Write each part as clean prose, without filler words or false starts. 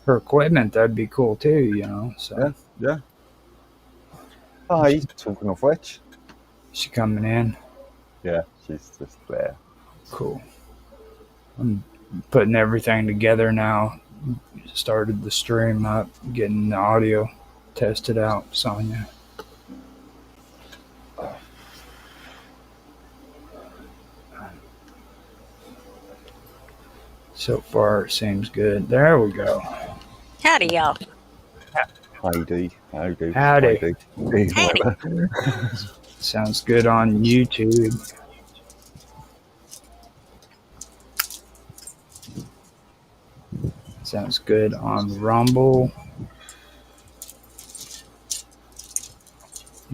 her equipment, that'd be cool too, you know. So Yeah. Hi, talking of which. she coming in. Yeah, she's just there. Cool. I'm putting everything together now. Started the stream up, getting the audio tested out, Sonia. So far, it seems good. There we go. Howdy, y'all. Heidi. Howdy. Heidi. Howdy. Sounds good on YouTube. Sounds good on Rumble.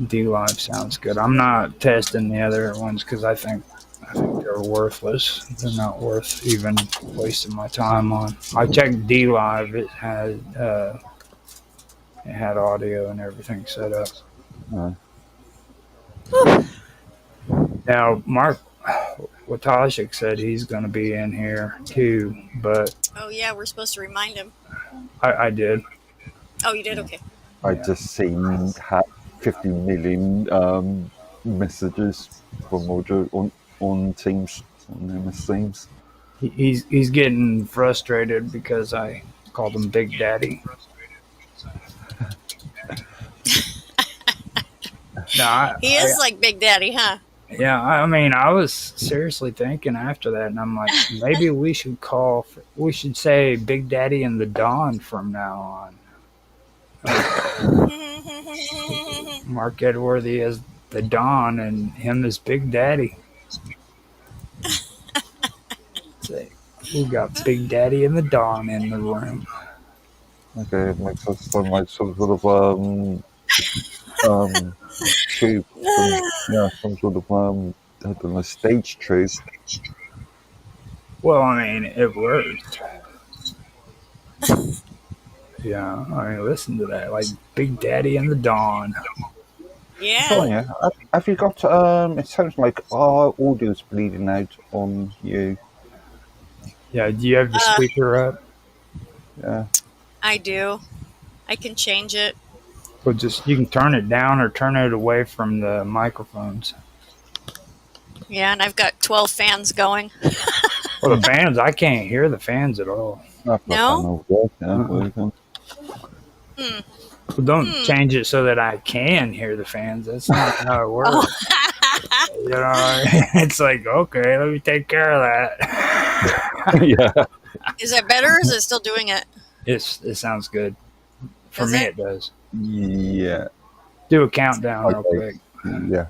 D Live sounds good. I'm not testing the other ones because I think they're worthless. They're not worth even wasting my time on. I checked D Live. It had audio and everything set up. Now, Mark Watashik said he's going to be in here too, but Oh, yeah, we're supposed to remind him. I did. Oh, you did? Okay. I just seen 50 million messages from Roger on Teams, on MS Teams. He's getting frustrated because I called him Big Daddy. He is like Big Daddy, huh? Yeah, I mean, I was seriously thinking after that, and I'm like, maybe we should say Big Daddy and the Don from now on. Mark Edworthy as the Don and him as Big Daddy. We got Big Daddy and the Don in the room. Okay, it makes us sound like some sort of troop. Some sort of I don't know, stage troop. Well, I mean, it worked. Yeah, I mean, listen to that, like Big Daddy and the Don. Yeah. Sonia, have you got? It sounds like our audio's bleeding out on you. Yeah, do you have the speaker up? Yeah. I do. I can change it. Well, you can turn it down or turn it away from the microphones. Yeah, and I've got 12 fans going. Well, the fans, I can't hear the fans at all. No? Well, don't change it so that I can hear the fans. That's not how it works. You know, it's like, okay, let me take care of that. Yeah. Is that better or is it still doing it? It sounds good. For me, it does. Yeah. Do a countdown real quick. Yeah.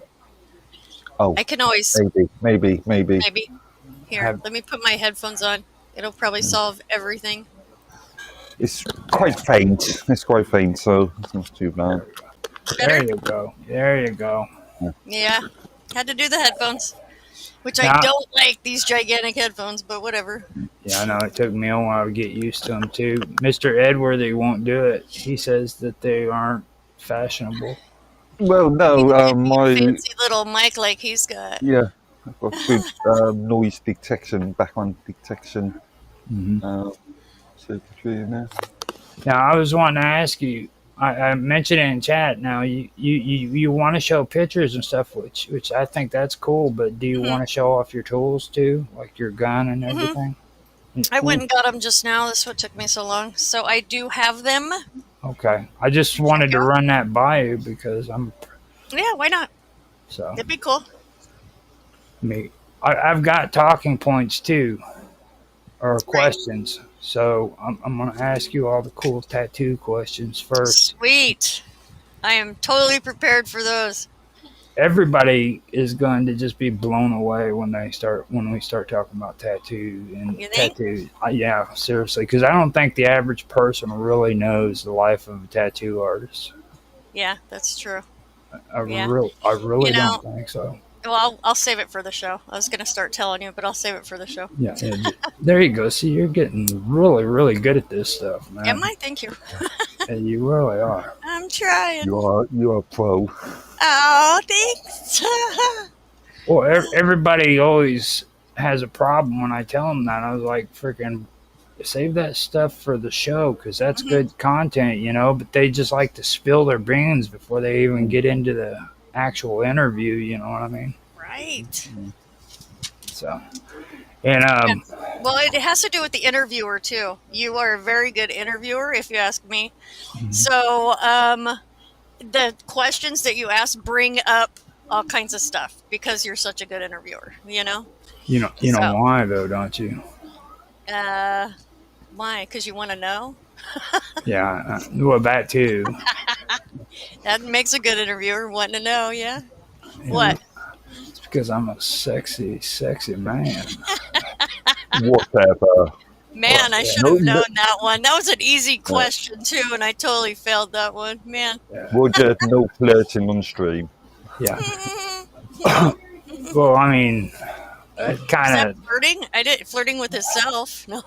Oh. I can always. Maybe. Here, let me put my headphones on. It'll probably solve everything. It's quite faint. So it's not too bad. There you go. Yeah. Had to do the headphones. Which I don't like, these gigantic headphones, but whatever. Yeah, I know. It took me a while to get used to them, too. Mr. Edworthy won't do it. He says that they aren't fashionable. Well, no. My fancy little mic like he's got. Yeah. I've got good noise detection, background detection. Circuitry in there. Now, I was wanting to ask you, I mentioned it in chat. Now, you want to show pictures and stuff, which I think that's cool, but do you want to show off your tools too, like your gun and everything? I went and got them just now. That's what took me so long. So I do have them. Okay. I just wanted to run that by you because I'm... Yeah, why not? So it'd be cool. I've got talking points too, or questions. So I'm going to ask you all the cool tattoo questions first. Sweet. I am totally prepared for those. Everybody is going to just be blown away when we start talking about tattoo and tattoos. Yeah, seriously, because I don't think the average person really knows the life of a tattoo artist. Yeah, that's true. I really don't think so. Well, I'll save it for the show. I was going to start telling you, but I'll save it for the show. Yeah, there you go. See, you're getting really, really good at this stuff, man. Am I? Thank you. And you really are. I'm trying. You are a pro. Oh, thanks. Well, everybody always has a problem when I tell them that. I was like, freaking, save that stuff for the show because that's Hmm. good content, you know. But they just like to spill their beans before they even get into the actual interview. You know what I mean? Right. So, and Yeah. Well, it has to do with the interviewer too. You are a very good interviewer, if you ask me. So, the questions that you ask bring up all kinds of stuff because you're such a good interviewer. you know So, why though, don't you? uh, why? Because you want to know. Yeah, well that too. That makes a good interviewer wanting to know. Yeah. You know, What? it's because I'm a sexy, sexy man. Whatever. Man, I Yeah. should have known that one. That was an easy question too, and I totally failed that one. Man. Roger, no flirting on stream. Yeah. Is Well, I mean, kind that of. flirting? I did flirting with himself. No.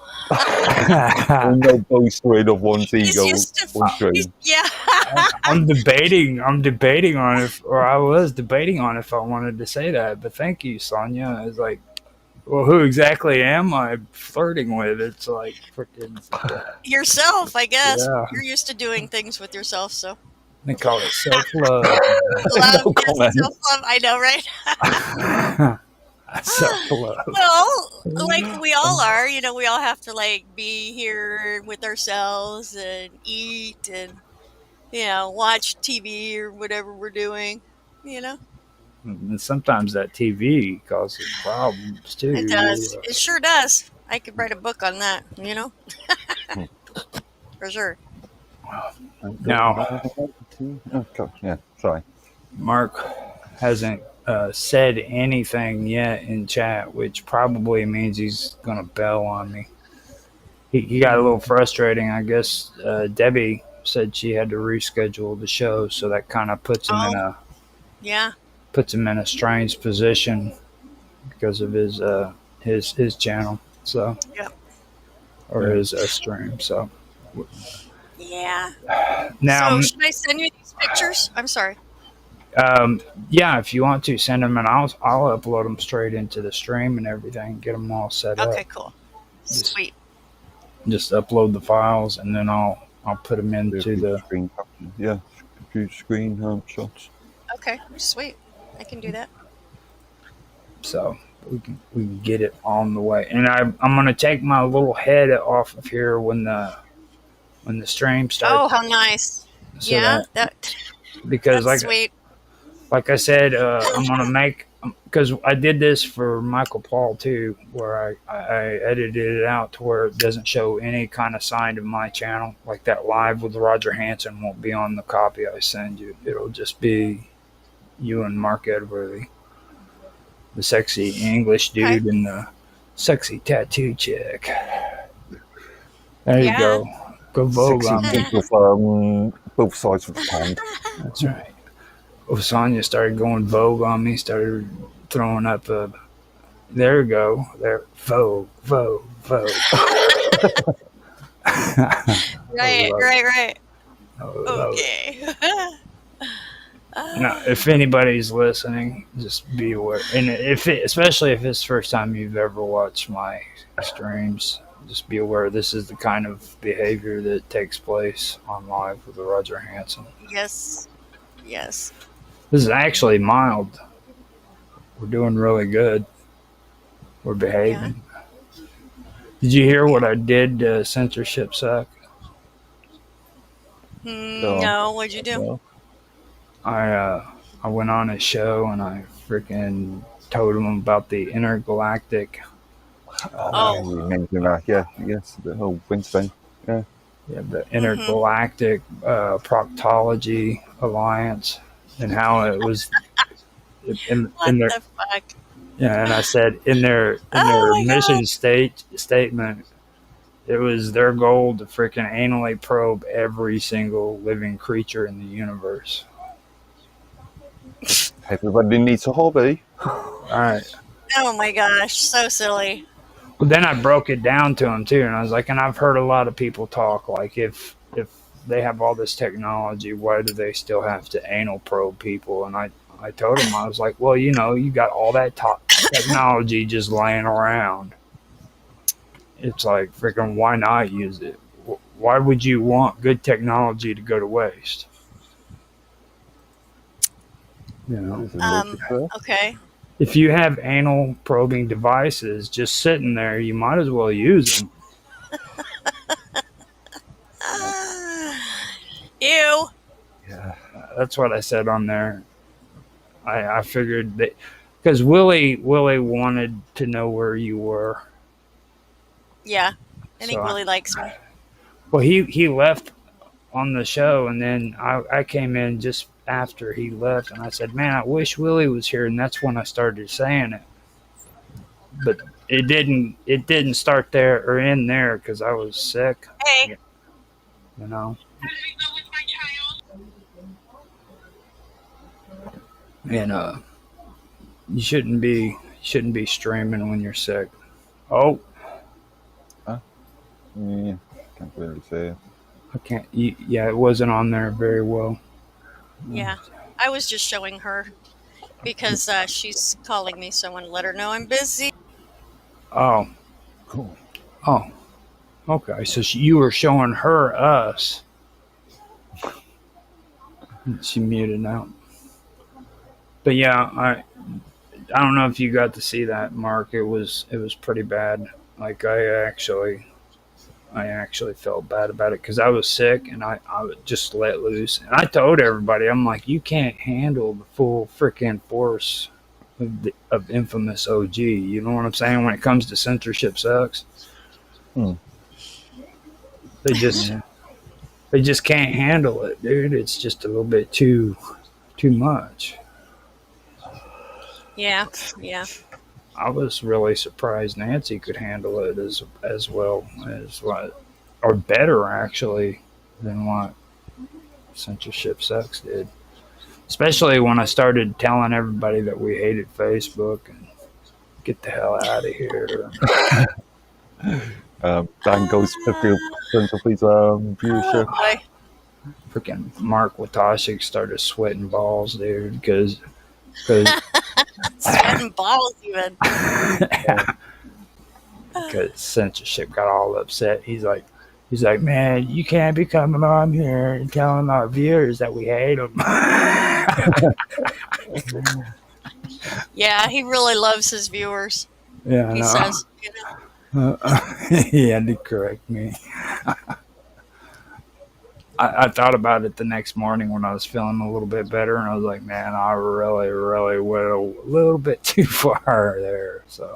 No boastering of one's He's ego used to. on stream. Yeah. I'm debating on if, or I was debating on if I wanted to say that. But thank you, Sonia. It's like, well, who exactly am I flirting with? It's like freaking. Yourself, I guess. Yeah. You're used to doing things with yourself, so. They call it self love. Love, No yes, comment. self-love. I know, right? Self love. Well, like we all are, we all have to like be here with ourselves and eat and watch TV or whatever we're doing. And sometimes that TV causes problems too. It does. It sure does. I could write a book on that. For sure. Now, Okay, yeah, sorry. Mark hasn't said anything yet in chat, which probably means he's gonna bail on me. He got a little frustrating, I guess. Debbie said she had to reschedule the show, so that kind of puts him Yeah. in a strange position because of his channel, so Yep. or his stream. So Yeah. now, So should I send you these pictures? I'm sorry. yeah, if you want to send them, and I'll upload them straight into the stream and everything, get them all set up. Okay, cool. Sweet. Just upload the files, and then I'll put them into the. Screen capture. Yeah, computer screen shots. Okay, sweet. I can do that. So we can get it on the way. And I'm gonna take my little head off of here when the stream starts. Oh, how nice. So Yeah, because that's sweet. like I said, I'm gonna make, because I did this for Michael Paul too, where I edited it out to where it doesn't show any kind of sign of my channel. Like that live with Roger Hanson won't be on the copy I send you. It'll just be you and Mark Edworthy, the sexy English dude and the sexy tattoo chick. There you go. Go Vogue on me. With both sides of the pond. That's right. Oh, Sonia started going Vogue on me, started throwing up there we go. There. Vogue. Right. Oh, Okay. now, if anybody's listening, just be aware. And especially if it's the first time you've ever watched my streams, just be aware this is the kind of behavior that takes place on Live with Roger Hanson. Yes. This is actually mild. We're doing really good. We're behaving. Yeah. Did you hear what I did? Censorship suck. No, what'd you do? I went on a show and I freaking told him about the intergalactic. You mentioned that, yeah, yes, the whole Winston, yeah. Yeah, the intergalactic proctology alliance and how it was in their. What the fuck? Yeah, and I said in their mission statement, it was their goal to freaking anally probe every single living creature in the universe. Everybody needs a hobby. All right. Oh my gosh, so silly. Well, then I broke it down to him too, and I was like, and I've heard a lot of people talk like, if they have all this technology, why do they still have to anal probe people? And I told him, I was like, well, you got all that technology just laying around. it's like freaking why not use it? Why would you want good technology to go to waste? You know, There's a logic there. Okay. if you have anal probing devices just sitting there, you might as well use them. Ew. Yeah. That's what I said on there. I figured that because Willie wanted to know where you were. Yeah. I think So Willie likes me. Well, he left on the show, and then I came in just after he left, and I said, "Man, I wish Willie was here," and that's when I started saying it. But it didn't start there or end there because I was sick. Hey. You know. And you shouldn't be streaming when you're sick. Oh, Yeah. Can't really say it. I can't. Yeah, it wasn't on there very well. Yeah. I was just showing her because she's calling me, so I want to let her know I'm busy. Oh, Cool. oh, okay. So you were showing her us. She muted out. But yeah, I don't know if you got to see that, Mark. It was pretty bad. Like I actually felt bad about it because I was sick and I would just let loose. And I told everybody, I'm like, you can't handle the full freaking force of infamous OG. You know what I'm saying? When it comes to censorship sucks. They just can't handle it, dude. It's just a little bit too much. Yeah. Yeah. I was really surprised Nancy could handle it as well as what, or better actually, than what censorship sucks did. Especially when I started telling everybody that we hated Facebook and get the hell out of here. Dan goes 50% of his viewership. Boy. Freaking Mark Watashik started sweating balls, dude, because Sweating balls even. because censorship got all upset. He's like, man, you can't be coming on here and telling our viewers that we hate them. Yeah, he really loves his viewers. Yeah, He no. says, you know. He had to correct me. I thought about it the next morning when I was feeling a little bit better, and I was like, man, I really, really went a little bit too far there. So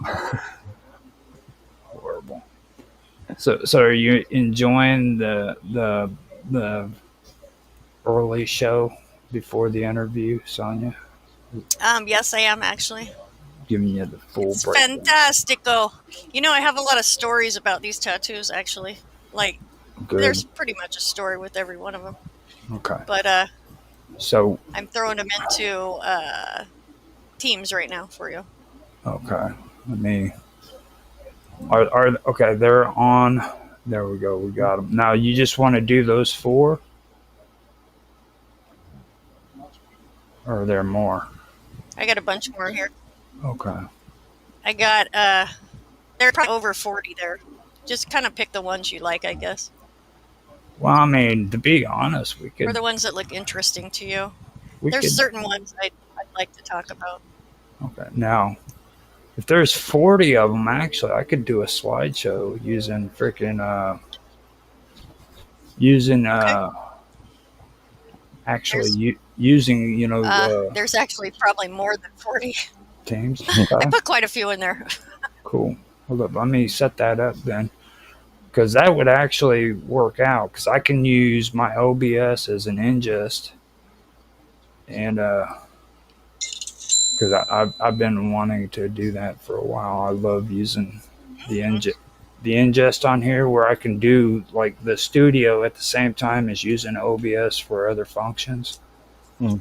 horrible. So are you enjoying the early show before the interview, Sonia? Yes, I am actually. Giving you the full It's breakdown. fantastico. You know, I have a lot of stories about these tattoos, actually. Like, Good. there's pretty much a story with every one of them. Okay. But So I'm throwing them into teams right now for you. okay. Let me. Are okay? They're on. There we go. We got them. Now you just want to do those 4, or are there more? I got a bunch more here. Okay. I got, there are probably over 40 there. Just kind of pick the ones you like, I guess. Well, I mean, to be honest, we Or could. the ones that look interesting to you. We There's could. certain ones I'd like to talk about. Okay. Now, if there's 40 of them, actually, I could do a slideshow using freaking actually using There's actually probably more than 40. Teams. I Okay. put quite a few in there. Cool. Hold up. Let me set that up then. Because that would actually work out. Because I can use my OBS as an ingest. And because I've been wanting to do that for a while. I love using the ingest on here where I can do like the studio at the same time as using OBS for other functions. Mm.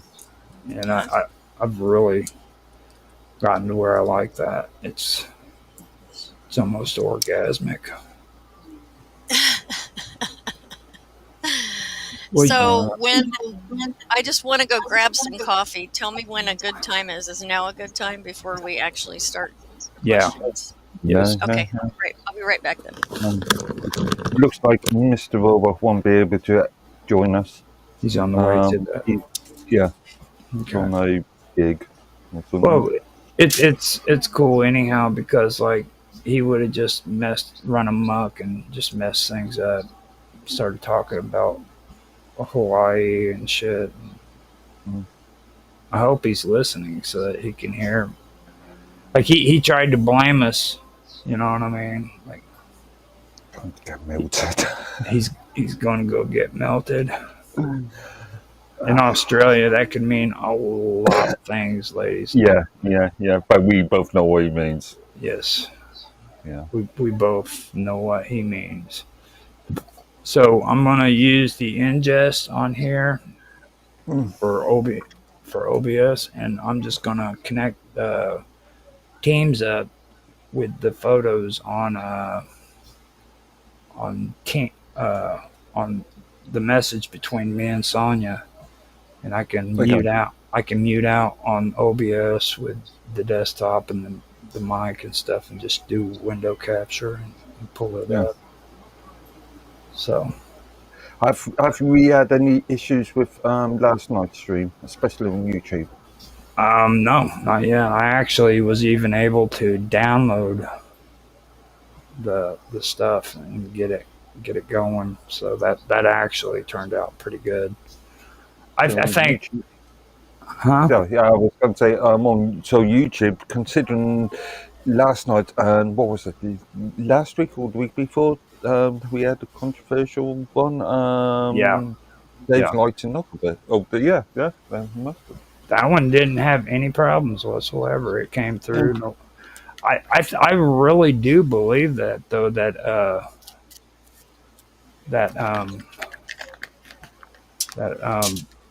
And I've really gotten to where I like that. It's almost orgasmic. Well, So when I just want to go grab some coffee, tell me when a good time is. Is now a good time before we actually start? yeah. Questions? Yes. Okay, great. I'll be right back then. Looks like Mr. Robot won't be able to join us. He's on the way to the. He's on a gig or something. Well, it's cool anyhow because like he would have just run amok and just messed things up. Started talking about Hawaii and shit. I hope he's listening so that he can hear. Like he tried to blame us. You know what I mean? Like Get melted. he's going to go get melted. In Australia, that could mean a lot of things, ladies. Yeah. But we both know what he means. Yes. Yeah. We both know what he means. So I'm gonna use the ingest on here for OBS, and I'm just gonna connect Teams up with the photos on the message between me and Sonia, and I can mute out. I can mute out on OBS with the desktop and the mic and stuff, and just do window capture and pull it up. So, have we had any issues with last night's stream, especially on YouTube? No, not yet. I actually was even able to download the stuff and get it going. So that actually turned out pretty good. I think. YouTube, huh? yeah, I was going to say on YouTube, considering last night and what was it, last week or the week before, we had a controversial one. Dave lighting up a bit. Oh, but yeah, that must have. That one didn't have any problems whatsoever. It came through. No, I really do believe that though that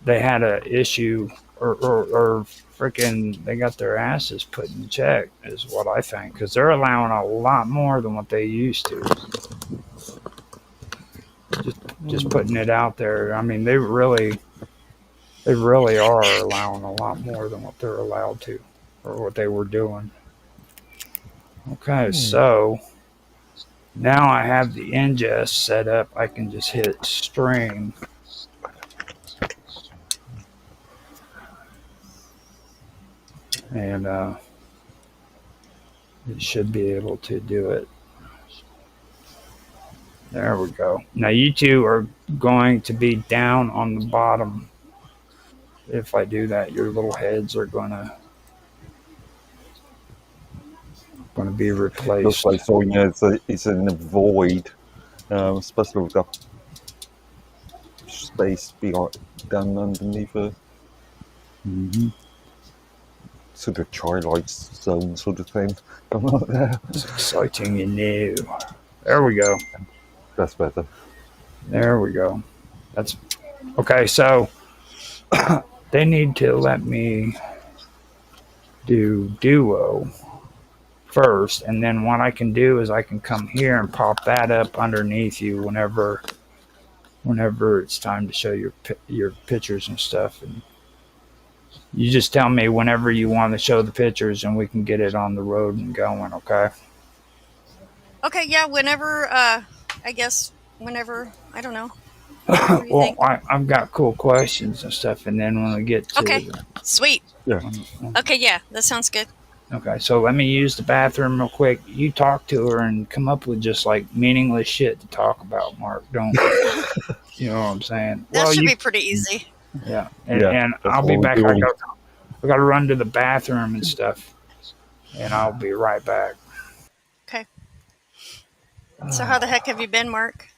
they had a issue or freaking they got their asses put in check is what I think, because they're allowing a lot more than what they used to. Just putting it out there. I mean, they really are allowing a lot more than what they're allowed to, or what they were doing. Okay, so now I have the ingest set up. I can just hit stream. And it should be able to do it. There we go. Now you two are going to be down on the bottom. If I do that, your little heads are going to be replaced. Looks like Sonia is in the void, especially with the space down underneath her. Sort of twilight zone sort of thing going on there. It's exciting and new. There we go. That's better. There we go. That's okay. So they need to let me do duo first, and then what I can do is I can come here and pop that up underneath you whenever it's time to show your pictures and stuff. And you just tell me whenever you want to show the pictures, and we can get it on the road and going. Okay. Okay. Yeah. Whenever. I guess whenever. I don't know. Well, I've got cool questions and stuff, and then when we get to okay, sweet. Yeah. Okay. Yeah, that sounds good. Okay, so let me use the bathroom real quick. You talk to her and come up with just like meaningless shit to talk about, Mark. Don't you know what I'm saying? That should be pretty easy. Yeah, and I'll be back. I got to run to the bathroom and stuff, and I'll be right back. Okay. So how the heck have you been, Mark?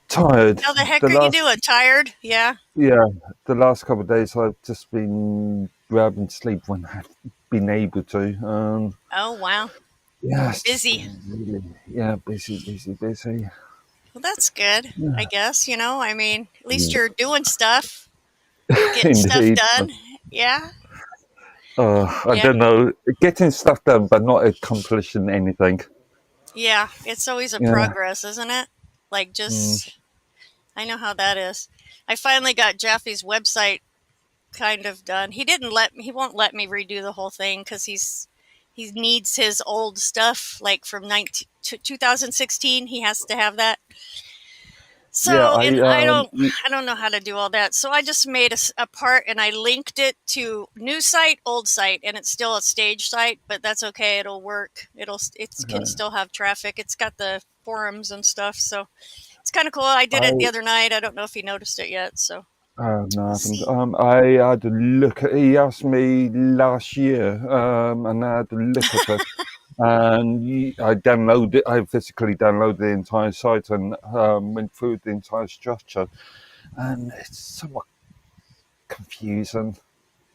Tired. How the heck are you doing? Tired? Yeah. Yeah. The last couple of days, I've just been grabbing sleep when I've been able to. Oh wow. Yeah. Busy. Really, busy. Well, that's good. Yeah. I guess I mean, at least you're doing stuff, getting stuff done. Yeah. I don't know, getting stuff done, but not accomplishing anything. Yeah, it's always a progress, isn't it? Like just, I know how that is. I finally got Jaffe's website kind of done. He won't let me redo the whole thing because he's he needs his old stuff, like from 2016. He has to have that. So, Yeah, and I don't know how to do all that. So I just made a part and I linked it to new site, old site, and it's still a stage site, but that's okay. It'll work. It can still have traffic. It's got the forums and stuff, so it's kind of cool. I did it the other night. I don't know if he noticed it yet. So. No, I had a look at. He asked me last year, and I had a look at it. And I physically downloaded the entire site and went through the entire structure, and it's somewhat confusing.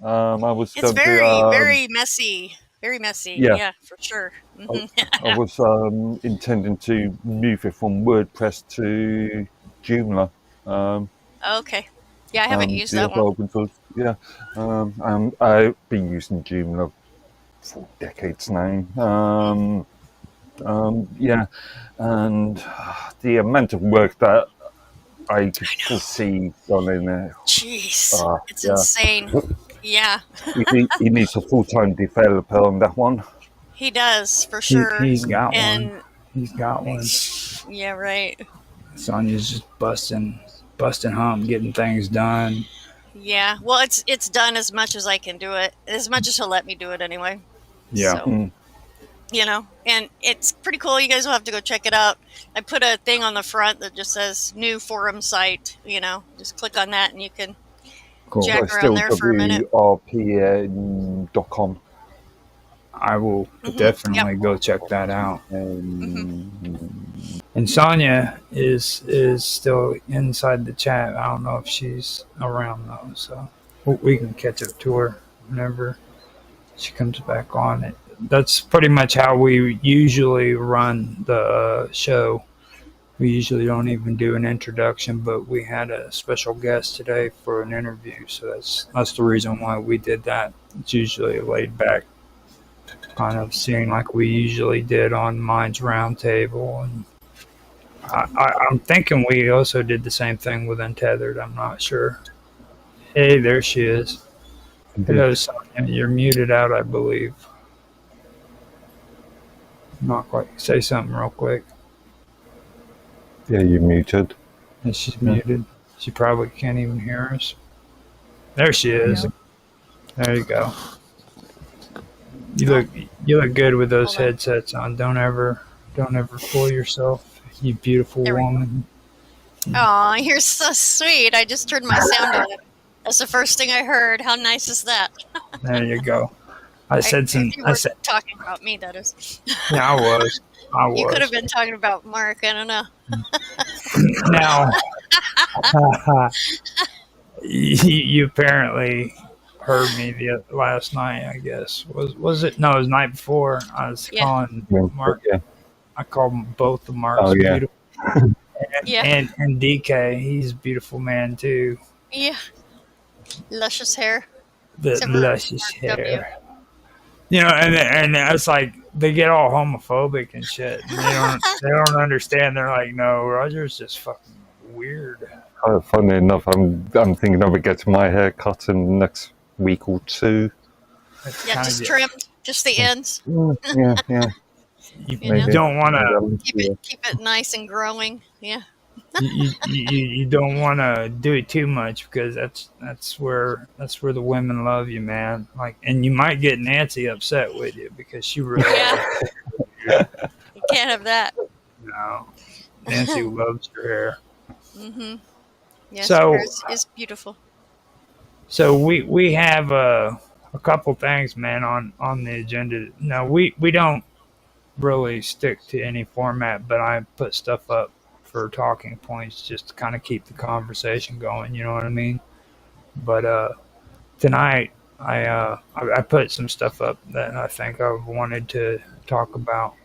It's very messy. Very messy. Yeah, for sure. I was intending to move it from WordPress to Joomla. Okay. Yeah, I haven't used that one. Yeah, I've been using Joomla for decades now. Yeah, and the amount of work that I could see done in there. Jeez, it's insane. Yeah. He needs a full-time developer on that one. He does, for sure. He's got one. He's got one. Yeah, right. Sonia's just busting hump, getting things done. Yeah, well, it's done as much as I can do it, as much as he'll let me do it anyway. Yeah. So, and it's pretty cool. You guys will have to go check it out. I put a thing on the front that just says new forum site. Just click on that and you can jack around there for a minute. WRPN.com. I will definitely go check that out. And Sonia is still inside the chat. I don't know if she's around though, so we can catch up to her whenever she comes back on. That's pretty much how we usually run the show. We usually don't even do an introduction, but we had a special guest today for an interview, so that's the reason why we did that. It's usually a laid back kind of scene like we usually did on Minds Roundtable, and I'm thinking we also did the same thing with Untethered. I'm not sure. Hey, there she is. Hello, Sonia. You're muted out, I believe. Not quite. Say something real quick. Yeah, you're muted. And she's muted. She probably can't even hear us. There she is. Yeah. There you go. You look good with those headsets on. Don't ever fool yourself. You beautiful woman. Oh, you're so sweet. I just turned my sound on. That's the first thing I heard. How nice is that? There you go. I said talking about me, that is. Yeah, I was. You could have been talking about Mark. I don't know. Now, you apparently heard me last night, I guess. Was it? No, it was the night before. I was calling Mark. Yeah. I called both of Mark's beautiful. And DK, he's a beautiful man too. Yeah. Luscious hair. The luscious hair. And it's like they get all homophobic and shit. And they don't understand. They're like, no, Roger's just fucking weird. Funny enough, I'm thinking of getting my hair cut in the next week or two. Just trimmed, just the ends. Yeah. You don't want to keep it nice and growing. Yeah. you don't want to do it too much because that's where the women love you, man. Like, and you might get Nancy upset with you because she really you can't have that. No, Nancy loves your hair. Yes, so it's beautiful. So we have a couple things, man, on the agenda. No, we don't really stick to any format, but I put stuff up for talking points just to kind of keep the conversation going, you know what I mean? But tonight I put some stuff up that I think I wanted to talk about.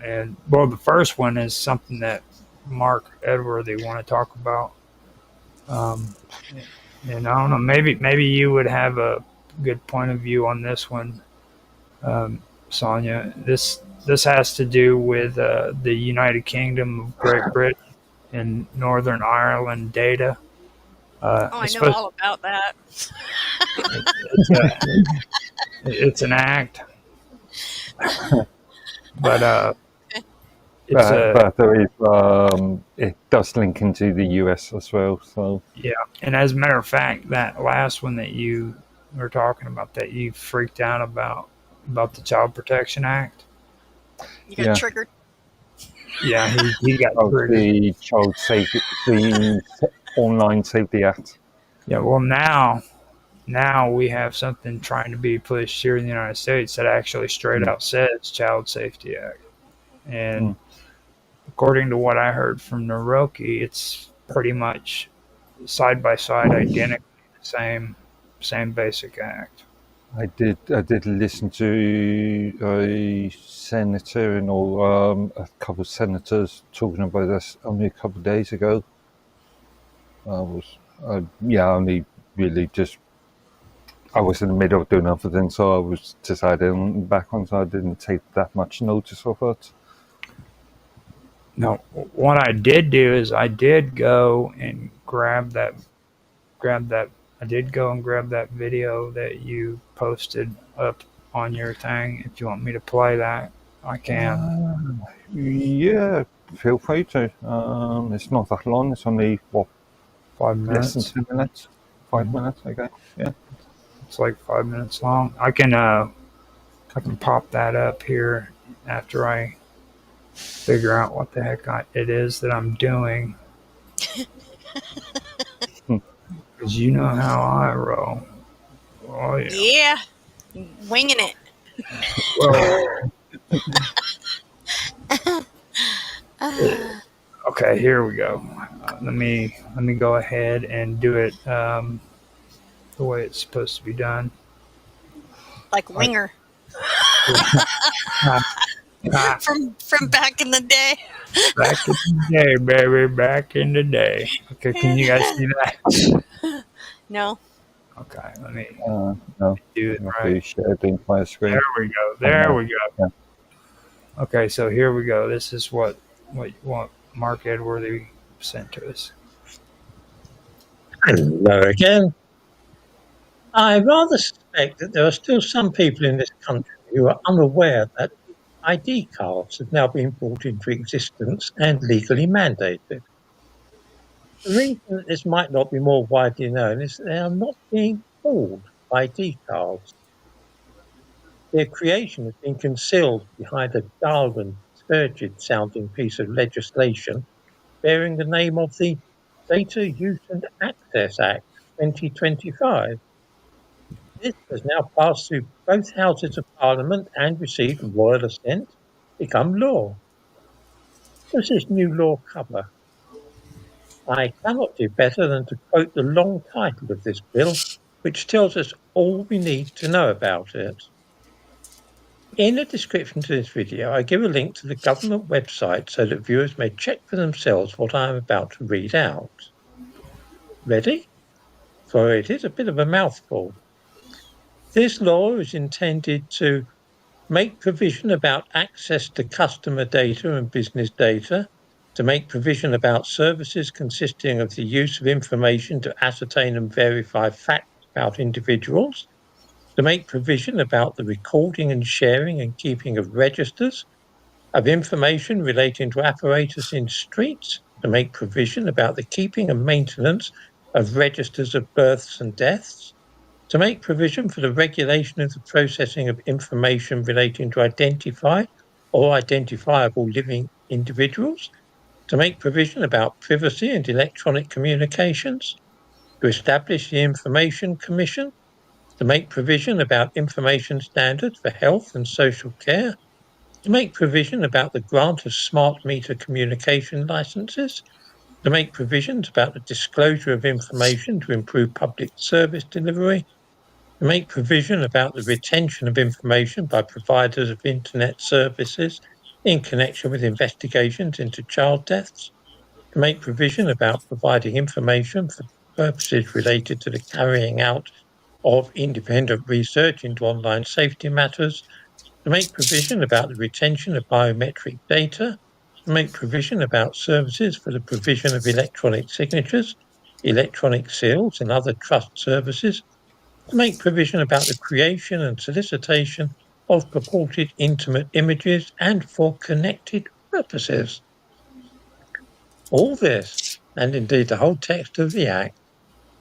And well, the first one is something that Mark Edworthy want to talk about. And I don't know, maybe you would have a good point of view on this one, Sonia. This has to do with the United Kingdom of Great Britain and Northern Ireland data. I know all about that. It's an act. But it's but there is it does link into the US as well. So yeah. And as a matter of fact, that last one that you were talking about, that you freaked out about the Child Protection Act. You got triggered. Yeah, he got triggered. The Child Safety, the Online Safety Act. Yeah, well now we have something trying to be pushed here in the United States that actually straight out says Child Safety Act. And according to what I heard from Naroki, it's pretty much side by side identical, same basic act. I did listen to a senator or a couple of senators talking about this only a couple of days ago. Only really just I was in the middle of doing other things, so I was deciding on the background, so I didn't take that much notice of it. No, what I did do is I did go and grab that. I did go and grab that video that you posted up on your thing. If you want me to play that, I can. Yeah, feel free to. It's not that long. It's only 5 minutes. Less than 2 minutes. 5 minutes. Okay. Yeah. It's like 5 minutes long. I can pop that up here after I figure out what the heck it is that I'm doing. Because you know how I roll. Oh, yeah. Winging it. Okay, here we go. Let me go ahead and do it the way it's supposed to be done. Like Winger. From back in the day. Back in the day, baby. Back in the day. Okay, can you guys see that? No. Okay, let me no. do it right. Share the entire screen. There we go. Yeah. Okay, so here we go. This is what Mark Edworthy sent to us. Hello again. I rather suspect that there are still some people in this country who are unaware that ID cards have now been brought into existence and legally mandated. The reason that this might not be more widely known is that they are not being called ID cards. Their creation has been concealed behind a dull and turgid-sounding piece of legislation bearing the name of the Data Use and Access Act 2025. This has now passed through both houses of Parliament and received royal assent to become law. What does this new law cover? I cannot do better than to quote the long title of this bill, which tells us all we need to know about it. In the description to this video, I give a link to the government website so that viewers may check for themselves what I am about to read out. Ready? For it is a bit of a mouthful. This law is intended to make provision about access to customer data and business data, to make provision about services consisting of the use of information to ascertain and verify facts about individuals, to make provision about the recording and sharing and keeping of registers, of information relating to apparatus in streets, to make provision about the keeping and maintenance of registers of births and deaths, to make provision for the regulation of the processing of information relating to identified or identifiable living individuals, to make provision about privacy and electronic communications, to establish the Information Commission, to make provision about information standards for health and social care, to make provision about the grant of smart meter communication licenses, to make provisions about the disclosure of information to improve public service delivery, to make provision about the retention of information by providers of internet services in connection with investigations into child deaths, to make provision about providing information for purposes related to the carrying out of independent research into online safety matters, to make provision about the retention of biometric data, to make provision about services for the provision of electronic signatures, electronic seals and other trust services, to make provision about the creation and solicitation of purported intimate images and for connected purposes. All this, and indeed the whole text of the Act,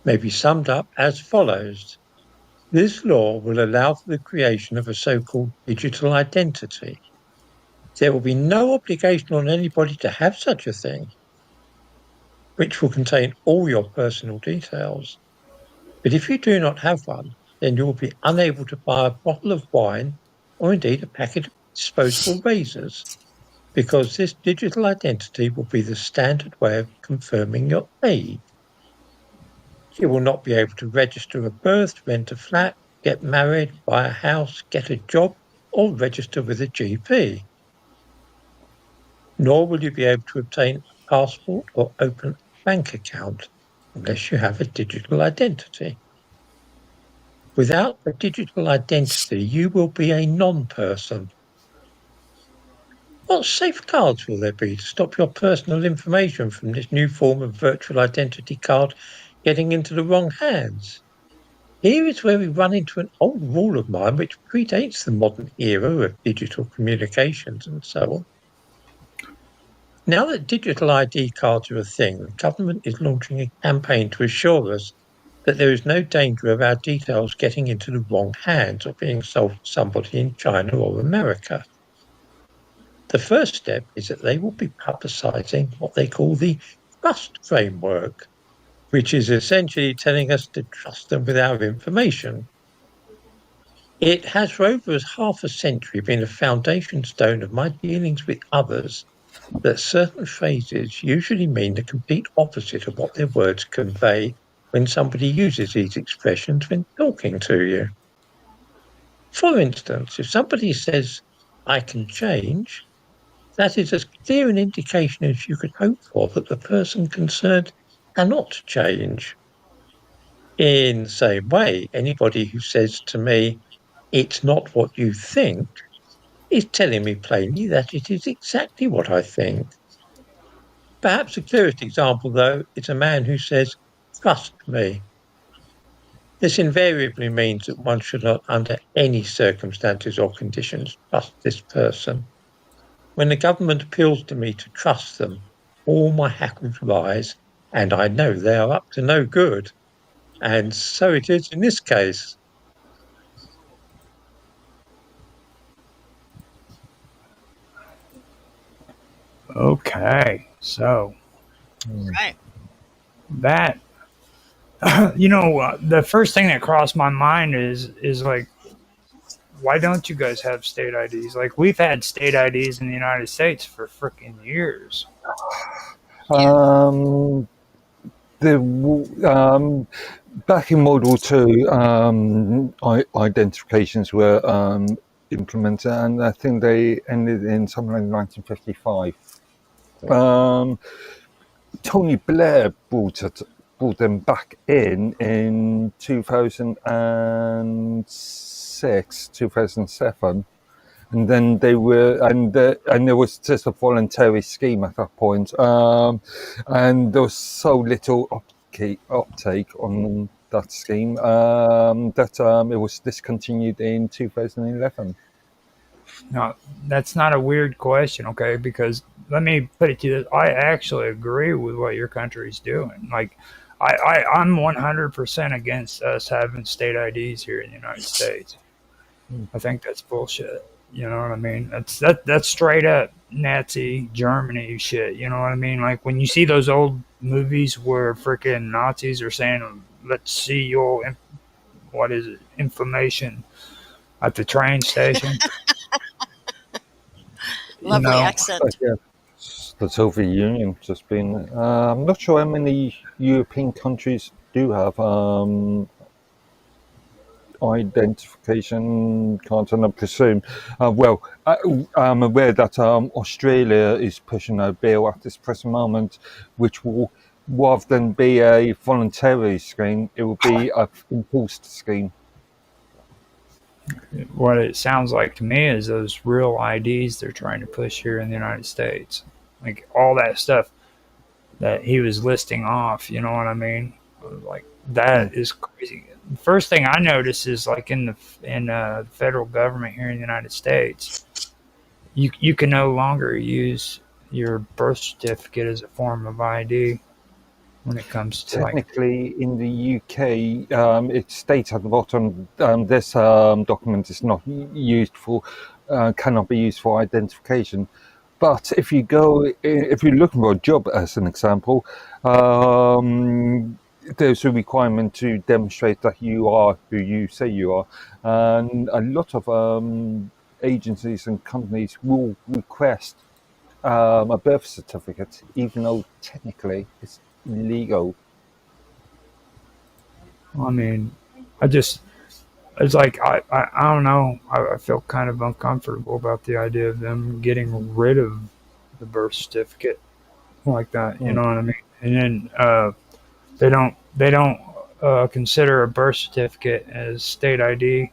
may be summed up as follows. This law will allow for the creation of a so-called digital identity. There will be no obligation on anybody to have such a thing, which will contain all your personal details. But if you do not have one, then you will be unable to buy a bottle of wine or indeed a packet of disposable razors, because this digital identity will be the standard way of confirming your age. You will not be able to register a birth, rent a flat, get married, buy a house, get a job, or register with a GP. Nor will you be able to obtain a passport or open a bank account unless you have a digital identity. Without a digital identity, you will be a non-person. What safeguards will there be to stop your personal information from this new form of virtual identity card getting into the wrong hands? Here is where we run into an old rule of mine which predates the modern era of digital communications and so on. Now that digital ID cards are a thing, the government is launching a campaign to assure us that there is no danger of our details getting into the wrong hands or being sold to somebody in China or America. The first step is that they will be publicising what they call the trust framework, which is essentially telling us to trust them with our information. It has for over half a century been a foundation stone of my dealings with others that certain phrases usually mean the complete opposite of what their words convey when somebody uses these expressions when talking to you. For instance, if somebody says, "I can change," that is as clear an indication as you could hope for that the person concerned cannot change. In the same way, anybody who says to me, "It's not what you think," is telling me plainly that it is exactly what I think. Perhaps the clearest example, though, is a man who says, "Trust me." This invariably means that one should not, under any circumstances or conditions, trust this person. When the government appeals to me to trust them, all my hackles rise, and I know they are up to no good. And so it is in this case. Okay, so Right. that the first thing that crossed my mind is like, why don't you guys have state IDs? Like, we've had state IDs in the United States for freaking years. Back in World War II, identifications were implemented, and I think they ended in somewhere in 1955. Tony Blair brought them back in 2006, 2007. And then they were, and there was just a voluntary scheme at that point, and there was so little uptake on that scheme that it was discontinued in 2011. Now, that's not a weird question, okay? Because let me put it to you this: I actually agree with what your country's doing. Like, I'm 100% against us having state IDs here in the United States. I think that's bullshit. You know what I mean? That's straight up Nazi Germany shit. You know what I mean? Like, when you see those old movies where freaking Nazis are saying, "Let's see your information at the train station." Lovely accent. Yeah. The Soviet Union just been. I'm not sure how many European countries do have identification cards, and I presume, I'm aware that Australia is pushing a bill at this present moment, which will, rather than be a voluntary scheme, it will be a enforced scheme. What it sounds like to me is those real IDs they're trying to push here in the United States. Like, all that stuff that he was listing off, you know what I mean? Like that is crazy. The first thing I notice is like in the federal government here in the United States, you can no longer use your birth certificate as a form of ID when it comes to like. Technically, in the UK, it states at the bottom this document is not used for, cannot be used for identification. But if you're looking for a job, as an example, there's a requirement to demonstrate that you are who you say you are, and a lot of agencies and companies will request a birth certificate, even though technically it's illegal. I mean, it's like I don't know. I feel kind of uncomfortable about the idea of them getting rid of the birth certificate like that. You know what I mean? And then they don't consider a birth certificate as state ID.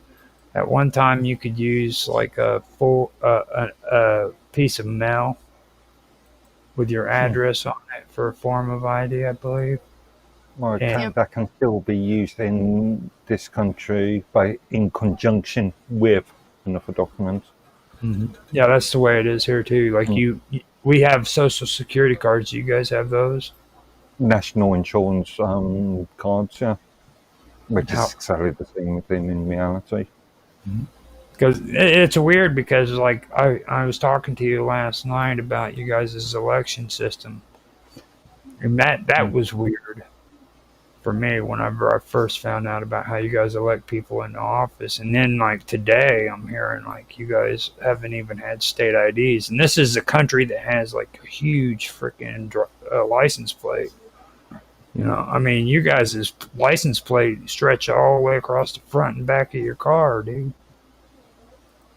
At one time, you could use like a full a piece of mail with your address on it for a form of ID, I believe. Well, And that can still be used in this country in conjunction with another document. yeah, that's the way it is here too. Like we have social security cards. You guys have those? National insurance cards, yeah, which How? is exactly the same thing in reality. Because it's weird because like I was talking to you last night about you guys' election system, and that was weird for me whenever I first found out about how you guys elect people into office. And then like today I'm hearing like you guys haven't even had state IDs, and this is a country that has like a huge freaking license plate. You know, I mean, you guys' license plate stretch all the way across the front and back of your car, dude.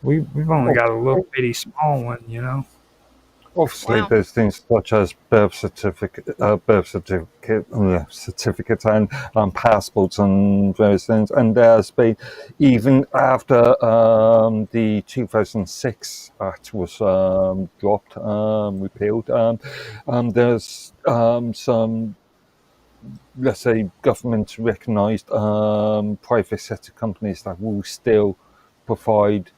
We've only got a little bitty small one, you know. Obviously, Wow. there's things such as certificates, and passports and various things. And there's been, even after the 2006 Act was dropped, repealed, there's some, let's say, government recognised private sector companies that will still provide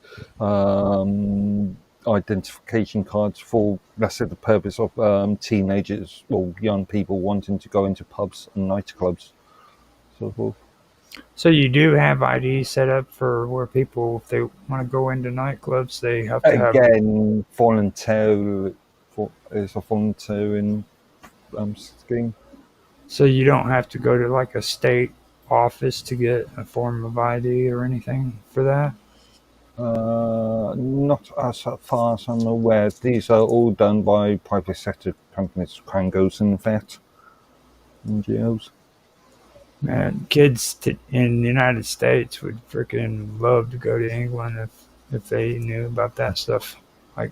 identification cards for, let's say, the purpose of teenagers or young people wanting to go into pubs and nightclubs, so forth. So you do have ID set up for where people, if they want to go into nightclubs, they have to have. Again, voluntary is a volunteering scheme. So you don't have to go to like a state office to get a form of ID or anything for that. Not as far as I'm aware. These are all done by private sector companies, Krangos and that, NGOs. Man, kids in the United States would freaking love to go to England if they knew about that stuff. Like,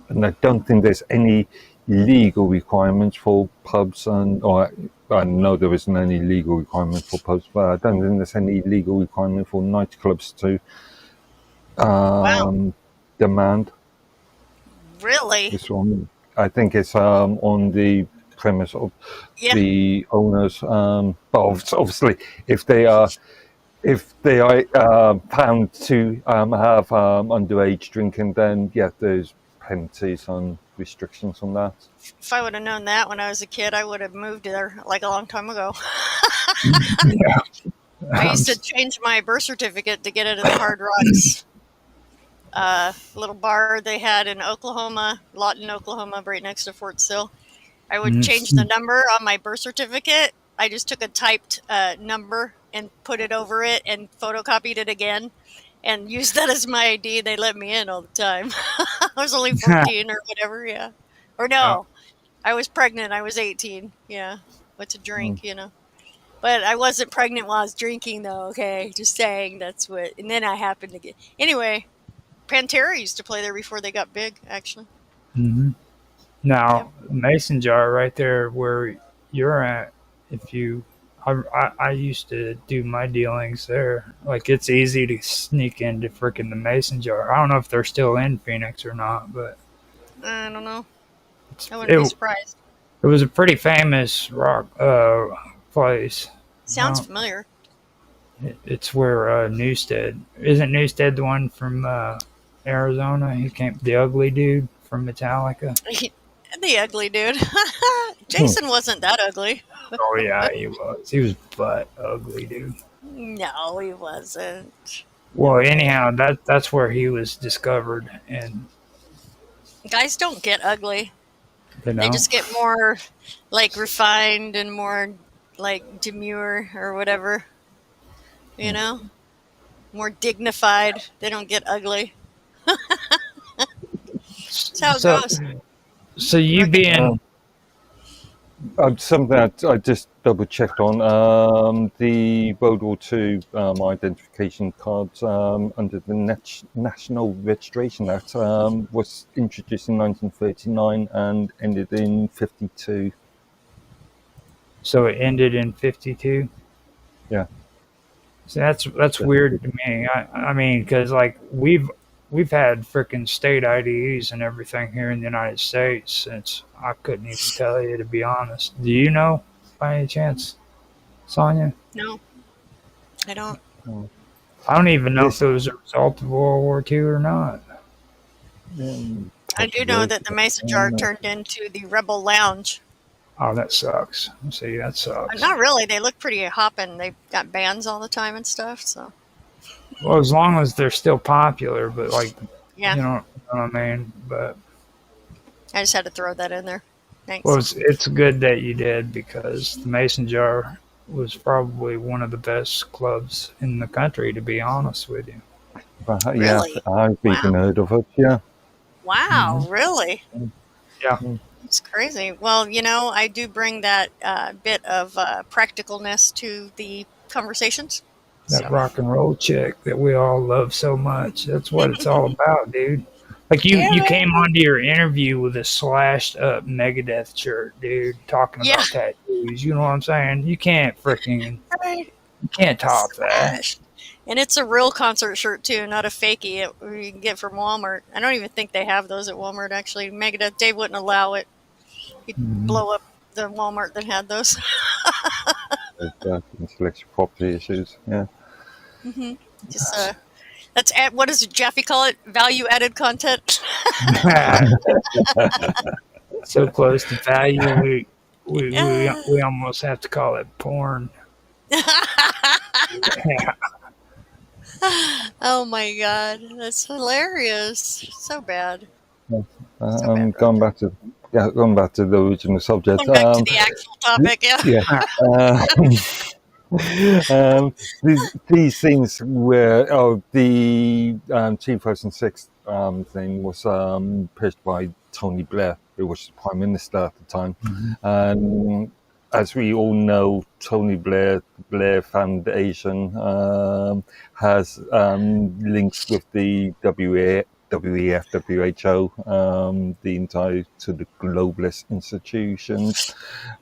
And I don't think there's any legal requirements for pubs, or I know there isn't any legal requirement for pubs, but I don't think there's any legal requirement for nightclubs to demand Really? this one. I think it's on the premise of Yeah. the owners, but obviously if they are found to have underage drinking, then yeah, there's penalties and restrictions on that. If I would have known that when I was a kid, I would have moved there like a long time ago. I used to change my birth certificate to get it at the Hard Rocks little bar they had in Oklahoma, Lawton, Oklahoma, right next to Fort Sill. I would change the number on my birth certificate. I just took a typed number and put it over it and photocopied it again and used that as my ID. They let me in all the time. I was only 14 or whatever, yeah. Or no, I was pregnant. I was 18, yeah. What to drink, you know. But I wasn't pregnant while I was drinking, though, okay? Just saying, that's what. And then I happened to get. Anyway, Pantera used to play there before they got big, actually. Mm-hmm. Now, Mason Jar, right there where you're at, if you, I used to do my dealings there. Like, it's easy to sneak into freaking the Mason Jar. I don't know if they're still in Phoenix or not, but I don't know. I wouldn't be surprised. It was a pretty famous rock place. Sounds familiar. It's where Newstead isn't Newstead the one from Arizona? He came the ugly dude from Metallica. The ugly dude. Jason wasn't that ugly. Oh yeah, he was. He was butt ugly, dude. No, he wasn't. Well, anyhow, that's where he was discovered, and Guys don't get ugly. you know, They just get more like refined and more like demure or whatever. You know? More dignified. They don't get ugly. That's how it so goes. so you being Something that I just double checked on the World War II identification cards under the National Registration Act was introduced in 1939 and ended in 52. so it ended in 52. Yeah. So that's weird to me. I mean, because like we've had freaking state IDs and everything here in the United States since I couldn't even tell you, to be honest. Do you know by any chance, Sonia? No, I don't. I don't even know if it was a result of World War II or not. I do know that the Mason jar turned into the Rebel Lounge. Oh, that sucks. See, that sucks. Not really. They look pretty hopping. They've got bands all the time and stuff. So Well, as long as they're still popular, but like, yeah, you know what I mean? But I just had to throw that in there. Thanks. well, it's good that you did, because the Mason Jar was probably one of the best clubs in the country, to be honest with you. Yeah, Really? I've even heard of it. Yeah. Wow, really? Yeah. It's crazy. Well, you know, I do bring that bit of practicalness to the conversations. That So. rock and roll chick that we all love so much. That's what it's all about, dude. Like you came onto your interview with a slashed up Megadeth shirt, dude, talking about tattoos. You know what I'm saying? You can't freaking, Right. you can't top that. Slashed. And it's a real concert shirt too, not a fakie you can get from Walmart. I don't even think they have those at Walmart actually. Megadeth, Dave wouldn't allow it. He'd blow up the Walmart that had those. Intellectual property issues. Yeah. Just that's what does Jaffe call it? Value added content. So close to value, we almost have to call it porn. Oh my god, that's hilarious. So bad. Going back to the original subject. Going back to the actual topic, These things were the 2006 thing was pushed by Tony Blair, who was the Prime Minister at the time. And as we all know, Tony Blair, the Blair Foundation, has links with the WEF, WHO, the entire to the globalist institutions,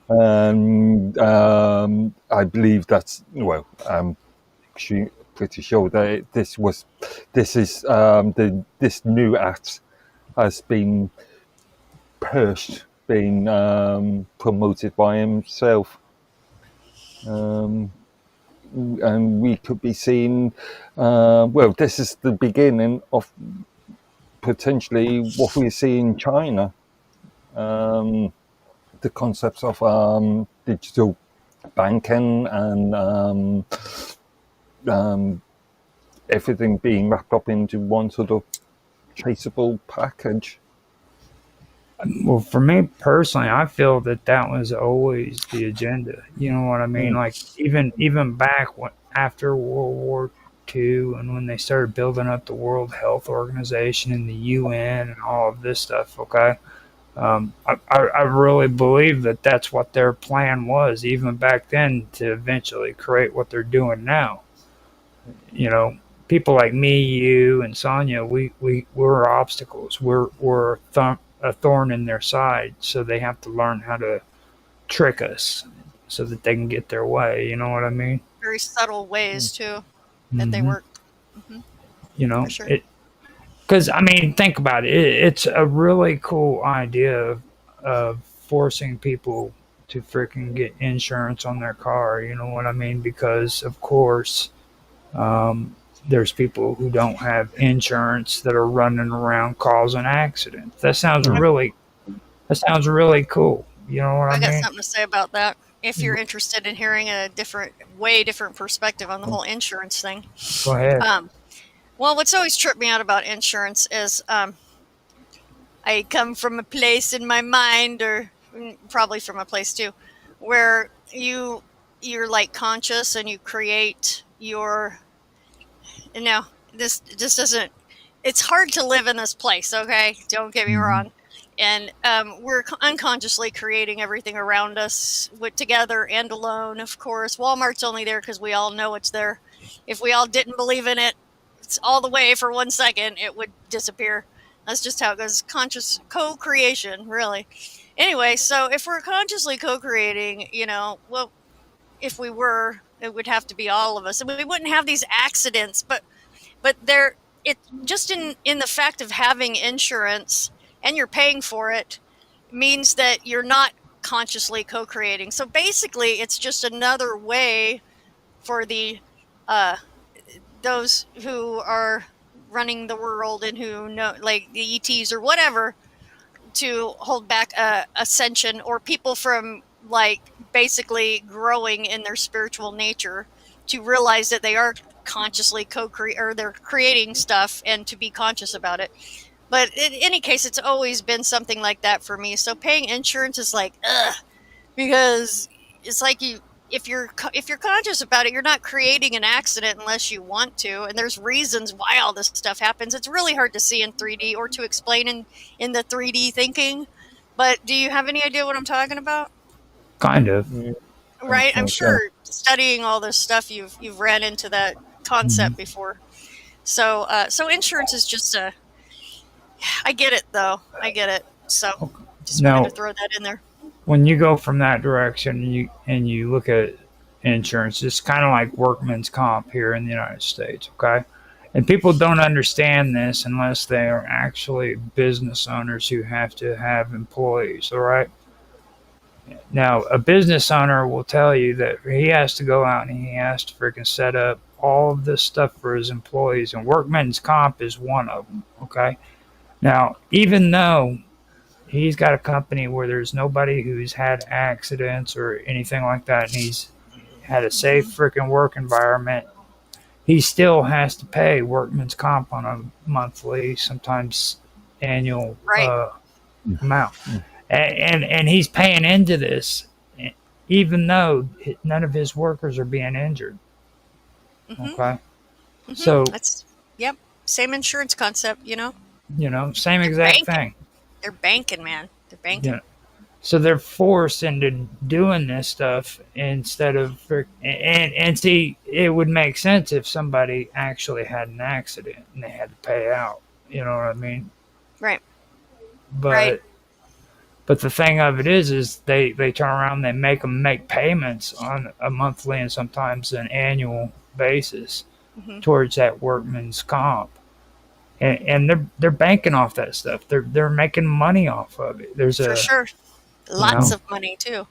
and I believe that's pretty sure that this new act has been pushed, been promoted by himself. And we could be seeing, this is the beginning of potentially what we see in China. The concepts of digital banking and everything being wrapped up into one sort of traceable package. Well, for me personally, I feel that was always the agenda. You know what I mean? Like even back after World War II, and when they started building up the World Health Organization and the UN and all of this stuff. Okay, I really believe that's what their plan was, even back then, to eventually create what they're doing now. You know, people like me, you, and Sonia, we're obstacles. We're a thorn in their side, so they have to learn how to trick us so that they can get their way. You know what I mean? Very subtle ways too that they work. You know, For sure. Because I mean, think about it. It's a really cool idea of forcing people to freaking get insurance on their car. You know what I mean? Because of course, there's people who don't have insurance that are running around causing accidents. That sounds really cool. You know what I I got mean? something to say about that. If you're interested in hearing a way different perspective on the whole insurance thing. Go ahead. Well, what's always tripped me out about insurance is I come from a place in my mind, or probably from a place too, where you're like conscious and you create your. No, this doesn't. It's hard to live in this place. Okay, don't get me wrong. And we're unconsciously creating everything around us, together and alone, of course. Walmart's only there because we all know it's there. If we all didn't believe in it, it's all the way for 1 second, it would disappear. That's just how it goes. Conscious co-creation, really. Anyway, so if we're consciously co-creating, well, if we were, it would have to be all of us. And we wouldn't have these accidents. But it just in the fact of having insurance, and you're paying for it, means that you're not consciously co-creating. So basically, it's just another way for those who are running the world and who know, like the ETs or whatever, to hold back ascension, or people from like basically growing in their spiritual nature to realize that they are consciously or they're creating stuff, and to be conscious about it. But in any case, it's always been something like that for me. So paying insurance is like, ugh, because it's like if you're conscious about it, you're not creating an accident unless you want to. And there's reasons why all this stuff happens. It's really hard to see in 3D or to explain in the 3D thinking. But do you have any idea what I'm talking about? Kind of. Right? I'm sure studying all this stuff, you've ran into that concept before. So insurance is just I get it, though. I get it. So just wanted to throw that in there. When you go from that direction and you look at insurance, it's kind of like workman's comp here in the United States, okay? And people don't understand this unless they are actually business owners who have to have employees, all right? Now, a business owner will tell you that he has to go out and he has to freaking set up all of this stuff for his employees, and workman's comp is one of them, okay? Now, even though he's got a company where there's nobody who's had accidents or anything like that, and he's had a safe freaking work environment, he still has to pay workman's comp on a monthly, sometimes annual amount. And he's paying into this, even though none of his workers are being injured. Okay? So that's same insurance concept, same exact thing. They're banking, man. They're banking. Yeah. So they're forced into doing this stuff instead of and see, it would make sense if somebody actually had an accident and they had to pay out. You know what I mean? Right. But the thing of it is they turn around and they make them make payments on a monthly and sometimes an annual basis towards that workman's comp. And they're banking off that stuff. They're making money off of it. For sure, lots of money too.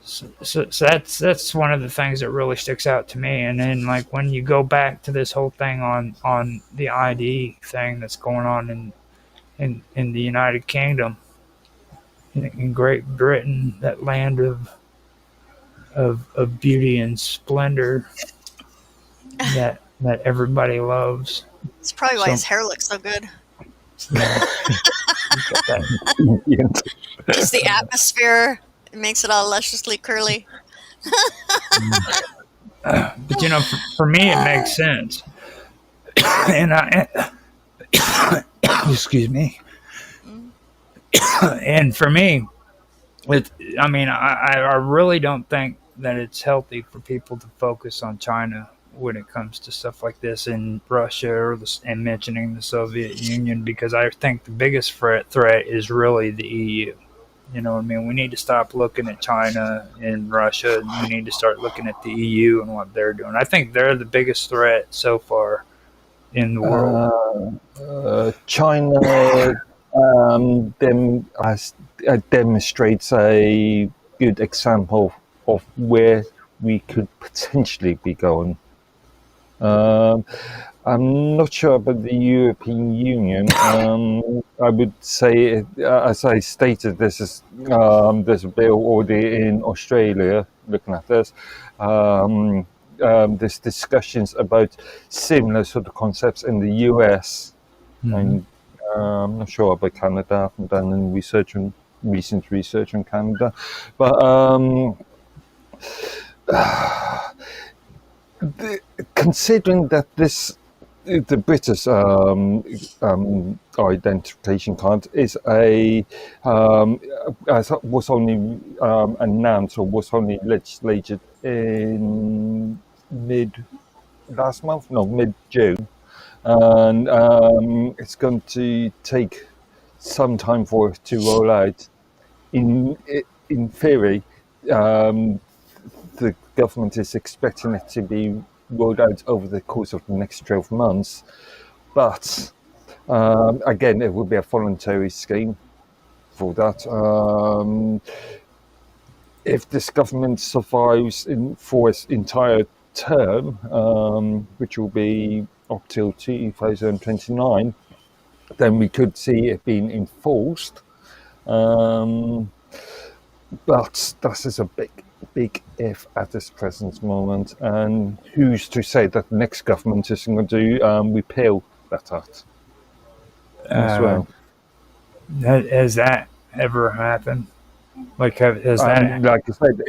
So that's one of the things that really sticks out to me. And then like when you go back to this whole thing on the ID thing that's going on in the United Kingdom, in Great Britain, that land of beauty and splendor that everybody loves. It's probably why his hair looks so good. Yeah. Just the atmosphere, it makes it all lusciously curly. But for me, it makes sense. And excuse me. And for me, I really don't think that it's healthy for people to focus on China when it comes to stuff like this in Russia and mentioning the Soviet Union, because I think the biggest threat is really the EU. You know what I mean? We need to stop looking at China and Russia, and we need to start looking at the EU and what they're doing. I think they're the biggest threat so far in the world. China, them demonstrates a good example of where we could potentially be going. I'm not sure about the European Union. I would say, as I stated, there's a bill already in Australia looking at this. There's discussions about similar sort of concepts in the US, and I'm not sure about Canada. I haven't done any recent research on Canada, but considering that the British identification card is was only announced or was only legislated in mid-June, and it's going to take some time for it to roll out. In theory, the government is expecting it to be rolled out over the course of the next 12 months. But again, it will be a voluntary scheme for that. If this government survives for its entire term, which will be up till 2029, then we could see it being enforced. But that is a big if at this present moment, and who's to say that the next government isn't going to repeal that act as well? Has that ever happened? Like, has that? Like I said,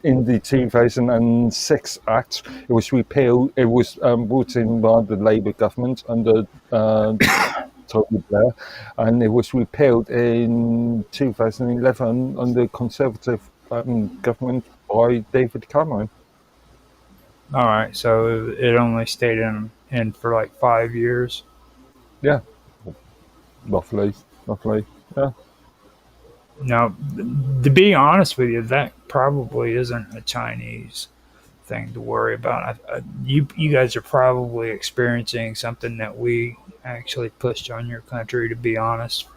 in the 2006 Act, it was repealed. It was brought in by the Labour government under Tony Blair, and it was repealed in 2011 under Conservative government by David Cameron. All right, so it only stayed in for like 5 years. Yeah, roughly. Yeah. Now, to be honest with you, that probably isn't a Chinese thing to worry about. You guys are probably experiencing something that we actually pushed on your country, to be honest.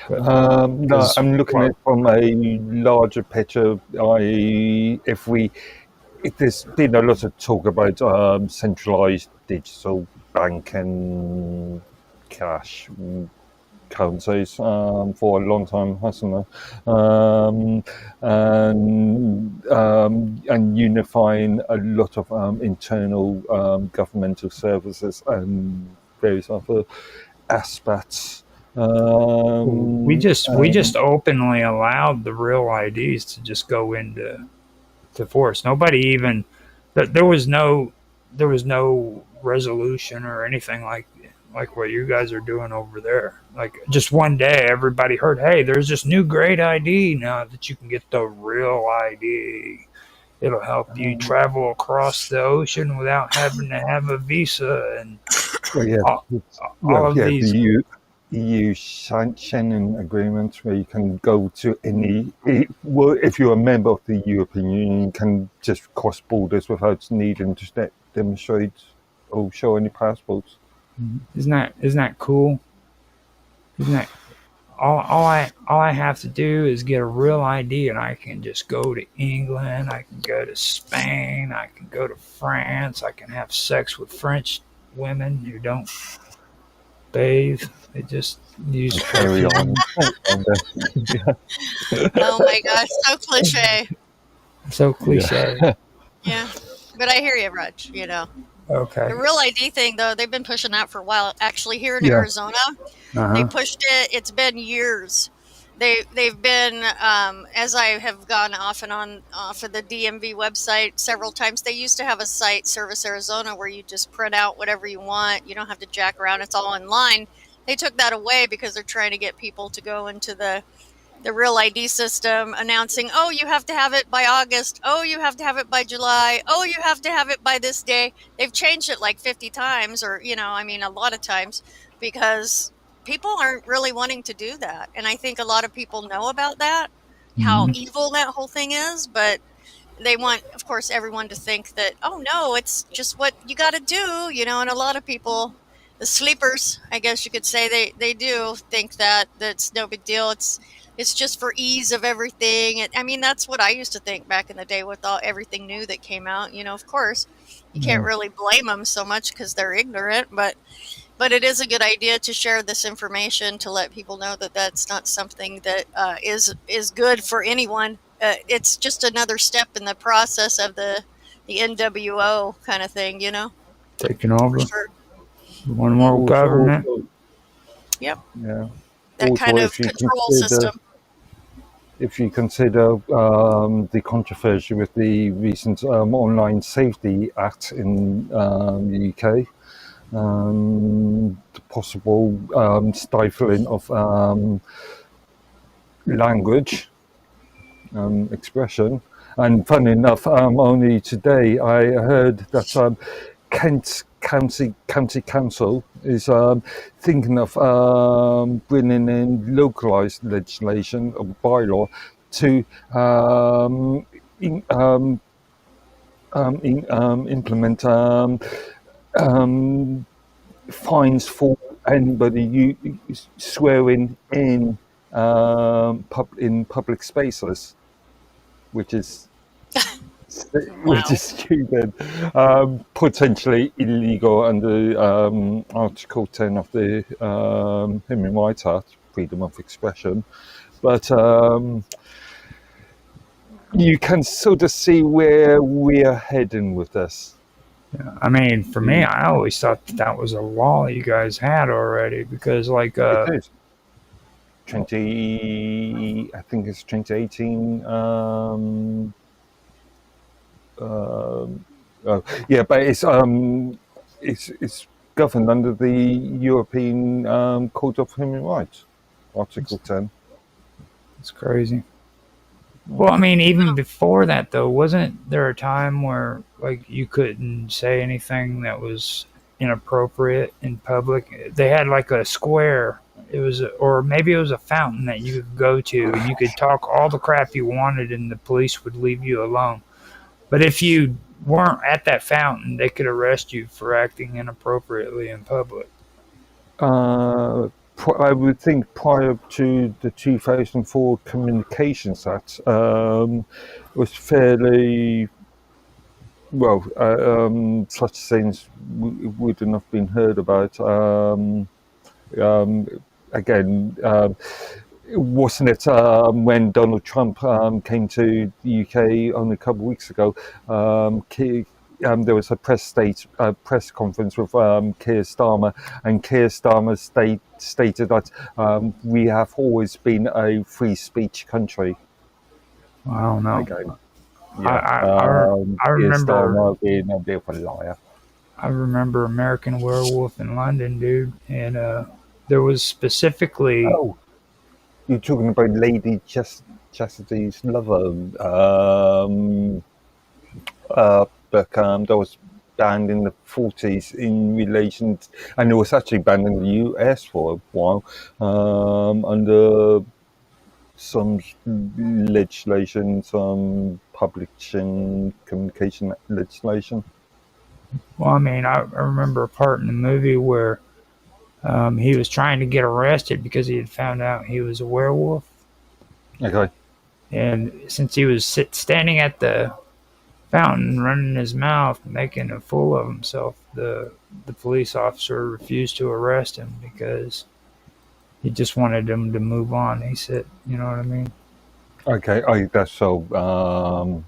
No, I'm looking at it from a larger picture. There's been a lot of talk about centralized digital banking, cash currencies for a long time, hasn't there? And unifying a lot of internal governmental services and various other aspects. We just openly allowed the real IDs to just go into force. Nobody even there was no resolution or anything like what you guys are doing over there. Like, just one day everybody heard, hey, there's this new great ID now that you can get the real ID. It'll help you travel across the ocean without having to have a visa and all of these. The EU Schengen agreement, where you can go to if you're a member of the European Union, you can just cross borders without needing to demonstrate or show any passports. Isn't that cool? Isn't that all I have to do is get a real ID, and I can just go to England, I can go to Spain, I can go to France, I can have sex with French women who don't bathe. They just use perfume. Oh my gosh, so cliche. So cliche. Yeah, but I hear you, Raj. Okay. The real ID thing, though, they've been pushing that for a while. Actually, here in Arizona, they pushed it. It's been years. They've been, as I have gone off and on off of the DMV website several times. They used to have a site, Service Arizona, where you just print out whatever you want. You don't have to jack around. It's all online. They took that away because they're trying to get people to go into the real ID system, announcing, oh, you have to have it by August. Oh, you have to have it by July. Oh, you have to have it by this day. They've changed it like 50 times or, a lot of times, because people aren't really wanting to do that. And I think a lot of people know about that, how evil that whole thing is. But they want, of course, everyone to think that, oh, no, it's just what you got to do, and a lot of people, the sleepers, I guess you could say, they do think that that's no big deal. it's just for ease of everything. I mean, that's what I used to think back in the day with everything new that came out. Of course, you can't really blame them so much because they're ignorant, but it is a good idea to share this information to let people know that that's not something that is good for anyone. It's just another step in the process of the NWO kind of thing, Taking for over. sure. One more government. Yep. Yeah. That Also, kind of control system. If you consider the controversy with the recent Online Safety Act in the UK, the possible stifling of language, expression. And funny enough, only today I heard that Kent County Council is thinking of bringing in localised legislation or bylaw to implement fines for anybody swearing in public spaces, which is stupid, potentially illegal under Article 10 of the Human Rights Act, freedom of expression. But you can sort of see where we're heading with this. Yeah. I mean, for me, I always thought that was a law you guys had already because, like, it is. I think it's 2018. Yeah, but it's governed under the European Code of Human Rights, Article 10. It's crazy. Well, I mean, even before that, though, wasn't there a time where, like, you couldn't say anything that was inappropriate in public? They had, like, a square. Or maybe it was a fountain that you could go to, and you could talk all the crap you wanted, and the police would leave you alone. But if you weren't at that fountain, they could arrest you for acting inappropriately in public. I would think prior to the 2004 Communications Act, was fairly well. Such things wouldn't have been heard about. Again, wasn't it when Donald Trump came to the UK only a couple of weeks ago? There was a press conference with Keir Starmer, and Keir Starmer stated that we have always been a free speech country. I don't know. Again, I remember Starmer being a bit of a liar. I remember American Werewolf in London, dude, and there was specifically. Oh, you're talking about Lady Chastity's lover book that was banned in the 40s in relation to, and it was actually banned in the US for a while under some legislation, some publishing communication legislation. Well, I mean, I remember a part in the movie where he was trying to get arrested because he had found out he was a werewolf. Okay. And since he was standing at the fountain, running his mouth, making a fool of himself, the police officer refused to arrest him because he just wanted him to move on. He said, you know what I mean? Okay, that's so.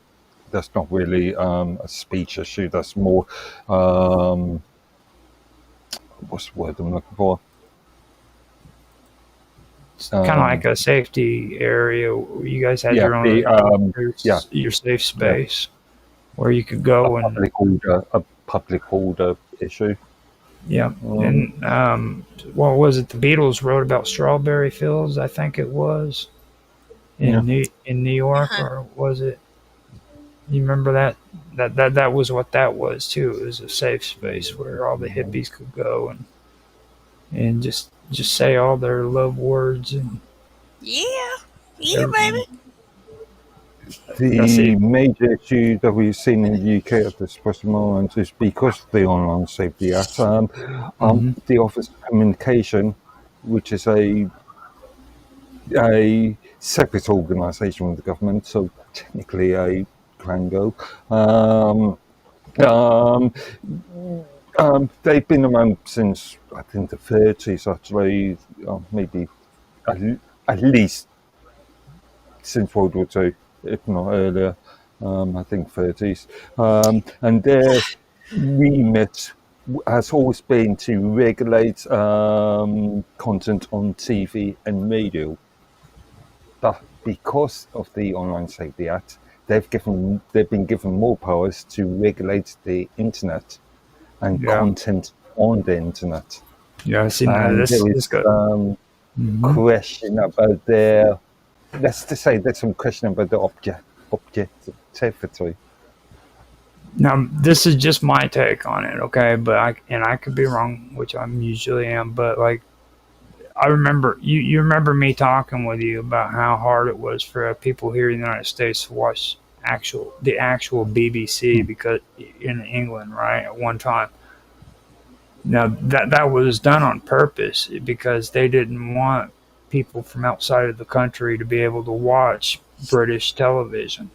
That's not really a speech issue. That's more. What's the word I'm looking for? It's kind of like a safety area where you guys had your own your safe space where you could go a public order issue. Yeah, and what was it? The Beatles wrote about strawberry fields, I think it was, in New York, or was it? You remember that? That was what that was too. It was a safe space where all the hippies could go and just say all their love words and baby. The major issue that we've seen in the UK at this present moment is because of the Online Safety Act, the Office of Communication, which is a a separate organisation with the government, so technically a Quango. They've been around since I think the 30s, actually, maybe at least since World War II, if not earlier. I think 30s, and their remit has always been to regulate content on TV and radio. But because of the Online Safety Act, they've been given more powers to regulate the internet and content on the internet. Yeah, I see. And there is question about their. Let's just say there's some question about the objectivity. Now, this is just my take on it, okay? But I could be wrong, which I usually am. But like, I remember you remember me talking with you about how hard it was for people here in the United States to watch the actual BBC because in England, right, at one time. Now that was done on purpose because they didn't want people from outside of the country to be able to watch British television.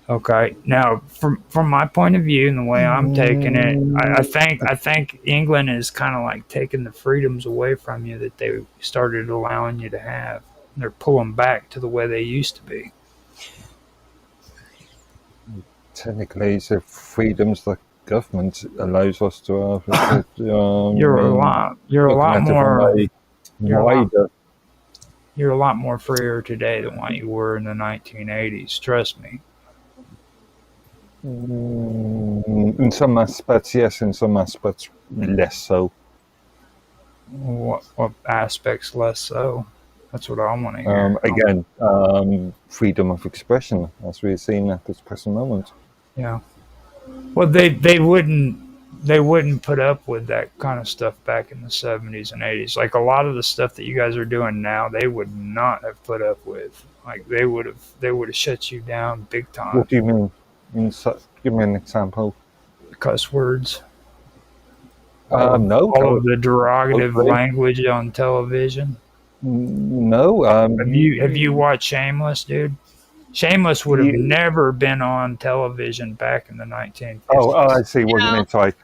Okay. Now, from my point of view and the way I'm taking it, I think England is kind of like taking the freedoms away from you that they started allowing you to have. They're pulling back to the way they used to be. Technically, it's the freedoms the government allows us to have. You're a lot more freer today than what you were in the 1980s. Trust me. In some aspects, yes. In some aspects, less so. What aspects less so? That's what I want to hear. Again, freedom of expression, as we're seeing at this present moment. Yeah. Well, they wouldn't put up with that kind of stuff back in the 70s and 80s. Like a lot of the stuff that you guys are doing now, they would not have put up with. Like they would have shut you down big time. What do you mean? Give me an example. Cuss words. No. All of the derogative language on television. No. Have you watched Shameless, dude? Shameless would have never been on television back in the 1950s. Oh, I see what you mean. Sorry.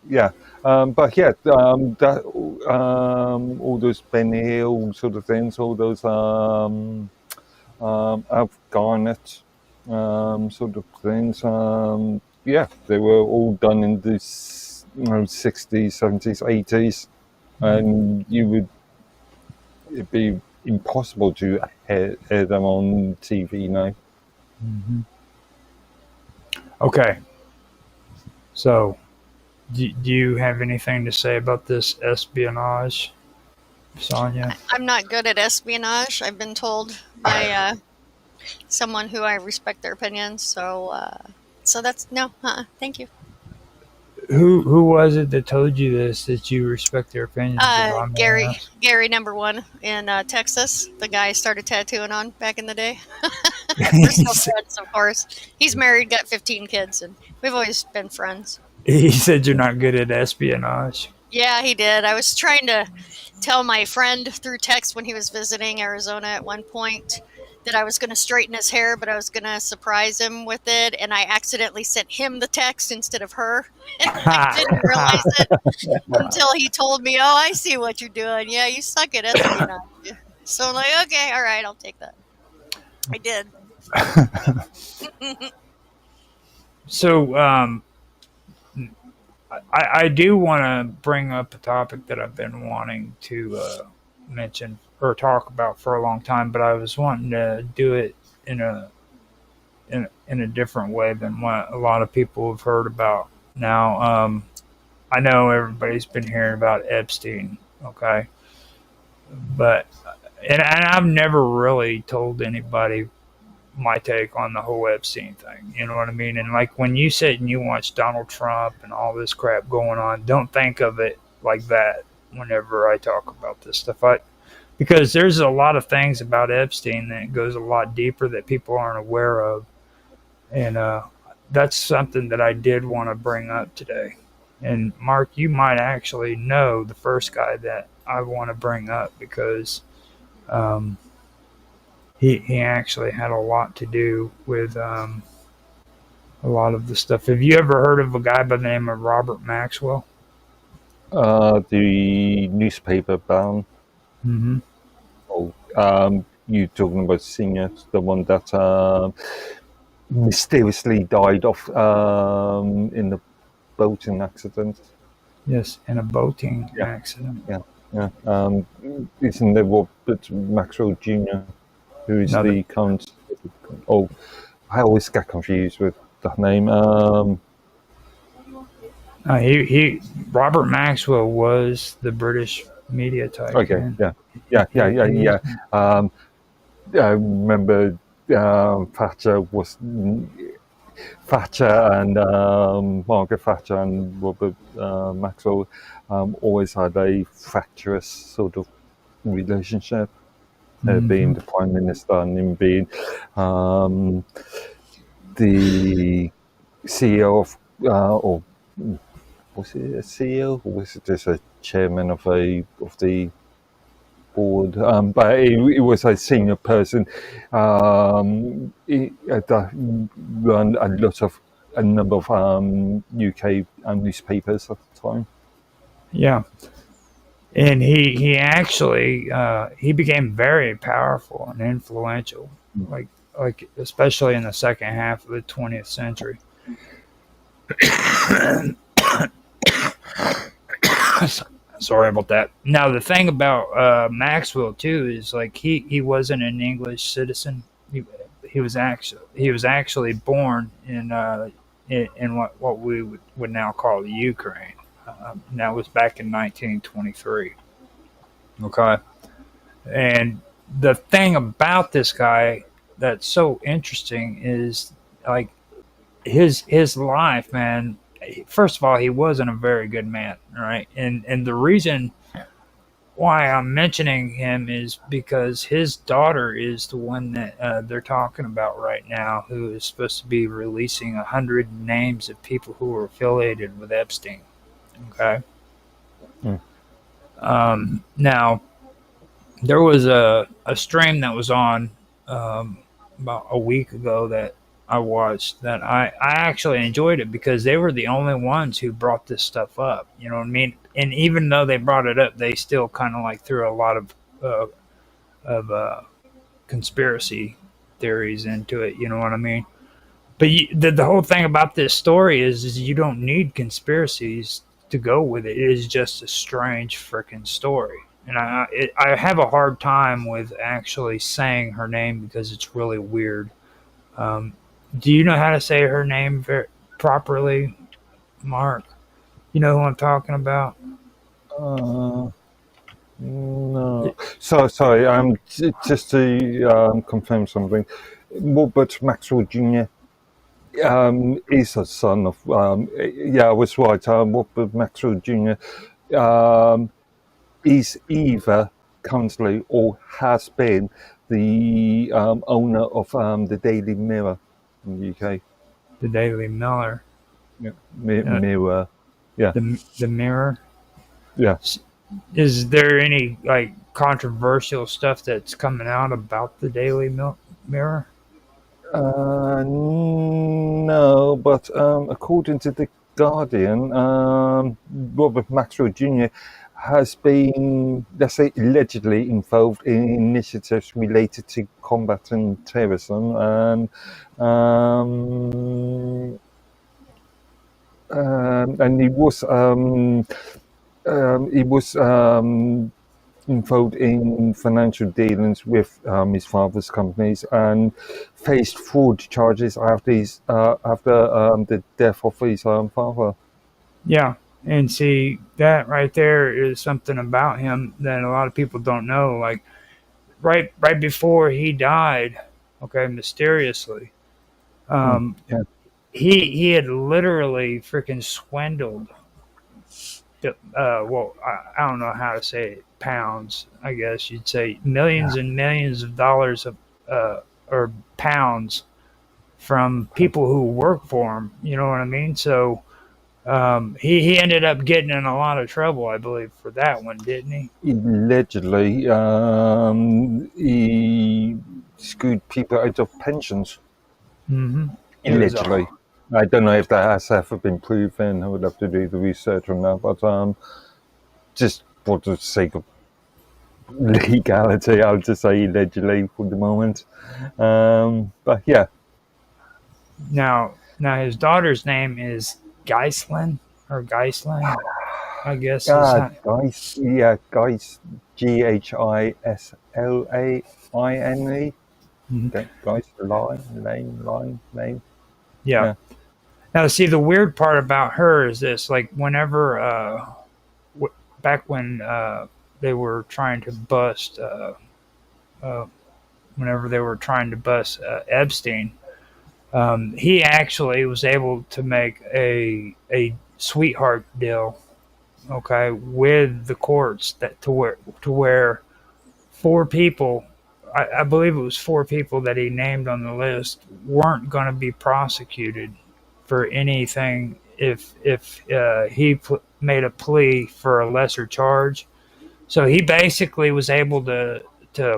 Yeah. But yeah, all those Ben Hill sort of things, all those Alf Garnett sort of things. Yeah, they were all done in the 60s, 70s, 80s, and it'd be impossible to air them on TV now. Mm-hmm. Okay. So, do you have anything to say about this espionage, Sonia? I'm not good at espionage. I've been told by someone who I respect their opinions. So that's no. Thank you. Who was it that told you this? That you respect their opinions? Gary number one in Texas. The guy I started tattooing on back in the day. We're still friends, of course. He's married, got 15 kids, and we've always been friends. He said you're not good at espionage. Yeah, he did. I was trying to tell my friend through text when he was visiting Arizona at one point that I was going to straighten his hair, but I was going to surprise him with it, and I accidentally sent him the text instead of her. And I didn't realize it until he told me, "Oh, I see what you're doing. Yeah, you suck at espionage." So I'm like, okay, all right, I'll take that. I did. So, I do want to bring up a topic that I've been wanting to mention or talk about for a long time, but I was wanting to do it in a different way than what a lot of people have heard about. Now, I know everybody's been hearing about Epstein, okay, but and I've never really told anybody my take on the whole Epstein thing. You know what I mean? And like when you sit and you watch Donald Trump and all this crap going on, don't think of it like that whenever I talk about this stuff. Because there's a lot of things about Epstein that goes a lot deeper that people aren't aware of. And that's something that I did want to bring up today. And Mark, you might actually know the first guy that I want to bring up because Um, he actually had a lot to do with a lot of the stuff. Have you ever heard of a guy by the name of Robert Maxwell? The newspaper ban. Mm-hmm. Oh, you talking about Senior, the one that mysteriously died off in the boating accident? Yes, in a boating Yeah. accident. Yeah. Isn't there Robert Maxwell Jr., who is Another. the current? Oh, I always get confused with that name. He Robert Maxwell was the British media Okay, tycoon. yeah. I remember Thatcher and Margaret Thatcher and Robert Maxwell always had a fractious sort of relationship. Being the prime minister and him being the CEO of, or was it a CEO or was it just a chairman of the board? But he was a senior person. He run a number of UK newspapers at the time. Yeah, and he actually he became very powerful and influential, like especially in the second half of the 20th century. Sorry about that. Now the thing about Maxwell too is like he wasn't an English citizen. He was actually born in what we would now call the Ukraine. And that was back in 1923. Okay, and the thing about this guy that's so interesting is like his life, man. First of all, he wasn't a very good man, right? And the reason why I'm mentioning him is because his daughter is the one that they're talking about right now, who is supposed to be releasing 100 names of people who were affiliated with Epstein. Okay. Now, there was a stream that was on about a week ago that I watched that I actually enjoyed it because they were the only ones who brought this stuff up. You know what I mean? And even though they brought it up, they still kind of like threw a lot of conspiracy theories into it. You know what I mean? But the whole thing about this story is you don't need conspiracies to go with it. It is just a strange freaking story. And I have a hard time with actually saying her name because it's really weird. Do you know how to say her name properly, Mark? You know who I'm talking about? No. So sorry. Just to confirm something, Robert Maxwell Jr. Is a son of. I was right. Robert Maxwell Jr. Is either currently or has been the owner of the Daily Mirror in the UK. The Daily Miller. Yeah. Mirror. Yeah. The Mirror. Yeah. Is there any like controversial stuff that's coming out about the Daily Mirror? No, but according to the Guardian, Robert Maxwell Jr. has been, let's say, allegedly involved in initiatives related to combating terrorism, and he was involved in financial dealings with his father's companies and faced fraud charges after the death of his father. Yeah, and see that right there is something about him that a lot of people don't know. Like right before he died, okay, mysteriously, he had literally freaking swindled. Well, I don't know how to say it. Pounds, I guess you'd say, millions and millions of dollars of or pounds from people who work for him. You know what I mean? So He ended up getting in a lot of trouble, I believe, for that one, didn't he? Allegedly, he screwed people out of pensions. Mm-hmm. Allegedly. I don't know if that has ever been proven. I would have to do the research on that, but just for the sake of legality, I'll just say allegedly for the moment. But yeah. Now his daughter's name is Geislin, I guess. Guys, yeah, Guys, Ghislaine. Mm-hmm. Guys, name. Yeah. Now, see, the weird part about her is this: like, whenever, back when they were trying to bust, Epstein, he actually was able to make a sweetheart deal, okay, with the courts that to where four people, I believe it was four people that he named on the list, weren't going to be prosecuted for anything if he made a plea for a lesser charge. So he basically was able to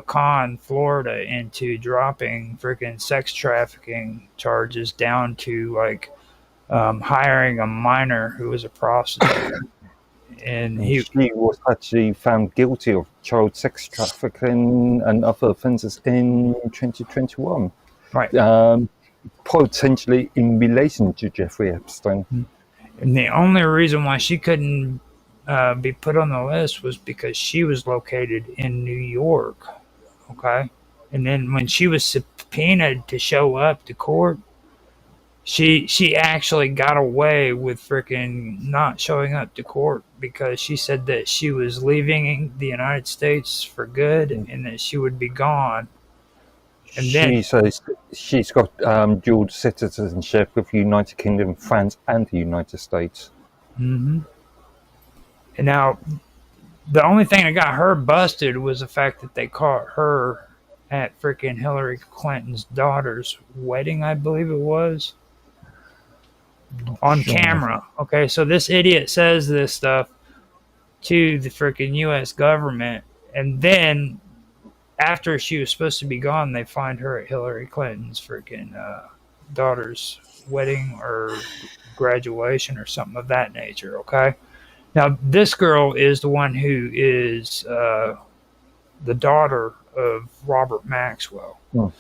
con Florida into dropping freaking sex trafficking charges down to like hiring a minor who was a prostitute. And she was actually found guilty of child sex trafficking and other offences in 2021. Right. Potentially in relation to Jeffrey Epstein. And the only reason why she couldn't be put on the list was because she was located in New York. Okay. And then when she was subpoenaed to show up to court, she actually got away with freaking not showing up to court because she said that she was leaving the United States for good and that she would be gone. And she says she's got dual citizenship with the United Kingdom, France, and the United States. Mm-hmm. And now, the only thing that got her busted was the fact that they caught her at freaking Hillary Clinton's daughter's wedding, I believe it was, on camera. Okay, so this idiot says this stuff to the freaking U.S. government, and then after she was supposed to be gone, they find her at Hillary Clinton's freaking daughter's wedding or graduation or something of that nature, okay? Now, this girl is the one who is the daughter of Robert Maxwell. Oh.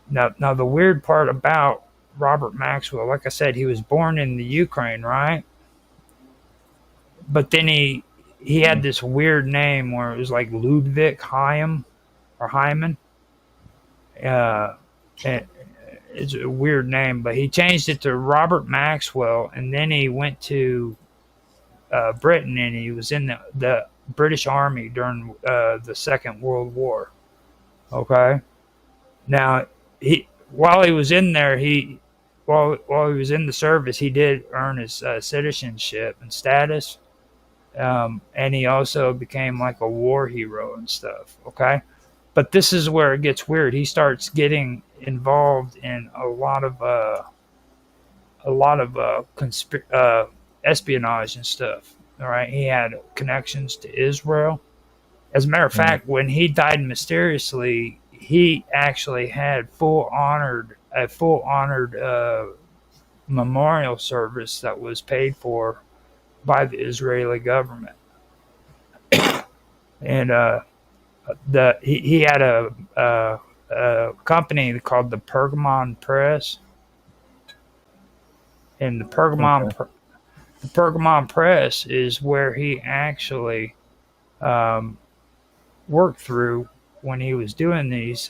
Now, the weird part about Robert Maxwell, like I said, he was born in the Ukraine, right? But then he had this weird name where it was like Ludwig Hyman. It's a weird name, but he changed it to Robert Maxwell, and then he went to Britain, and he was in the British Army during the Second World War. Okay, now while he was in there, while he was in the service, he did earn his citizenship and status, and he also became like a war hero and stuff. Okay, but this is where it gets weird. He starts getting involved in a lot of espionage and stuff. All right, he had connections to Israel. As a matter of fact, when he died mysteriously, he actually had a full honored memorial service that was paid for by the Israeli government. And he had a company called the Pergamon Press, and the Pergamon Press is where he actually worked through when he was doing these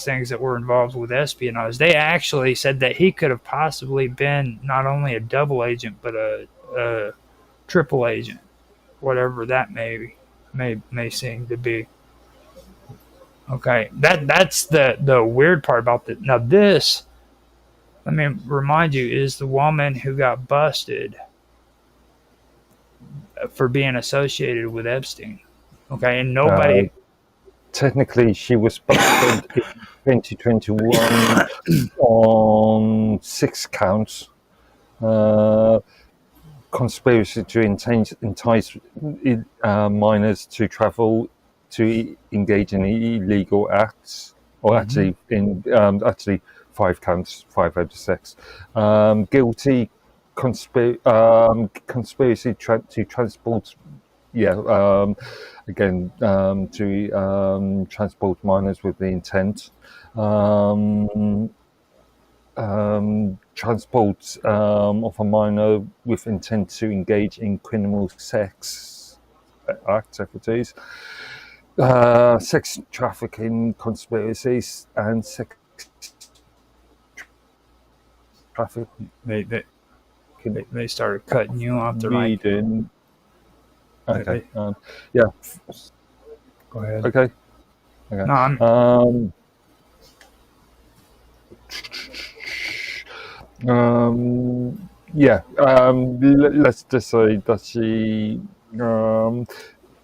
things that were involved with espionage. They actually said that he could have possibly been not only a double agent but a triple agent, whatever that may seem to be. Okay, that's the weird part about that. Now this, let me remind you, is the woman who got busted for being associated with Epstein. Okay, and nobody. Technically, she was busted in 2021 on 6 counts. conspiracy to entice minors to travel to engage in illegal acts, or actually actually 5 counts, 5 out of 6. Guilty conspiracy to transport. Again, to transport minors with the intent. Transport of a minor with intent to engage in criminal sex activities, sex trafficking conspiracies, and sex trafficking. They started cutting you off. They're like, Reading. Okay. Go ahead. Okay. No, let's just say that she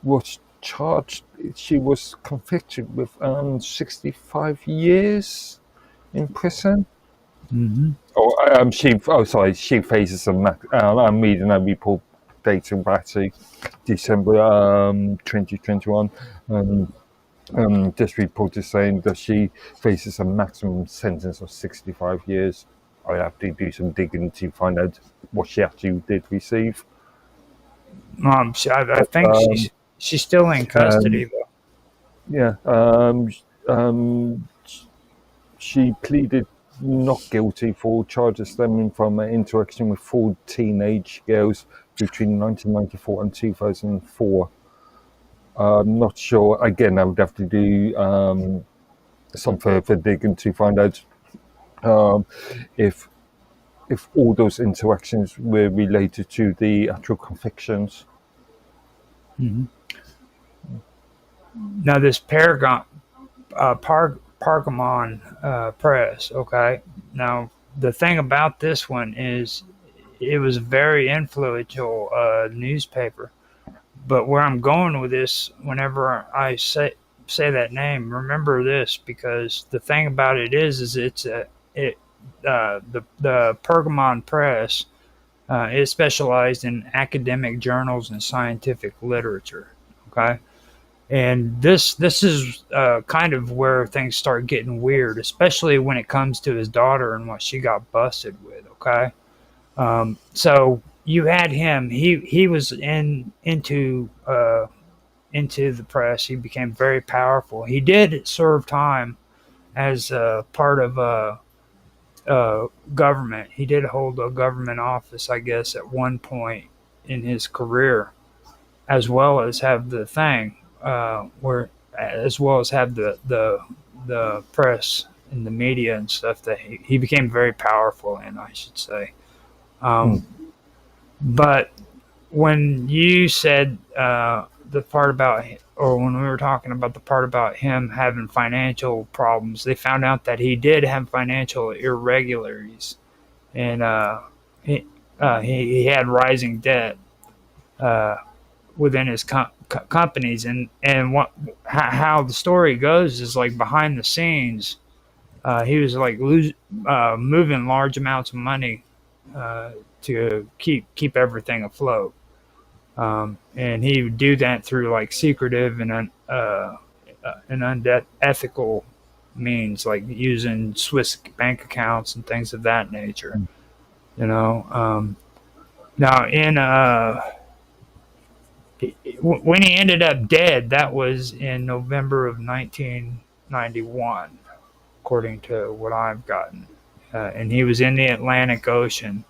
was charged. She was convicted with 65 years in prison. She faces some. I'm reading a report dating back to December 2021. This report is saying that she faces a maximum sentence of 65 years. I have to do some digging to find out what she actually did receive. I think she's still in custody, though. Yeah. She pleaded not guilty for charges stemming from an interaction with 4 teenage girls between 1994 and 2004. I'm not sure. Again, I would have to do some further digging to find out if all those interactions were related to the actual convictions. Now, this Paragon Pergamon Press, okay? Now, the thing about this one is it was a very influential newspaper. But where I'm going with this, whenever I say that name, remember this, because the thing about it is the Pergamon Press is specialized in academic journals and scientific literature. Okay. And this is kind of where things start getting weird, especially when it comes to his daughter and what she got busted with. Okay, so you had him. He was into the press. He became very powerful. He did serve time as part of government. He did hold a government office, I guess, at one point in his career, as well as have the thing. As well as have the press and the media and stuff that he became very powerful in, I should say. But when you said the part about, or when we were talking about the part about him having financial problems, they found out that he did have financial irregularities, and he had rising debt within his companies, and how the story goes is like behind the scenes, he was like moving large amounts of money to keep everything afloat, and he would do that through like secretive and unethical means, like using Swiss bank accounts and things of that nature. Now when he ended up dead, that was in November of 1991, according to what I've gotten. And he was in the Atlantic Ocean.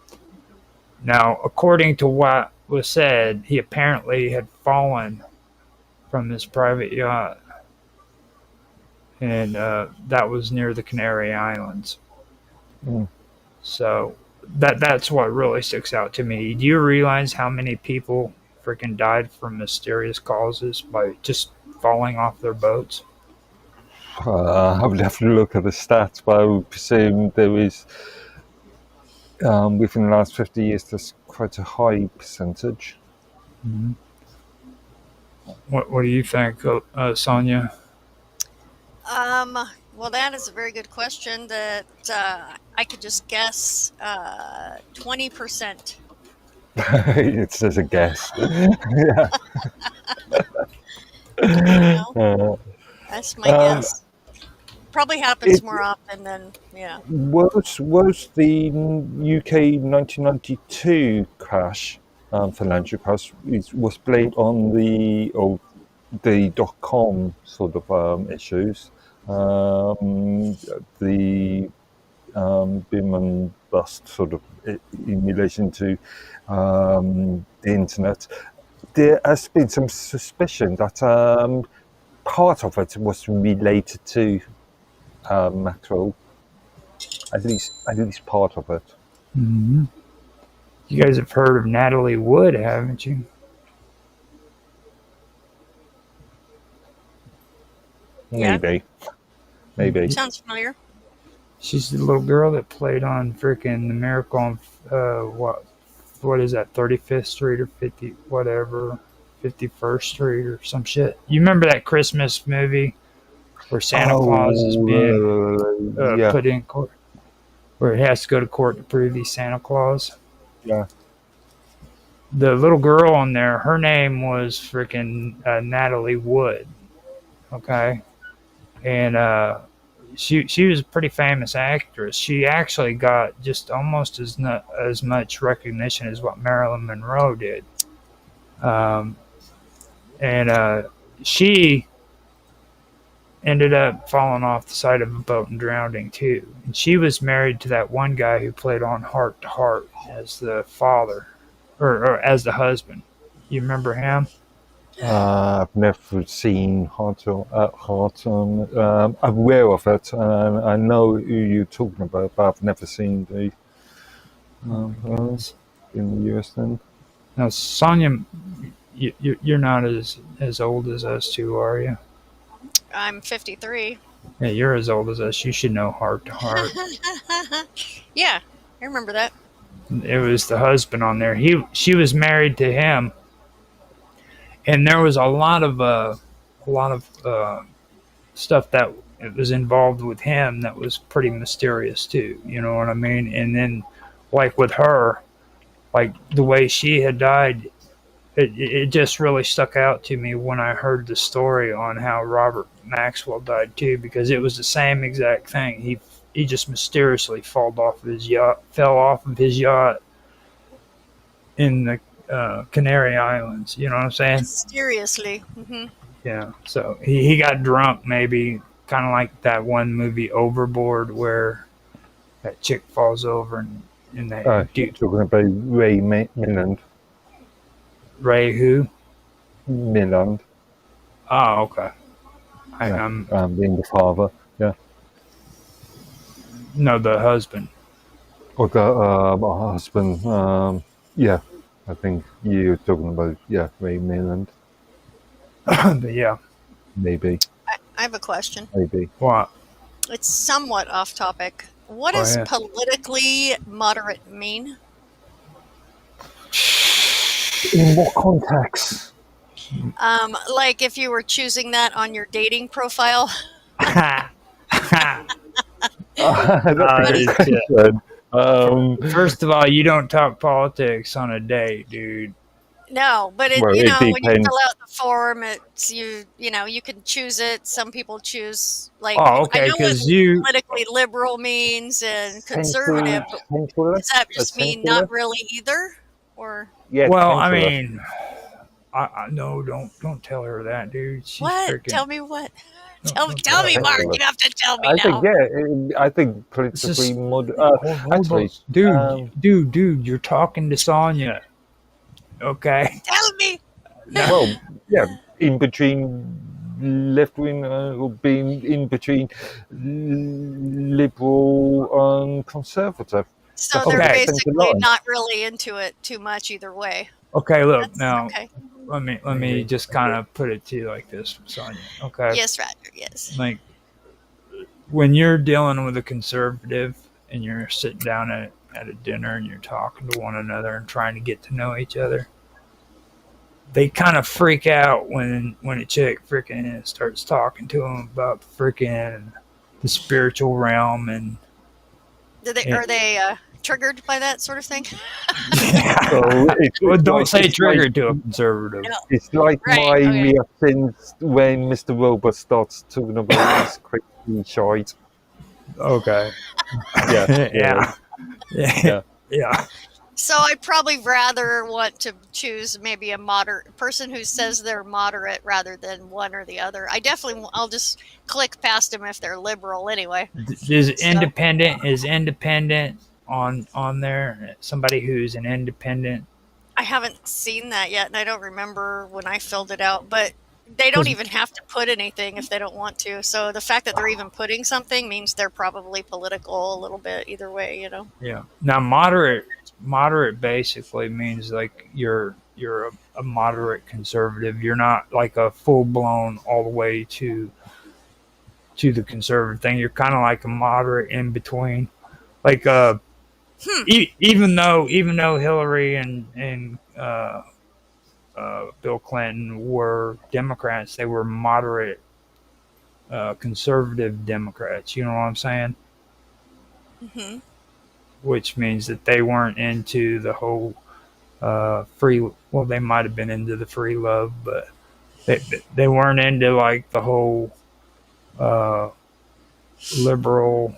Now, according to what was said, he apparently had fallen from his private yacht. And that was near the Canary Islands. So that's what really sticks out to me. Do you realize how many people freaking died from mysterious causes by just falling off their boats? I would have to look at the stats, but I would presume there is, within the last 50 years, there's quite a high percentage. What do you think, Sonia? Well, that is a very good question that I could just guess 20%. It's just a guess. That's my guess. Probably happens more often than, yeah. Was the UK 1992 crash, financial crash, was blamed on the .com sort of issues, the boom and bust sort of in relation to the internet. There has been some suspicion that part of it was related to Maxwell. At least part of it. Mm-hmm. You guys have heard of Natalie Wood, haven't you? Yeah. Maybe. Sounds familiar. She's the little girl that played on freaking The Miracle on what is that, 35th Street or 51st Street or some shit. You remember that Christmas movie where Santa Claus is being put in court, where he has to go to court to prove he's Santa Claus? Yeah. The little girl on there, her name was freaking Natalie Wood. Okay. And she was a pretty famous actress. She actually got just almost as much recognition as what Marilyn Monroe did. She ended up falling off the side of a boat and drowning too. And she was married to that one guy who played on Heart to Heart as the father, or as the husband. You remember him? I've never seen Hanson. I'm aware of it, and I know who you're talking about, but I've never seen the in the US then. Now, Sonia, you're not as old as us two, are you? I'm 53. Yeah, you're as old as us. You should know Heart to Heart. Yeah, I remember that. It was the husband on there. She was married to him, and there was a lot of stuff that was involved with him that was pretty mysterious too. You know what I mean? And then, like with her, like the way she had died, it just really stuck out to me when I heard the story on how Robert Maxwell died too, because it was the same exact thing. He just mysteriously fell off of his yacht in the Canary Islands. You know what I'm saying? Mysteriously. Mm-hmm. Yeah. So he got drunk, maybe kind of like that one movie Overboard, where that chick falls over and that dude. Talking about Ray Milland. Ray who? Milland. Oh, okay. Being the father, yeah. No, the husband. Or the husband, yeah. I think you're talking about, Ray Milland. But yeah. Maybe. I have a question. Maybe. What? It's somewhat off topic. What does politically moderate mean? In what context? Like if you were choosing that on your dating profile. First of all, you don't talk politics on a date, dude. No, but when you fill out the form, it's you can choose it. Some people choose I know what politically liberal means and conservative. Does that just mean not really either? Or well, I mean, no, don't tell her that, dude. She's what? Freaking, tell me what? Tell me, Mark. You have to tell me now. I think politically moderate. Actually, dude, you're talking to Sonia. Okay. Tell me. Well, yeah, in between left wing or being in between liberal and conservative. So they're basically not really into it too much either way. Okay, look okay. Let me just kind of put it to you like this, Sonia. Okay. Yes, Roger. Yes. Like when you're dealing with a conservative and you're sitting down at a dinner and you're talking to one another and trying to get to know each other, they kind of freak out when a chick freaking starts talking to them about freaking the spiritual realm and Are they triggered by that sort of thing? So Well, don't like, say trigger to a conservative. No. It's like Right, my okay. reactions when Mr. Robot starts talking about his crazy shite. Okay. Yeah. Yeah. So I'd probably rather want to choose maybe a moderate person who says they're moderate rather than one or the other. I'll just click past them if they're liberal anyway. Is independent on there? Somebody who's an independent. I haven't seen that yet, and I don't remember when I filled it out, but they don't even have to put anything if they don't want to. So the fact that they're even putting something means they're probably political a little bit either way, you know? Yeah. Now moderate basically means like you're a moderate conservative. You're not like a full blown all the way to the conservative thing. You're kind of like a moderate in between. Like even though Hillary and Bill Clinton were Democrats, they were moderate conservative Democrats. You know what I'm saying? Mm-hmm. Which means that they weren't into the whole free. Well, they might have been into the free love, but they weren't into like the whole liberal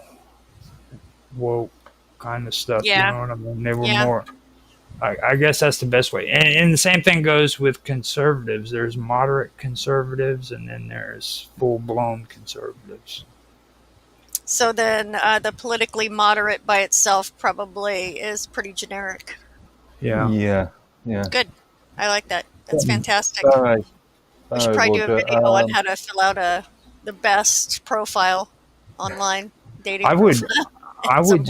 woke kind of stuff. Yeah. You know what I mean? They were Yeah. more. I guess that's the best way. And the same thing goes with conservatives. There's moderate conservatives, and then there's full blown conservatives. So then the politically moderate by itself probably is pretty generic. Yeah. Good. I like that. That's fantastic. All right. We should probably do a video on how to fill out the best profile online dating. I would some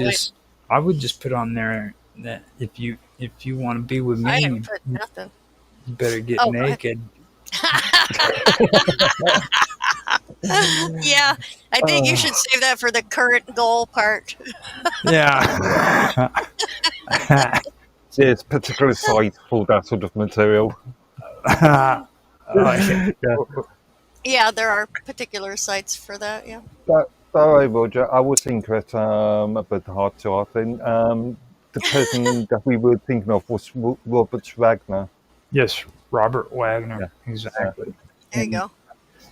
just put on there that if you want to be with I me, haven't put nothing. you better get Oh, naked. Yeah, I think you should save that for the current goal part. Yeah. There's particular sites for that sort of material. Yeah, there are particular sites for that. Yeah. Sorry, Roger. I was thinking about the hard charting. The person that we were thinking of was Robert Wagner. Yes, Robert Wagner. Yeah. Exactly. There you go.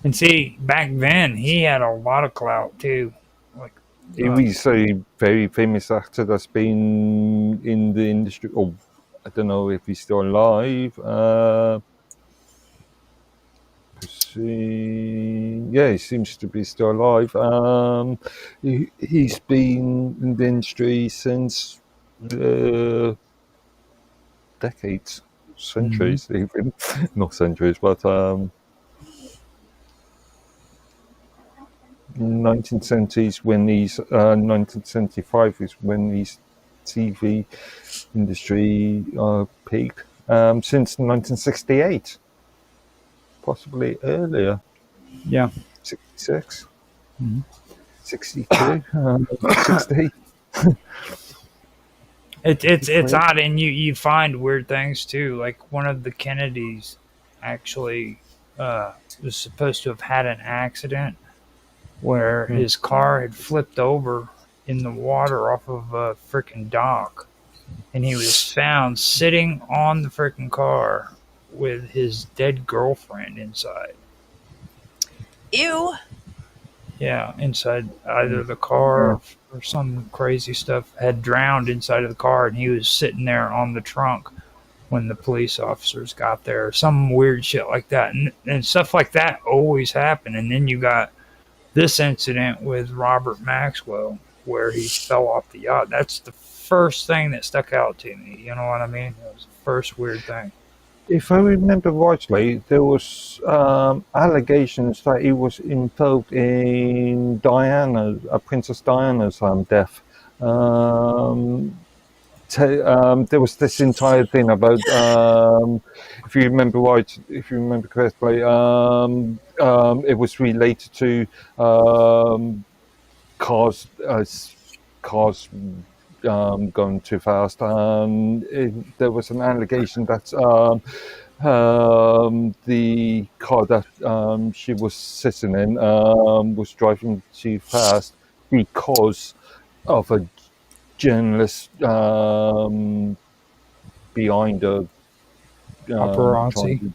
And see, back then he had a lot of clout too. Like He's a very famous actor that's been in the industry. Oh, I don't know if he's still alive. Yeah, he seems to be still alive. He's been in the industry since decades, centuries, even not centuries, but 1970s when he's 1975 is when his TV industry peaked. Since 1968, possibly earlier. Yeah. 66, 62, 60. It's odd, and you find weird things too. Like one of the Kennedys actually was supposed to have had an accident where his car had flipped over in the water off of a freaking dock, and he was found sitting on the freaking car with his dead girlfriend inside. Ew. Yeah, inside either the car or some crazy stuff had drowned inside of the car, and he was sitting there on the trunk when the police officers got there. Some weird shit like that, and stuff like that always happen. And then you got this incident with Robert Maxwell where he fell off the yacht. That's the first thing that stuck out to me. You know what I mean? It was the first weird thing. If I remember rightly, there was allegations that he was involved in Princess Diana's death. There was this entire thing about, if you remember correctly, it was related to cars going too fast. There was an allegation that the car that she was sitting in was driving too fast because of a journalists behind the Paparazzi.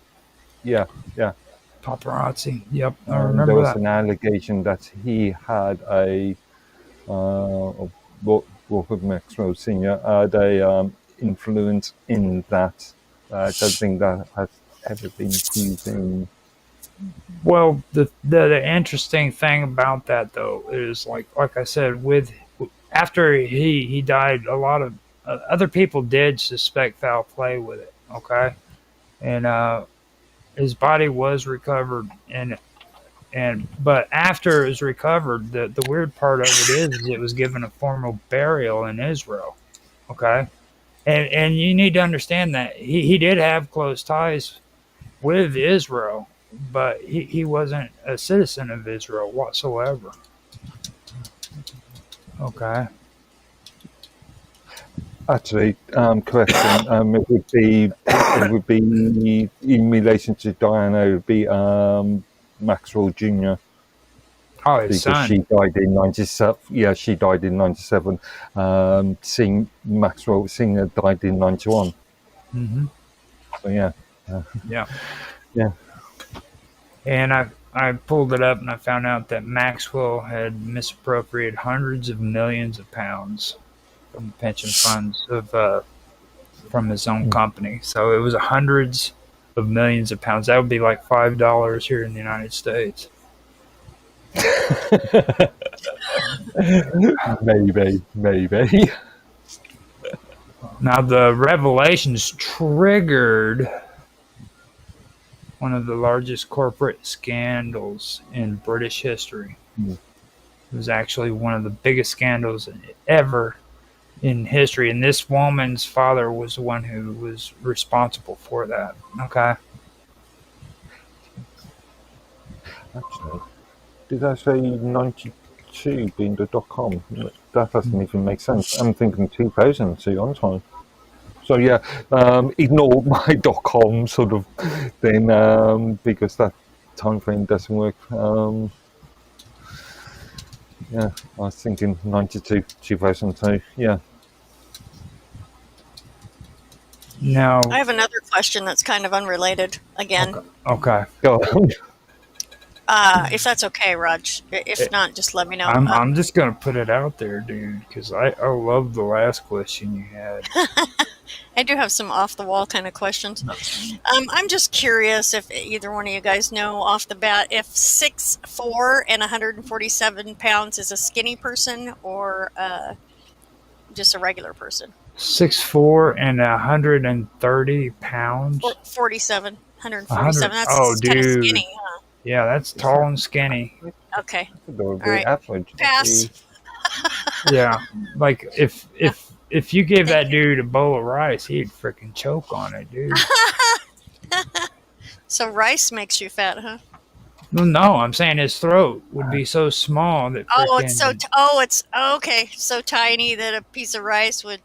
Paparazzi. Yep, I There remember was that. an allegation that he had Robert Maxwell Senior had a influence in that. I don't think that has ever been proven. Well, the interesting thing about that though is like I said, with after he died, a lot of other people did suspect foul play with it. Okay, and his body was recovered, and but after it was recovered, the weird part of it is it was given a formal burial in Israel. Okay, and you need to understand that he did have close ties with Israel, but he wasn't a citizen of Israel whatsoever. Okay. Actually, correction. It would be in relation to Diana. It would be Maxwell Jr. Oh, his because son. she died in '97. Yeah, she died in '97. Maxwell Singer died in '91. Mm-hmm. So yeah. Yeah. Yeah. And I pulled it up and I found out that Maxwell had misappropriated hundreds of millions of pounds from pension funds from his own company. So it was hundreds of millions of pounds. That would be like $5 here in the United States. Maybe. Now the revelations triggered one of the largest corporate scandals in British history. It was actually one of the biggest scandals ever in history, and this woman's father was the one who was responsible for that. Okay. Actually, did I say 92 being the .com? That doesn't even make sense. I'm thinking 2002 on time. So yeah, ignore my .com sort of thing because that time frame doesn't work. Yeah, I was thinking 92, 2002. Yeah. Now, I have another question that's kind of unrelated again. Okay. Go on. If that's okay, Raj. If not, just let me know. I'm just gonna put it out there, dude, because I love the last question you had. I do have some off the wall kind of questions. I'm just curious if either one of you guys know off the bat if 6'4" and 147 pounds is a skinny person or just a regular person. 6'4" and 130 pounds. 147. That's Oh, kind of dude. skinny, huh? Yeah, that's tall and skinny. Okay. All right. Pass. Yeah, like if you gave that dude a bowl of rice, he'd freaking choke on it, dude. So rice makes you fat, huh? No, I'm saying his throat would be so small that it's okay, so tiny that a piece of rice would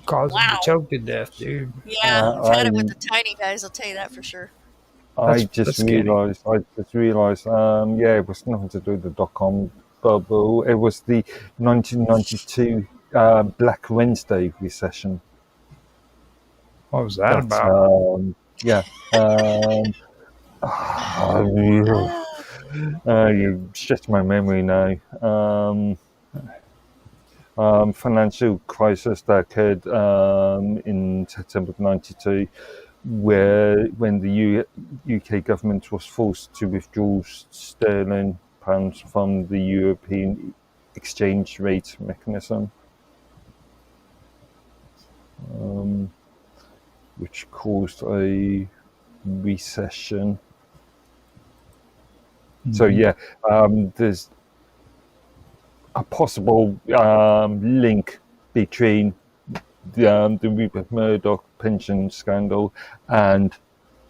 cause him to choke to death, dude. Yeah, I've had it with the tiny guys. I'll tell you that for sure. I just realised. Yeah, it was nothing to do with the .com bubble. It was the 1992 Black Wednesday recession. What was that about? Yeah. You stretch my memory now. Financial crisis that occurred in September '92, when the UK government was forced to withdraw sterling pounds from the European exchange rate mechanism, which caused a recession. Mm-hmm. So yeah, there's a possible link between the Rupert Murdoch pension scandal and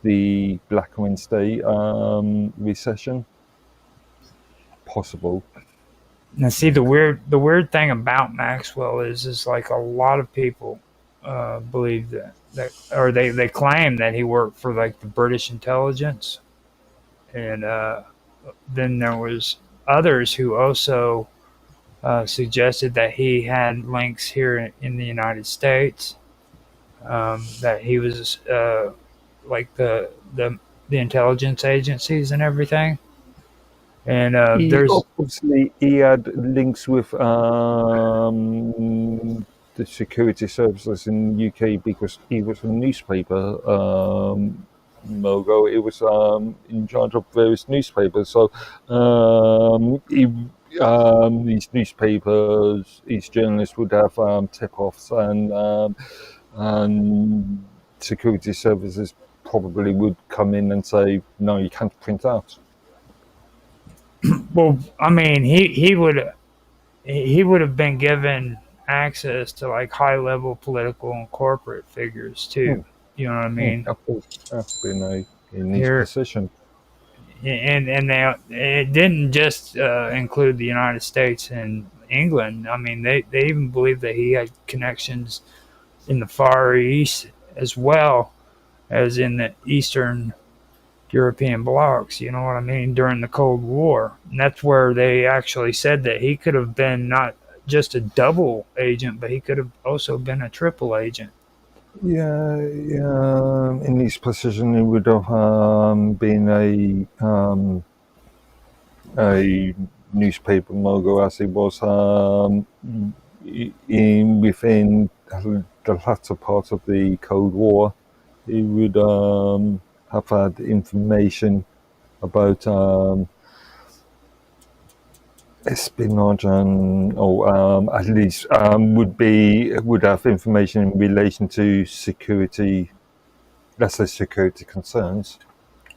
the Black Wednesday recession. Possible. Now, see, the weird thing about Maxwell is like a lot of people believe that or they claim that he worked for like the British intelligence, and then there was others who also suggested that he had links here in the United States, that he was like the intelligence agencies and everything. And there's He had links with the security services in the UK because he was a newspaper mogul. He was in charge of various newspapers. So these newspapers, these journalists would have tip-offs, and security services probably would come in and say, "No, you can't print out." well, I mean, he would have been given access to like high level political and corporate figures too. You know what I mean? Of course, that's been a niche Here, position. and it didn't just include the United States and England. I mean, they even believed that he had connections in the Far East as well as in the Eastern European blocs, you know what I mean, during the Cold War. And that's where they actually said that he could have been not just a double agent, but he could have also been a triple agent. Yeah, in his position, he would have been a newspaper mogul, as he was within the latter part of the Cold War. He would have had information about espionage, and at least would have information in relation to security, let's say security concerns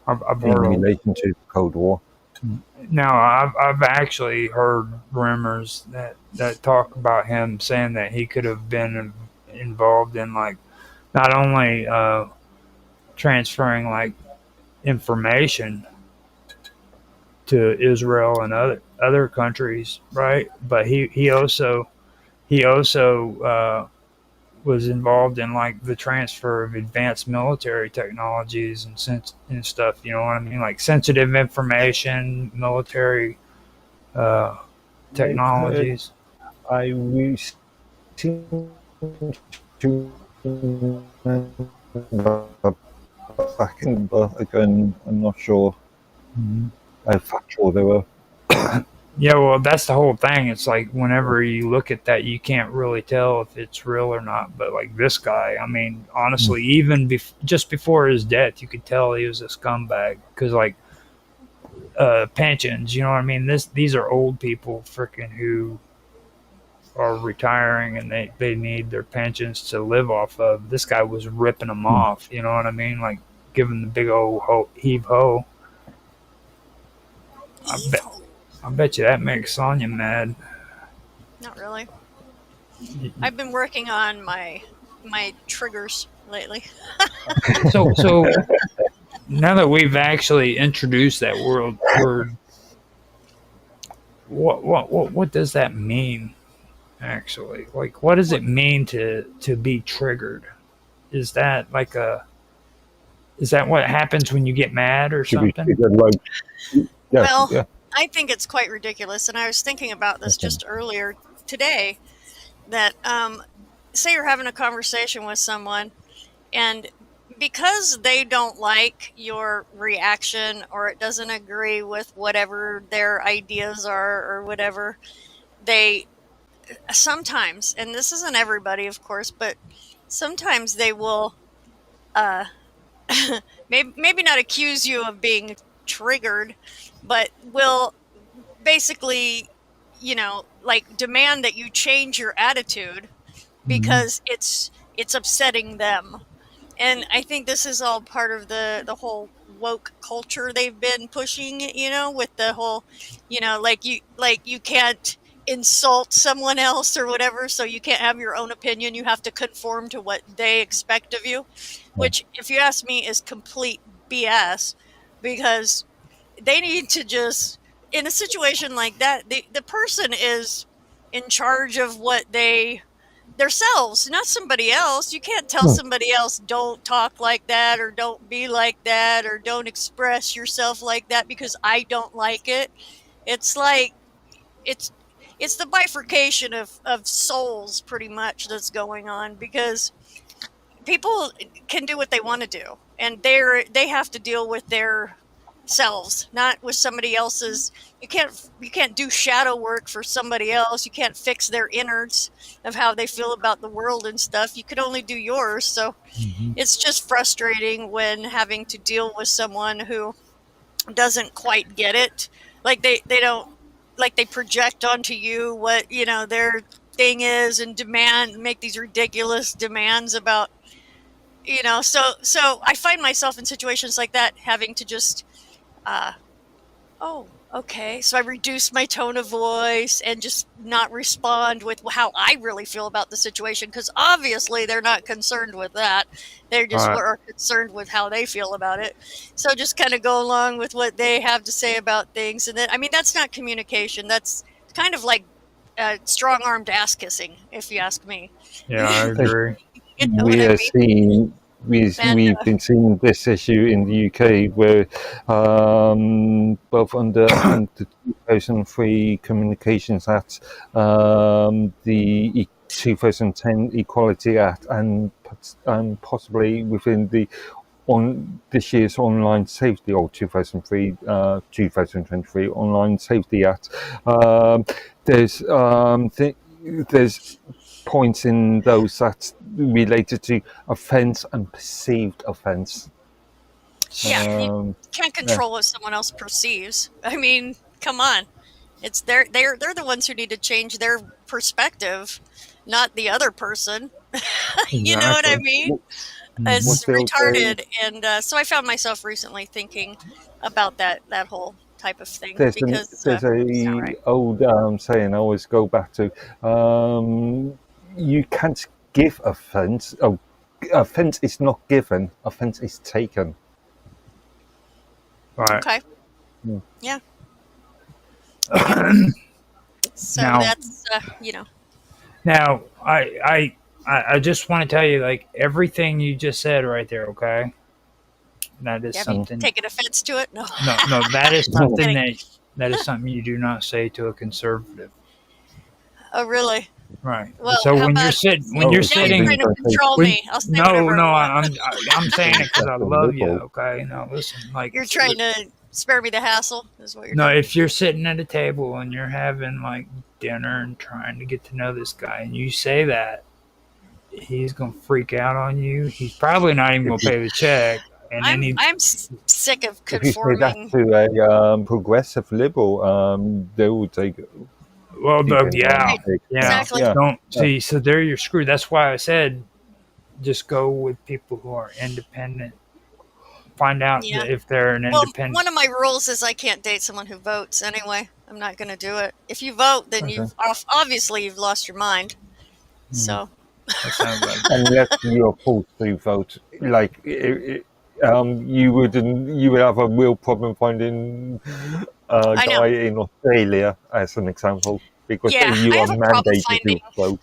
I've in heard relation to the Cold War. Now, I've actually heard rumors that talk about him saying that he could have been involved in like not only transferring like information to Israel and other countries, right? But he also was involved in like the transfer of advanced military technologies and stuff. You know what I mean? Like sensitive information, military technologies. I seem to remember back in, but again, I'm not sure how factual they were. Yeah, well, that's the whole thing. It's like whenever you look at that, you can't really tell if it's real or not. But like this guy, I mean, honestly, even just before his death, you could tell he was a scumbag because like pensions, you know what I mean? These are old people freaking who are retiring and they need their pensions to live off of. This guy was ripping them off, you know what I mean? Like giving the big old heave ho. I bet you that makes Sonia mad. Not really. I've been working on my triggers lately. So now that we've actually introduced that word, what does that mean? Actually, like, what does it mean to be triggered? Is that like is that what happens when you get mad or something? Well, I think it's quite ridiculous, and I was thinking about this just earlier today. That say you're having a conversation with someone, and because they don't like your reaction or it doesn't agree with whatever their ideas are or whatever, they sometimes, and this isn't everybody, of course, but sometimes they will maybe not accuse you of being triggered, but will basically, like demand that you change your attitude because it's upsetting them. And I think this is all part of the whole woke culture they've been pushing, with the whole, like you can't insult someone else or whatever, so you can't have your own opinion. You have to conform to what they expect of you, which, if you ask me, is complete BS, because they need to just, in a situation like that, the person is in charge of what themselves, not somebody else. You can't tell somebody else, don't talk like that, or don't be like that, or don't express yourself like that because I don't like it. It's like, it's the bifurcation of souls pretty much that's going on, because people can do what they want to do, and they have to deal with their selves, not with somebody else's. You can't do shadow work for somebody else. You can't fix their innards of how they feel about the world and stuff. You could only do yours. So it's just frustrating when having to deal with someone who doesn't quite get it. Like they don't, like they project onto you what, their thing is, and make these ridiculous demands about, so I find myself in situations like that having to just oh, okay. So I reduce my tone of voice and just not respond with how I really feel about the situation, because obviously they're not concerned with that. They're just Right. are concerned with how they feel about it. So just kind of go along with what they have to say about things. And then, I mean, that's not communication. That's kind of like strong-armed ass kissing, if you ask me. Yeah, I agree. You know We what I are mean? seeing we've been seeing this issue in the UK, where both under the 2003 Communications Act, the 2010 Equality Act, and possibly within this year's Online Safety, or 2023 Online Safety Act. There's points in those that's related to offence and perceived offence. Yeah, you can't control what someone else perceives. I mean, come on. It's they're the ones who need to change their perspective, not the other person. You know what I mean? It's What's the old retarded, and so I found myself recently thinking about that whole type of thing, There's because there's it's not a right. old saying I always go back to. You can't give offence. Oh, offence is not given. Offence is taken. Right. Okay. Yeah. Yeah. So Now- that's Now, I just want to tell you, like, everything you just said right there, okay? That is yeah, something. taking offense to it. No. No, that is something Kidding. that is something you do not say to a conservative, Oh, really? right? Well, So how when you're about- sitting, Now Now you're sitting, trying to control when- me. I'll say no, whatever no, I want. I'm saying it because I love you, okay? No, listen, like, You're trying to spare me the hassle, is what you're no, doing. if you're sitting at a table and you're having like dinner and trying to get to know this guy, and you say that, he's gonna freak out on you. He's probably not even gonna pay the check, and then I'm sick of If you say that conforming. to a progressive liberal, they will take it. well, yeah, Exactly. Yeah. don't see. So there, you're screwed. That's why I said, just go with people who are independent. Find out Yeah. if they're an Well, independent. one of my rules is I can't date someone who votes anyway. I'm not going to do it. If you vote, then obviously you've lost your mind. So That sounds like Unless you're forced to vote, like you would have a real problem finding a I know. guy in Australia, as an example, because Yeah, you I are have a problem mandated to finding- vote.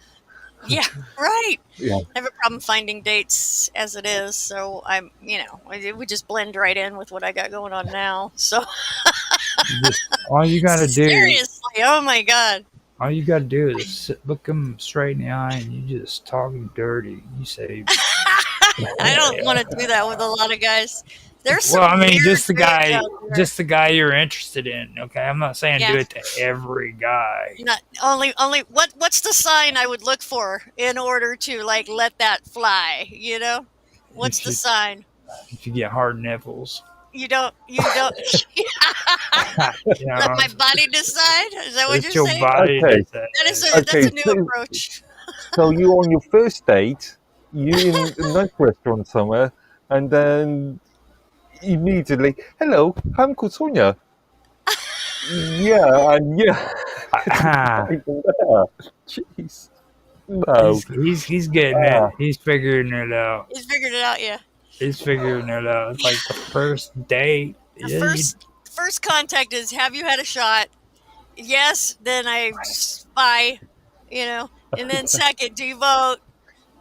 yeah, right. Yeah. I have a problem finding dates as it is, so it would just blend right in with what I got going on now. So all you gotta do. seriously, oh my god. All you gotta do is look them straight in the eye, and you just talk dirty. You say, I don't want to do that with a lot of guys. There's "Well, I some mean, weird just the dudes guy, out there. just the guy you're interested in." Okay, I'm not saying do Yeah. it to every guy. Not only what's the sign I would look for in order to like let that fly, What's If the you- sign? If you get hard nipples, You don't you know, let my body decide? Is that what let you're your saying? body Okay. decide. That's Okay, a new so- approach. So you on your first date, you in a nice restaurant somewhere, and then immediately, hello, I'm called Sonia. Yeah, and yeah. Jeez. No. He's getting Ah. it. He's figuring it out. He's figured it out, yeah. He's figuring it out. It's like the first date. The Yeah, first contact is, have you had a shot? Yes, then I bye, And then second, do you vote?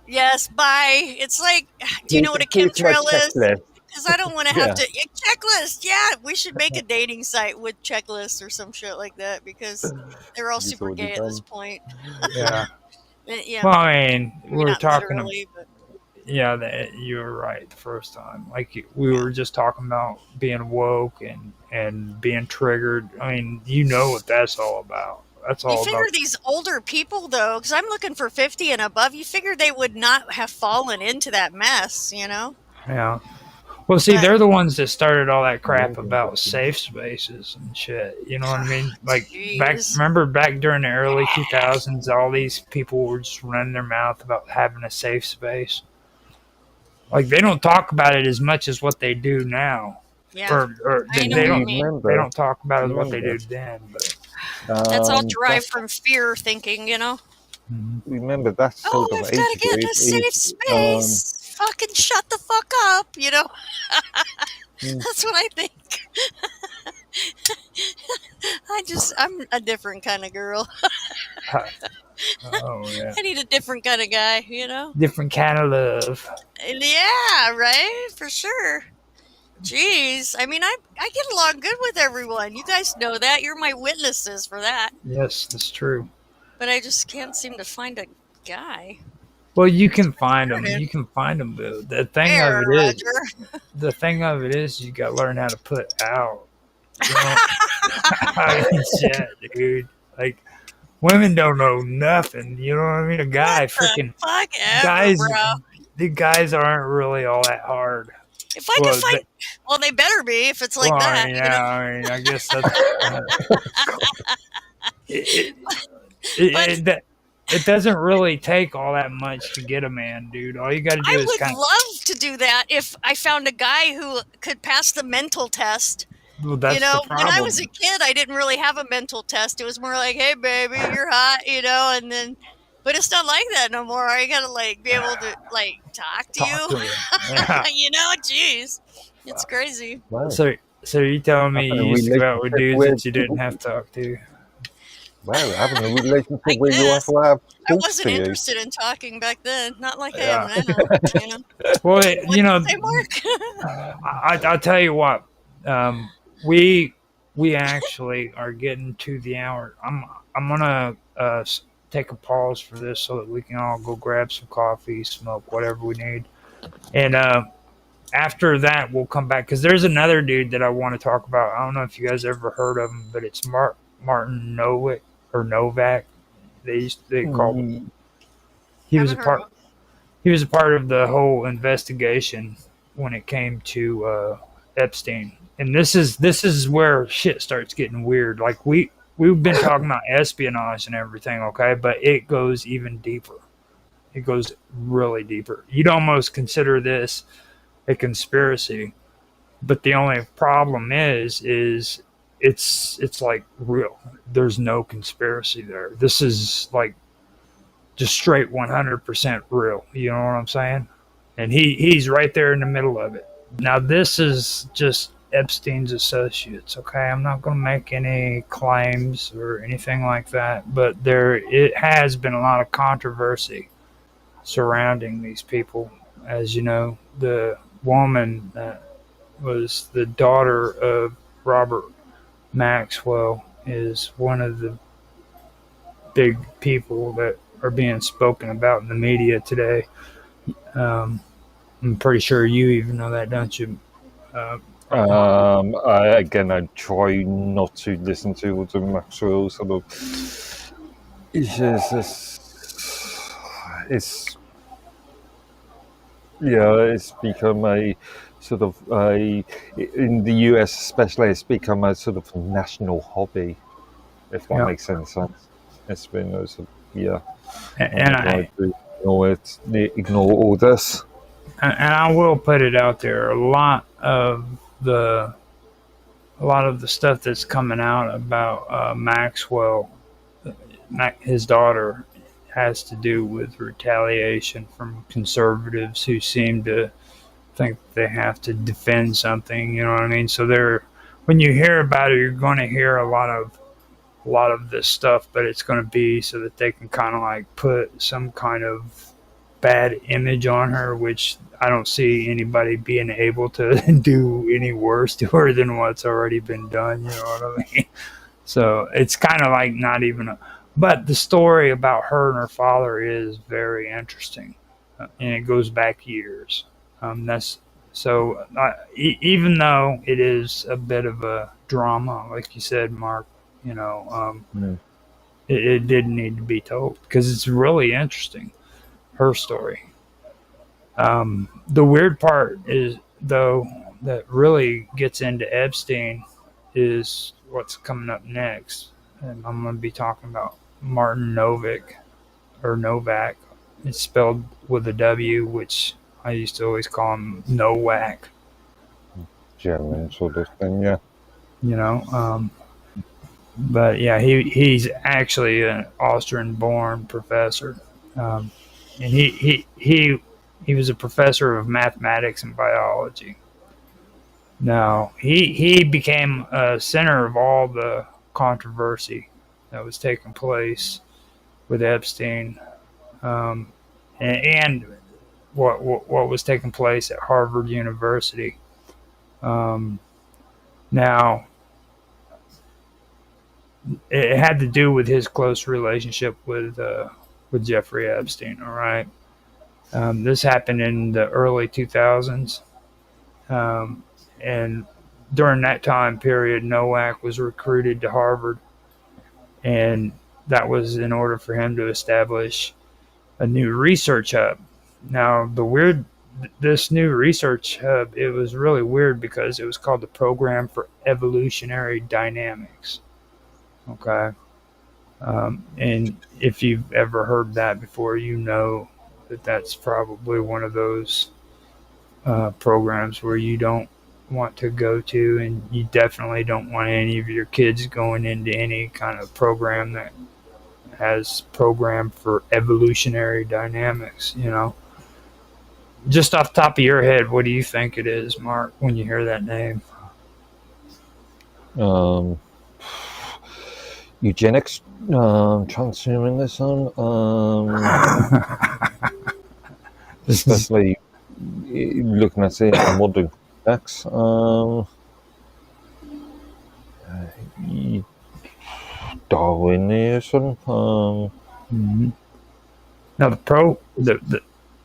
Yes, bye. It's like, do you know what a Here's my chemtrail is? checklist. Because I don't want to Yeah. have to checklist. Yeah, we should make a dating site with checklists or some shit like that because they're all It's super already gay at this done. point. Yeah. Yeah, Well, I mean, we maybe were not talking. literally, but Yeah, you were right the first time. Like we were just talking about being woke and being triggered. I mean, you know what that's all about. That's you all figure about. these older people though, because I'm looking for 50 and above. You figure they would not have fallen into that mess, you know? Yeah. Well, see, But they're the ones that started all that crap about safe spaces and shit. You know what I mean? Like jeez. remember back during the early 2000s, all these people were just running their mouth about having a safe space. Like they don't talk about it as much as what they do now, Yeah, or I know they what you don't mean. they don't talk about it as what they did then. But That's all That's derived from fear thinking, you know? remember that Oh, sort of I've got to age get in group a safe is space. Fucking shut the fuck up, you know? Mm. That's what I think. I'm a different kind of girl. oh yeah, I need a different kind of guy, you know? different kind of love. And yeah, right? For sure. Jeez. I mean, I get along good with everyone. You guys know that. You're my witnesses for that. Yes, that's true. But I just can't seem to find a guy. Well, you can find them. You can find them, though. The thing There, of it is, Roger. the thing of it is, you got to learn how to put out. You know? I mean, shit, dude. Like women don't know nothing. You know what I mean? A guy, freaking Fuck ever, guys. bro. The guys aren't really all that hard. If I could find, well, they better be if it's like that. Yeah, You know? I mean, I guess that's. It doesn't really take all that much to get a man, dude. All you got to do I is would love to do that if I found a guy who could pass the mental test. Well, that's you know, the problem. when I was a kid, I didn't really have a mental test. It was more like, "Hey, baby, you're hot," you know, and then. But it's not like that no more. I gotta like be able to like talk to you. Yeah. You know, jeez, it's crazy. Wow. So you telling me you used to go out with dudes that you didn't have to talk to? Wow, having a relationship where you have to have I thoughts wasn't to you. interested in talking back then. Not like I Yeah. am now. You know? Well, you know, Say, Mark? I'll tell you what. We actually are getting to the hour. I'm gonna take a pause for this so that we can all go grab some coffee, smoke, whatever we need, and after that we'll come back because there's another dude that I want to talk about. I don't know if you guys ever heard of him, but it's Martin Novick or Novak. They called him. He was a part of the whole investigation when it came to Epstein. And this is where shit starts getting weird. Like we've been talking about espionage and everything, okay, but it goes even deeper. It goes really deeper. You'd almost consider this a conspiracy, but the only problem is it's like real. There's no conspiracy there. This is like just straight 100% real. You know what I'm saying? And he's right there in the middle of it. Now this is just Epstein's associates. Okay, I'm not going to make any claims or anything like that, but it has been a lot of controversy surrounding these people. As you know, the woman that was the daughter of Robert Maxwell is one of the big people that are being spoken about in the media today. I'm pretty sure you even know that, don't you? I try not to listen to all the Maxwell sort of. It's become a sort of in the US especially. It's become a sort of national hobby, if that makes any sense. It's been a sort of, and I ignore all this. And I will put it out there. A lot of the stuff that's coming out about Maxwell, his daughter, has to do with retaliation from conservatives who seem to think they have to defend something. You know what I mean? So when you hear about it, you're going to hear a lot of this stuff, but it's going to be so that they can kind of like put some kind of bad image on her, which I don't see anybody being able to do any worse to her than what's already been done. You know what I mean? So it's kind of like not even a. But the story about her and her father is very interesting, and it goes back years. That's so. Even though it is a bit of a drama, like you said, Mark, you know, it did need to be told because it's really interesting. Her story. The weird part is, though, that really gets into Epstein is what's coming up next. And I'm going to be talking about Martin Novak, or Novak. It's spelled with a W, which I used to always call him Nowak. German sort of thing, yeah. You know, but yeah, he's actually an Austrian-born professor, and he was a professor of mathematics and biology. Now, he became a center of all the controversy that was taking place with Epstein, and what was taking place at Harvard University. Now, it had to do with his close relationship with Jeffrey Epstein. All right, this happened in the early 2000s. And during that time period, Nowak was recruited to Harvard, and that was in order for him to establish a new research hub. Now, this new research hub, it was really weird because it was called the Program for Evolutionary Dynamics. Okay, and if you've ever heard that before, you know that that's probably one of those programs where you don't want to go to, and you definitely don't want any of your kids going into any kind of program that has program for evolutionary dynamics. You know, just off the top of your head, what do you think it is, Mark, when you hear that name? Eugenics, transhumanism, especially looking at it in modern context. Darwinism. Now,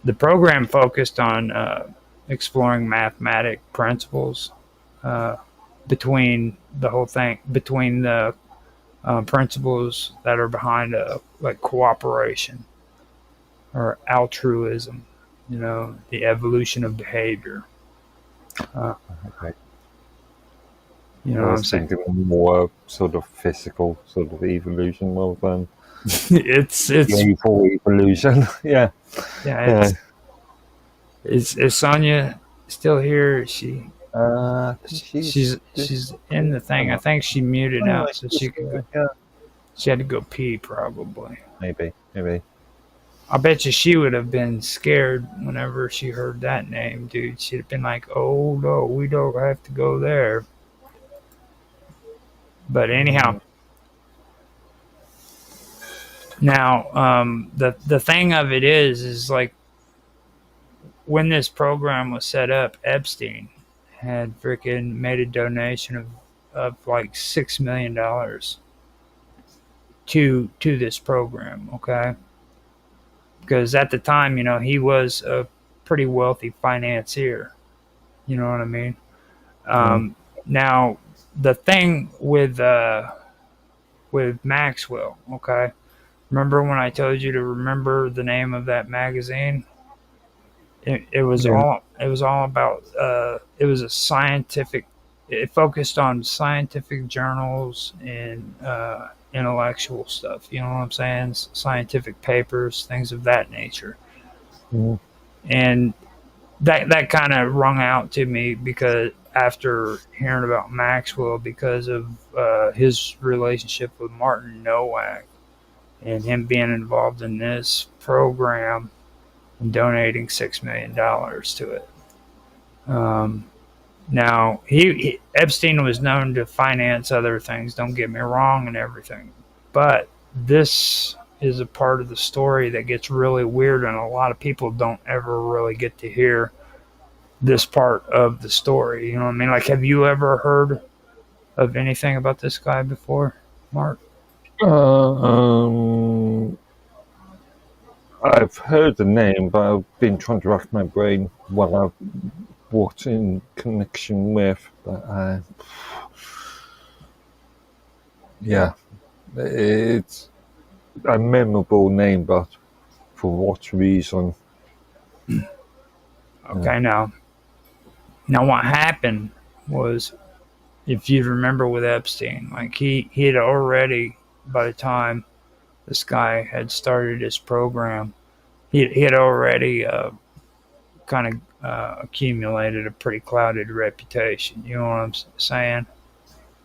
the program focused on exploring mathematic principles between the whole thing, between the principles that are behind like cooperation or altruism. You know, the evolution of behavior. Okay. You know what I'm saying? More sort of physical sort of evolution rather than it's playful evolution. Yeah. Yeah. Is Sonia still here? Is she? She's in the thing. I think she muted out so she could go. Yeah. She had to go pee, probably. Maybe. I bet you she would have been scared whenever she heard that name, dude. She'd have been like, "Oh no, we don't have to go there." But anyhow, now the thing of it is like when this program was set up, Epstein had freaking made a donation of like $6 million to this program, okay? Because at the time, you know, he was a pretty wealthy financier. You know what I mean? Now, the thing with Maxwell, okay? Remember when I told you to remember the name of that magazine? It was all about it was a scientific. It focused on scientific journals and intellectual stuff. You know what I'm saying? Scientific papers, things of that nature. And that kind of rung out to me because after hearing about Maxwell, because of his relationship with Martin Nowak and him being involved in this program and donating $6 million to it. Now, Epstein was known to finance other things, don't get me wrong, and everything. But this is a part of the story that gets really weird, and a lot of people don't ever really get to hear this part of the story. You know what I mean? Like, have you ever heard of anything about this guy before, Mark? I've heard the name, but I've been trying to rack my brain what in connection with. But yeah, it's a memorable name, but for what reason? Okay, now what happened was, if you remember with Epstein, like he had already, by the time this guy had started his program, he had already kind of accumulated a pretty clouded reputation. You know what I'm saying?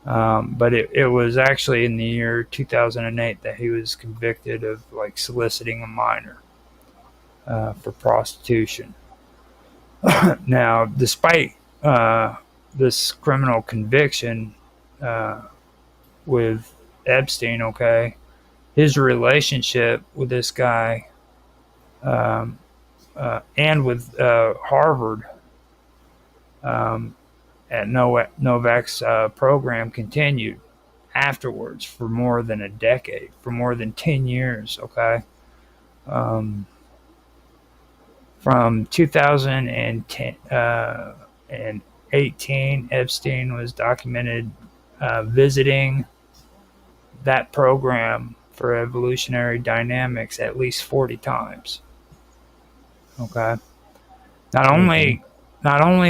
But it was actually in the year 2008 that he was convicted of like soliciting a minor for prostitution. Now, despite this criminal conviction with Epstein, okay, his relationship with this guy and with Harvard at Novak's program continued afterwards for more than a decade, for more than 10 years, okay? From 2010 and 18, Epstein was documented visiting that program for evolutionary dynamics at least 40 times. Okay. Not only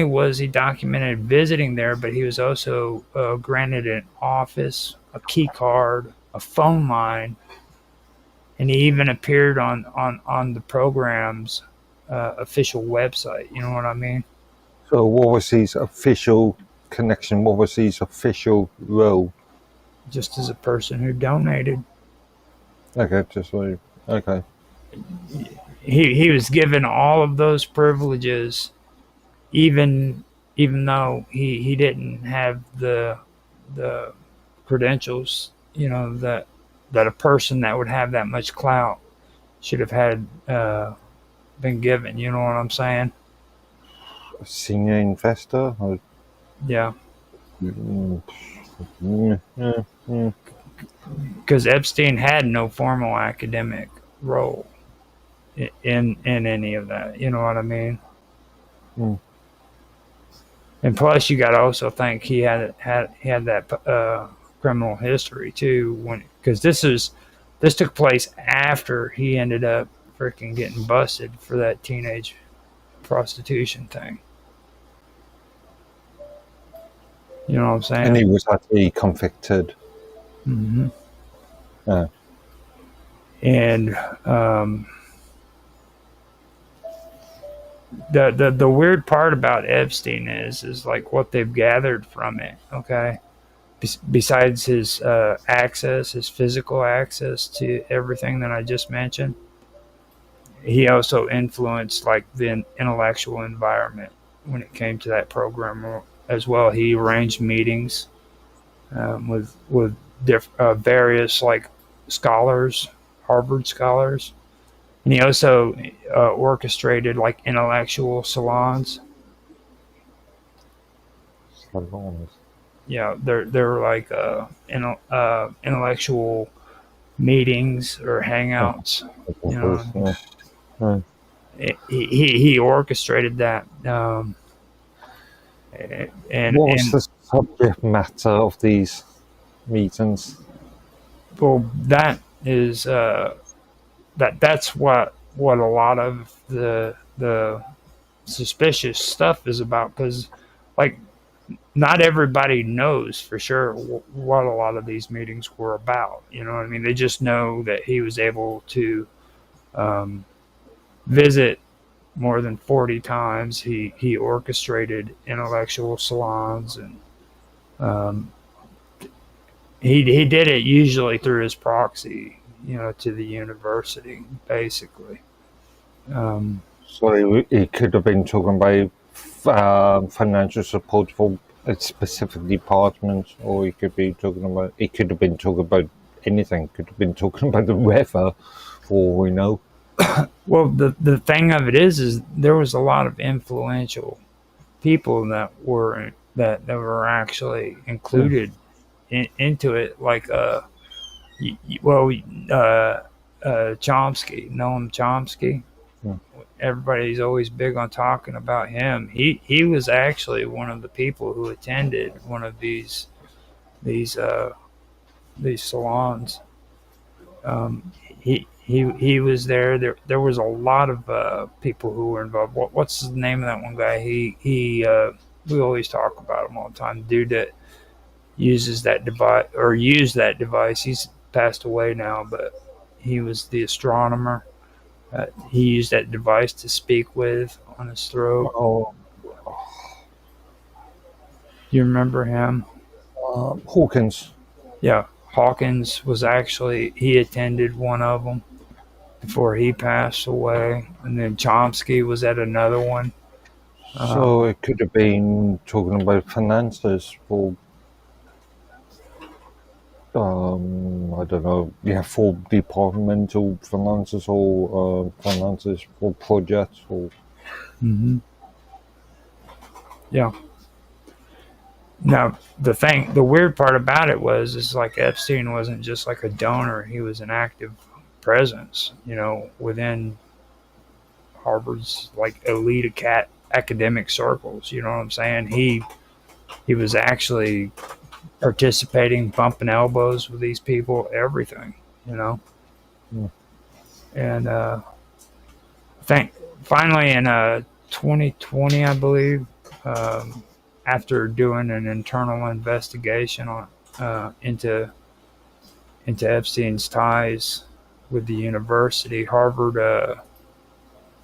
was he documented visiting there, but he was also granted an office, a key card, a phone line, and he even appeared on the program's official website. You know what I mean? So what was his official connection? What was his official role? Just as a person who donated. Okay, just like, okay. He was given all of those privileges, even though he didn't have the credentials, you know, that a person that would have that much clout should have had been given. You know what I'm saying? A senior investor? Yeah. Because Epstein had no formal academic role in any of that. You know what I mean? And plus, you got to also think he had that criminal history too, because this took place after he ended up freaking getting busted for that teenage prostitution thing. You know what I'm saying? And he was actually convicted. Mm-hmm. Yeah. And the weird part about Epstein is like what they've gathered from it. Okay, besides his access, his physical access to everything that I just mentioned, he also influenced like the intellectual environment when it came to that program as well. He arranged meetings with various like scholars, Harvard scholars, and he also orchestrated like intellectual salons. Salons. Yeah, they're like intellectual meetings or hangouts. You know, he orchestrated that. And what was the subject matter of these meetings? Well, that is that's what a lot of the suspicious stuff is about, because like not everybody knows for sure what a lot of these meetings were about. You know what I mean? They just know that he was able to visit more than 40 times. He orchestrated intellectual salons, and he did it usually through his proxy, you know, to the university, basically. So he could have been talking about financial support for a specific department, or he could have been talking about anything. Could have been talking about the weather, or we know. Well, the thing of it is there was a lot of influential people that were actually included into it, like Chomsky, Noam Chomsky. Hmm. Everybody's always big on talking about him. He was actually one of the people who attended one of these salons. He was there. There was a lot of people who were involved. What's the name of that one guy? We always talk about him all the time. The dude that uses that device or used that device. He's passed away now, but he was the astronomer. He used that device to speak with on his throat. Oh, You remember him? Hawkins. Yeah, Hawkins was actually, he attended one of them before he passed away, and then Chomsky was at another one. So it could have been talking about finances for, I don't know, for departmental finances or finances for projects or. Mm-hmm. Yeah. Now, the weird part about it is like Epstein wasn't just like a donor; he was an active presence, within Harvard's like elite academic circles. You know what I'm saying? He was actually participating, bumping elbows with these people, everything. Yeah. And think finally in 2020, I believe. After doing an internal investigation into Epstein's ties with the university, Harvard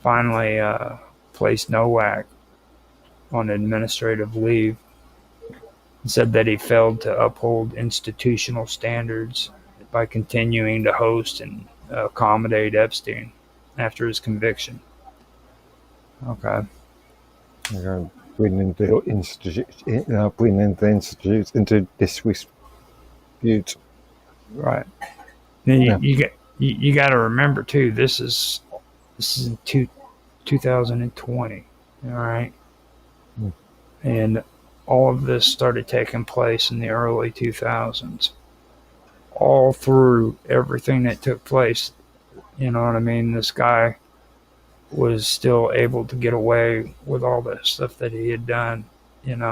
finally placed Nowak on administrative leave and said that he failed to uphold institutional standards by continuing to host and accommodate Epstein after his conviction. Okay. Bringing the institute into disrepute. Right. Then you got to remember too. This is in 2020. All right. Mm. And all of this started taking place in the early 2000s. All through everything that took place, you know what I mean? This guy was still able to get away with all the stuff that he had done, and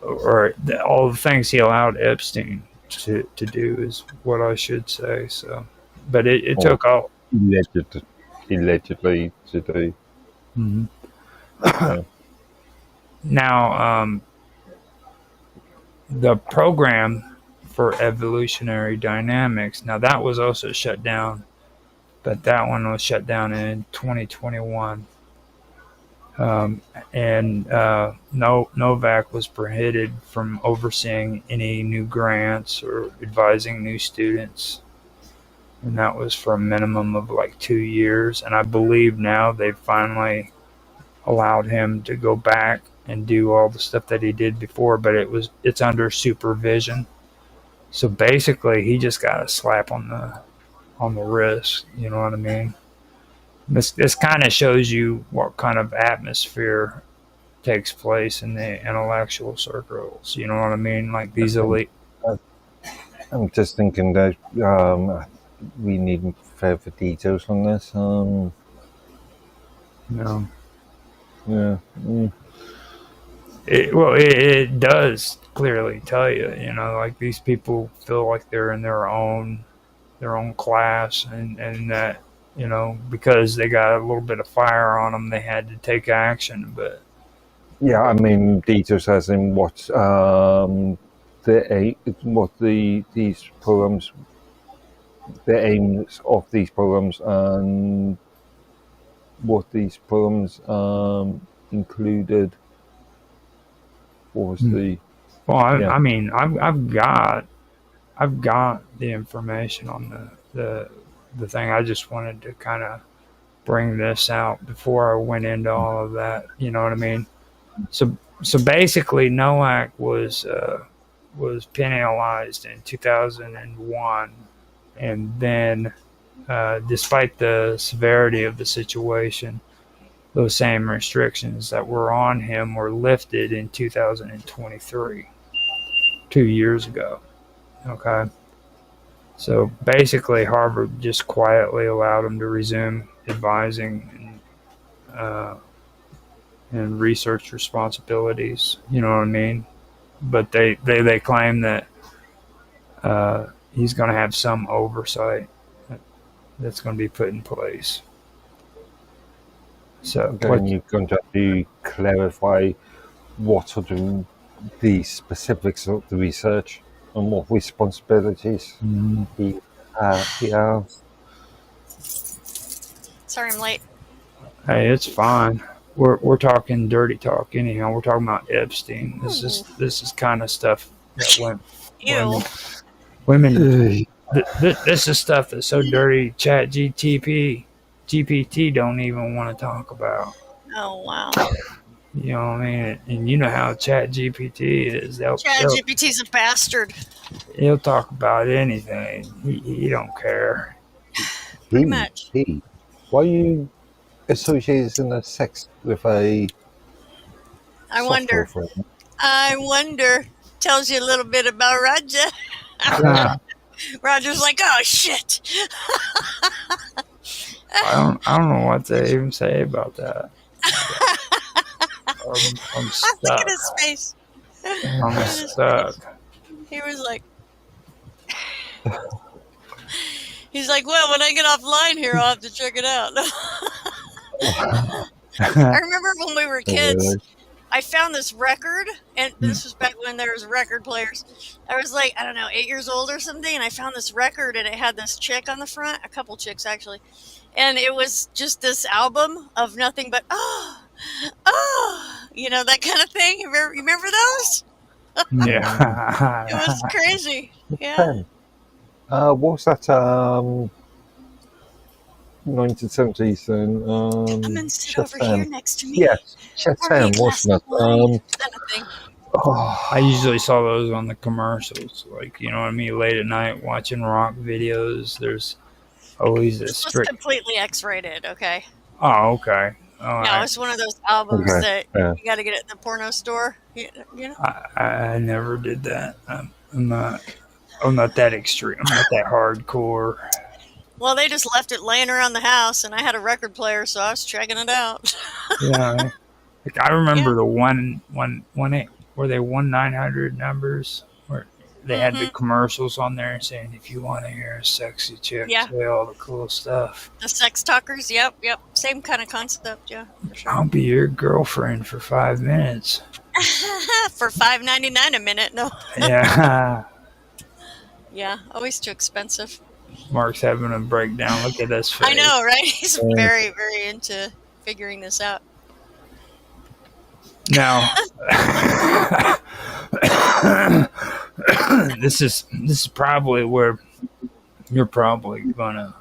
or all the things he allowed Epstein to do is what I should say. So, but it took all allegedly to do. Mm-hmm. Now, the program for evolutionary dynamics. Now that was also shut down. But that one was shut down in 2021. Novak was prohibited from overseeing any new grants or advising new students. And that was for a minimum of like 2 years. And I believe now they've finally allowed him to go back and do all the stuff that he did before, but it's under supervision. So basically he just got a slap on the wrist, you know what I mean? This kind of shows you what kind of atmosphere takes place in the intellectual circles, you know what I mean? Like these elite. I'm just thinking that we need further details on this. No. Yeah. Mm. It does clearly tell you, like these people feel like they're in their own class, and that, because they got a little bit of fire on them, they had to take action. But yeah, I mean, details as in what these programs, the aims of these programs, and what these programs included. What was the? Well, I mean, I've got the information on the thing. I just wanted to kind of bring this out before I went into all of that. You know what I mean? So basically, Nowak was was penalized in 2001, and then, despite the severity of the situation, those same restrictions that were on him were lifted in 2023, 2 years ago. Okay. So basically, Harvard just quietly allowed him to resume advising and research responsibilities. You know what I mean? But they claim that he's going to have some oversight that's going to be put in place. So then you're going to have to clarify what sort of the specifics of the research and what responsibilities he has. Sorry, I'm late. Hey, it's fine. We're talking dirty talk anyhow. We're talking about Epstein. This is kind of stuff that women. This is stuff that's so dirty. GPT don't even want to talk about. Oh wow. You know what I mean? And you know how GPT is. GPT's a bastard. He'll talk about anything. He don't care. Pretty much. Why are you associating a sex with a I wonder. Tells you a little bit about Roger. Roger's like, oh shit. I don't know what to even say about that. I'm stuck. Look at his face. I'm stuck. He was like, he's like, well, when I get offline here, I'll have to check it out. I remember when we were kids, I found this record, and this was back when there was record players. I was like, I don't know, 8 years old or something, and I found this record, and it had this chick on the front, a couple chicks actually, and it was just this album of nothing but you know, that kind of thing. You remember those? Yeah. It was crazy. Yeah. What was that? 1970s and Come and sit over here next to me. Yes, Chatham, wasn't it? I usually saw those on the commercials, like, you know what I mean, late at night watching rock videos. There's always this strict. It's completely X-rated. Okay. Oh, okay. Oh, no, it's one of those albums that you got to get at the porno store. You know. I never did that. I'm not that extreme. I'm not that hardcore. Well, they just left it laying around the house, and I had a record player, so I was checking it out. Yeah, like I remember the one were they 1-900 numbers where they had the commercials on there saying if you want to hear a sexy chick say all the cool stuff. The sex talkers, yep, same kind of concept, yeah. For sure. I'll be your girlfriend for 5 minutes. For $5.99 a minute, no. Yeah. Yeah, always too expensive. Mark's having a breakdown. Look at this face. I know, right? He's very, very into figuring this out. Now, this is probably where you're probably gonna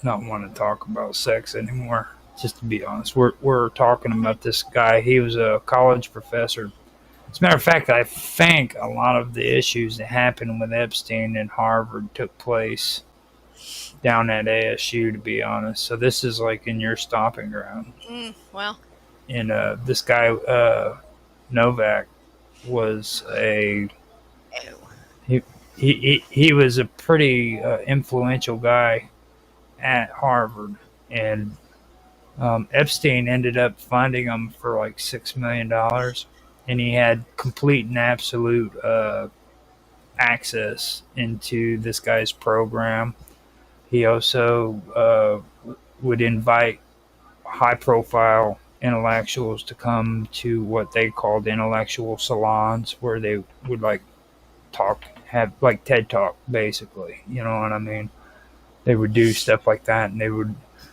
not want to talk about sex anymore. Just to be honest, we're talking about this guy. He was a college professor. As a matter of fact, I think a lot of the issues that happened with Epstein and Harvard took place down at ASU, to be honest. So this is like in your stomping ground. Well. And this guy, Novak, was he was a pretty influential guy at Harvard, and Epstein ended up funding him for like $6 million, and he had complete and absolute access into this guy's program. He also would invite high-profile intellectuals to come to what they called intellectual salons, where they would like have like TED Talk, basically. You know what I mean? They would do stuff like that, and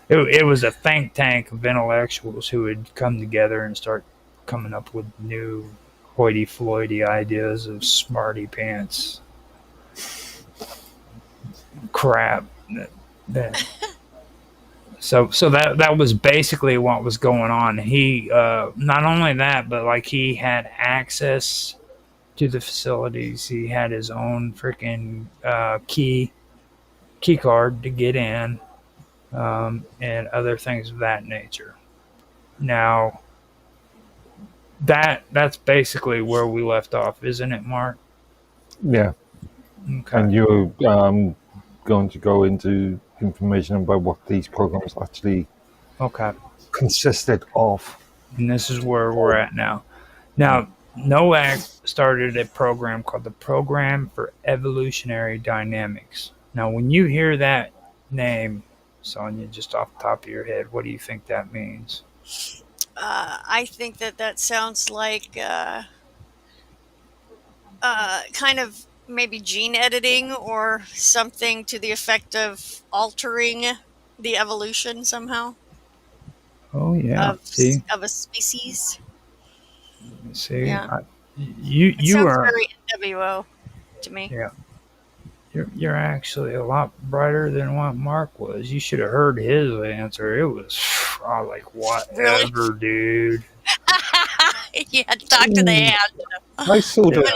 it was a think tank of intellectuals who would come together and start coming up with new hoity-floity ideas of smarty pants crap. So that was basically what was going on. He not only that, but like he had access to the facilities. He had his own freaking key card to get in, and other things of that nature. Now, that's basically where we left off, isn't it, Mark? Yeah. Okay. And you're going to go into information about what these programs actually consisted of. And this is where we're at now. Now, NOAC started a program called the Program for Evolutionary Dynamics. Now, when you hear that name, Sonia, just off the top of your head, what do you think that means? I think that sounds like kind of maybe gene editing or something to the effect of altering the evolution somehow. Oh yeah, of a species. See, Yeah. you sounds are very NWO to me. Yeah, you're actually a lot brighter than what Mark was. You should have heard his answer. It was like whatever, dude. You had to talk to the hand. I sort of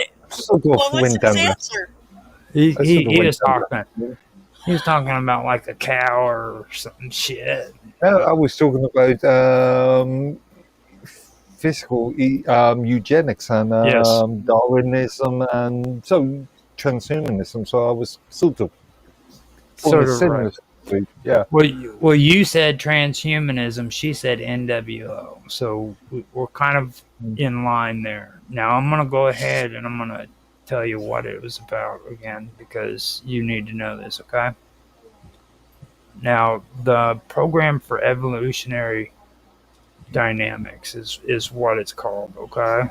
What was went his down answer? He was talking. He was talking about like a cow or some shit. I was talking about physical eugenics and Darwinism and so transhumanism. So I was sort of right. Yeah. Well, you said transhumanism. She said NWO. So we're kind of in line there. Now I'm gonna go ahead and I'm gonna tell you what it was about again because you need to know this. Okay. Now the Program for Evolutionary Dynamics is what it's called. Okay.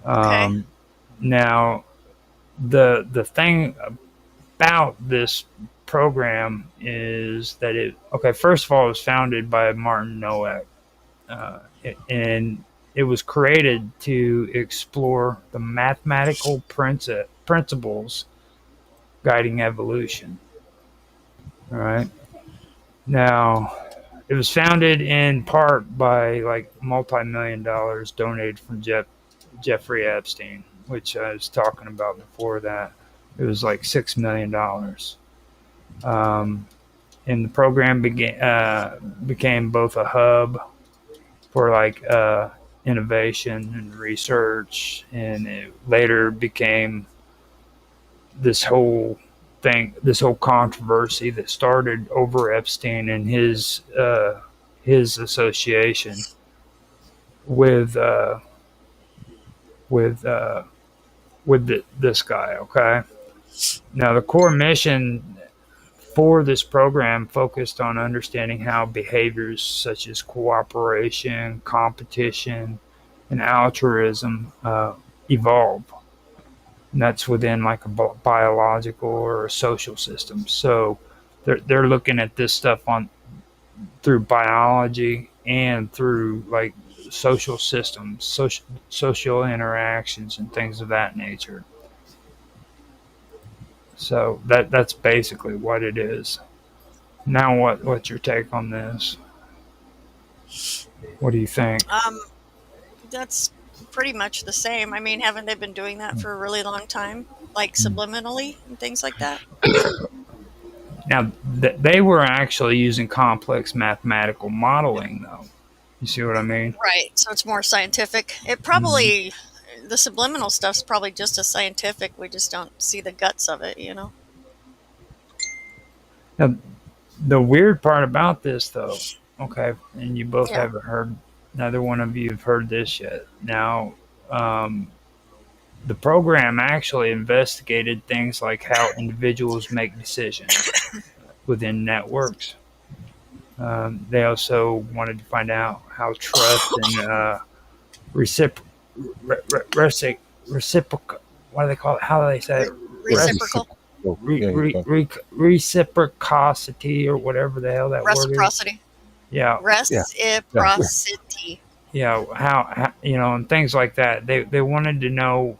Okay. Now the thing about this program is that first of all, it was founded by Martin Nowak, and it was created to explore the mathematical principles guiding evolution. All right. Now, it was founded in part by like multi-million dollars donated from Jeffrey Epstein, which I was talking about before that. It was like $6 million. And the program became both a hub for like innovation and research, and it later became this whole controversy that started over Epstein and his association with this guy. Okay. Now the core mission for this program focused on understanding how behaviors such as cooperation, competition, and altruism evolve. And that's within like a biological or a social system. So they're looking at this stuff through biology and through like social systems, social interactions, and things of that nature. So that's basically what it is. Now, what's your take on this? What do you think? That's pretty much the same. I mean, haven't they been doing that for a really long time, like subliminally and things like that? Now, they were actually using complex mathematical modeling, though. You see what I mean? Right. So it's more scientific. It probably. The subliminal stuff's probably just as scientific. We just don't see the guts of it, you know? Now, the weird part about this, though, okay, and you both haven't heard, neither one of you have heard this yet. Now, the program actually investigated things like how individuals make decisions within networks. They also wanted to find out how trust and reciprocal. What do they call it? How do they say it? Reciprocal. Reciprocity or whatever the hell that word is. Reciprocity. Yeah. Reciprocity. Yeah. How and things like that. They wanted to know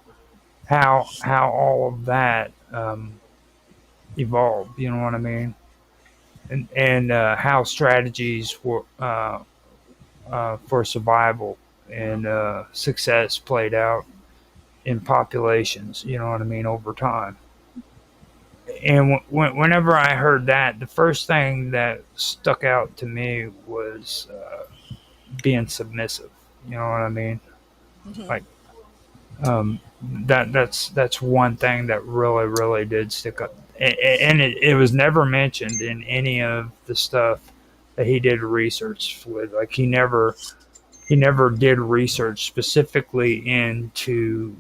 how all of that evolved. You know what I mean? And how strategies were for survival and success played out in populations. You know what I mean? Over time. And whenever I heard that, the first thing that stuck out to me was being submissive. You know what I mean? Mm-hmm. Like that's one thing that really did stick up, and it was never mentioned in any of the stuff that he did research with. Like he never did research specifically into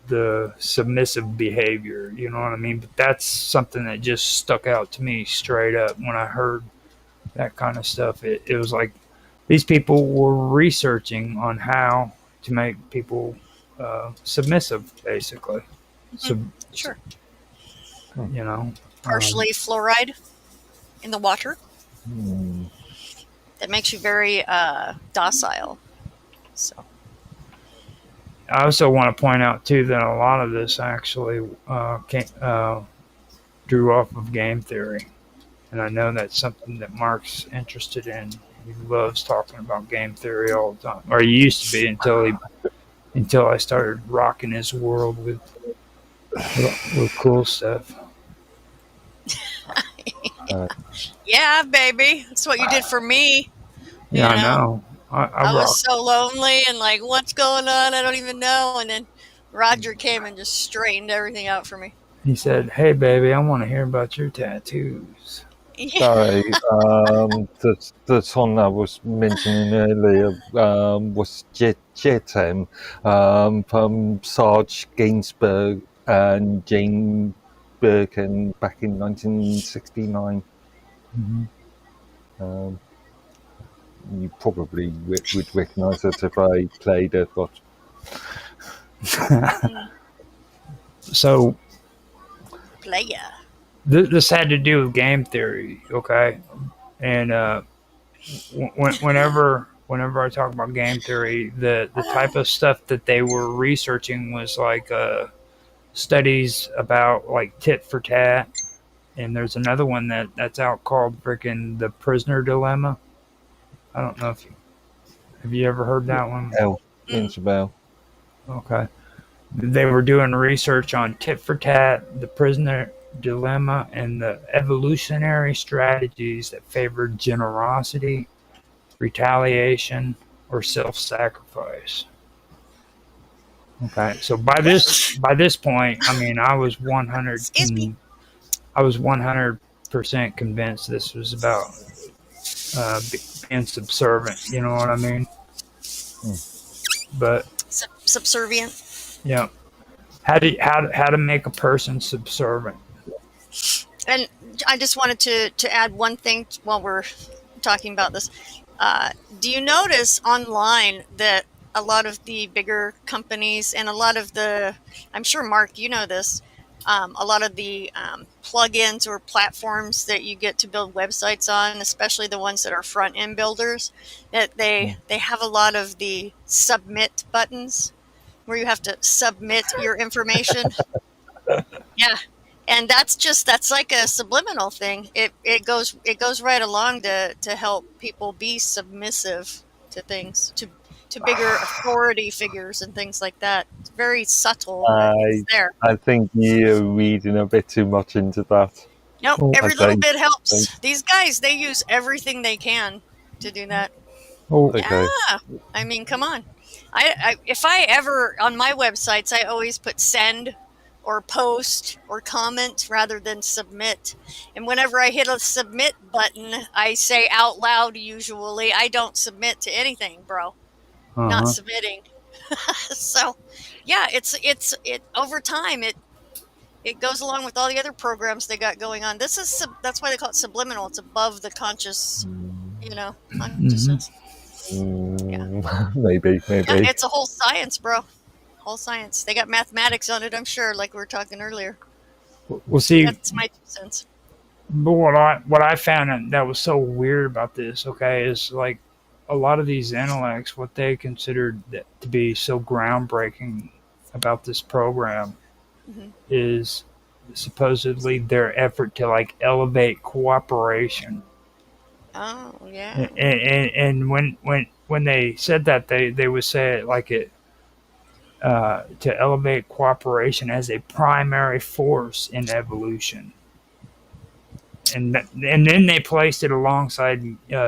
the submissive behavior. You know what I mean? But that's something that just stuck out to me straight up when I heard that kind of stuff. It was like these people were researching on how to make people submissive, basically. So, Sure. you know, Partially fluoride in the water that makes you very docile. So I also want to point out too that a lot of this actually drew off of game theory, and I know that's something that Mark's interested in. He loves talking about game theory all the time, or he used to be until I started rocking his world with cool stuff. yeah, baby, that's what you did for me. Yeah, you know? I know. I was so lonely and like, what's going on? I don't even know. And then Roger came and just straightened everything out for me. He said, "Hey, baby, I want to hear about your tattoos." Yeah. Sorry, the song I was mentioning earlier was J10 from Sarge Gainsbourg and Jane Birkin back in 1969. You probably would recognise it if I played it, but So Player. this had to do with game theory, okay? And whenever I talk about game theory, the type of stuff that they were researching was like studies about like tit for tat, and there's another one that's out called freaking the prisoner dilemma. I don't know if have you ever heard that one? rings a bell. Okay. They were doing research on tit for tat, the prisoner dilemma, and the evolutionary strategies that favored generosity, retaliation, or self-sacrifice. Okay, so by this point, I mean I was 100% convinced this was about being subservient. You know what I mean? But Subservient. yeah, how to make a person subservient. And I just wanted to add one thing while we're talking about this. Do you notice online that a lot of the bigger companies and a lot of the, I'm sure, Mark, you know this, a lot of the plugins or platforms that you get to build websites on, especially the ones that are front-end builders, that they have a lot of the submit buttons where you have to submit your information. Yeah. And that's like a subliminal thing. It goes right along to help people be submissive to things, to bigger authority figures and things like that. It's very subtle. It's there. I think you're reading a bit too much into that. Nope, every Okay. little bit helps. These guys, they use everything they can to do that. Oh, Okay. Yeah, I mean, come on. If I ever on my websites, I always put send or post or comment rather than submit. And whenever I hit a submit button, I say out loud. Usually, I don't submit to anything, bro. Not submitting. So, yeah, it over time it goes along with all the other programs they got going on. This is that's why they call it subliminal. It's above the conscious, consciousness. Maybe. Yeah, it's a whole science, bro. Whole science. They got mathematics on it, I'm sure, like we were talking earlier. Well, see, That's my 2 cents. but what I found that was so weird about this, okay, is like a lot of these intellects, what they considered to be so groundbreaking about this program is supposedly their effort to like elevate cooperation. Oh, yeah. And when they said that, they would say it like to elevate cooperation as a primary force in evolution. And then they placed it alongside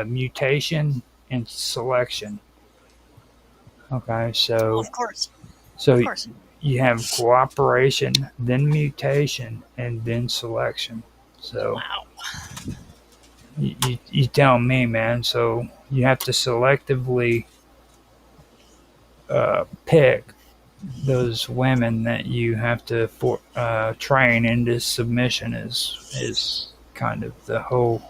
mutation and selection. Okay, Oh, so of course. so Of course. you have cooperation, then mutation, and then selection. So Wow. you tell me, man. So you have to selectively pick those women that you have to train into submission is kind of the whole,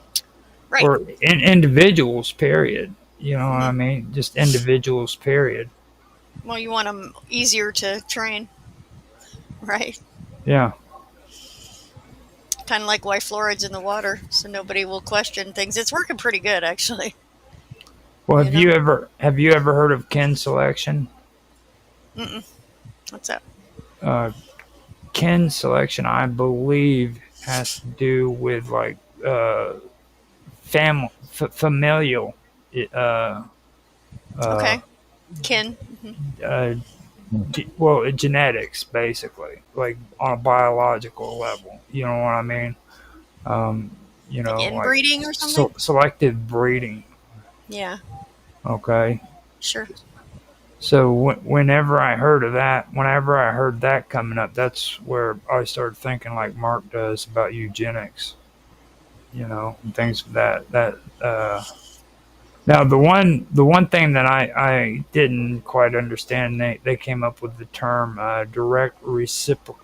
Right. or individuals, period. You know what I Mhm. mean? Just individuals, period. Well, you want them easier to train, right? Yeah. Kind of like why fluoride's in the water, so nobody will question things. It's working pretty good, actually. Well, You know? have you ever heard of kin selection? Mm-mm. What's that? Kin selection, I believe, has to do with like familial, uh, uh, Okay. Kin. uh, genetics, basically, like on a biological level. You know what I mean? Um, Like like inbreeding or something? selective breeding. Yeah, Okay. sure. So whenever I heard that coming up, that's where I started thinking like Mark does about eugenics, and things of that. Now the one thing that I didn't quite understand, they came up with the term direct reciprocity.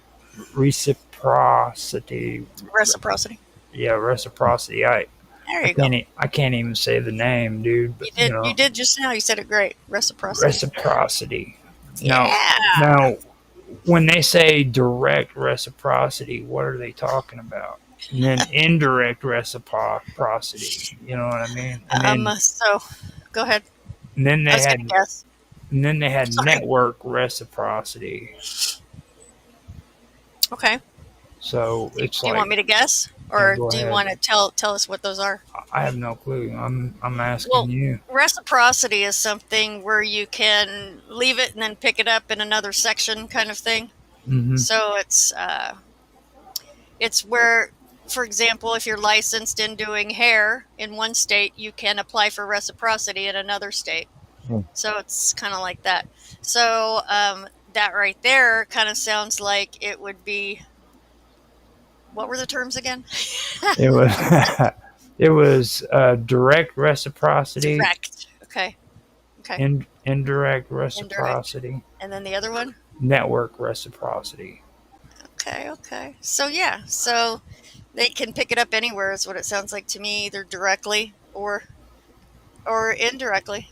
Reciprocity. Yeah, reciprocity. I There I you go. can't I can't even say the name, dude. But You did just now. You said it great. Reciprocity. reciprocity. Now, Yeah. now, when they say direct reciprocity, what are they talking about? And then indirect reciprocity, you know what I mean? So, go ahead. And then I they was gonna had guess. and then they had Sorry. network reciprocity. Okay. So Do it's you want like, me to guess, yeah, or go do you ahead. want to tell us what those are? I have no clue. I'm asking Well, you. reciprocity is something where you can leave it and then pick it up in another section, kind of thing. Hmm. So it's where, for example, if you're licensed in doing hair in one state, you can apply for reciprocity in another state. Hmm. So it's kind of like that. So that right there kind of sounds like it would be. What were the terms again? It was it was direct reciprocity, Direct. Okay. Okay. indirect Indirect. reciprocity, And then the other one? network reciprocity. Okay, okay. So yeah, so they can pick it up anywhere is what it sounds like to me, either directly or indirectly.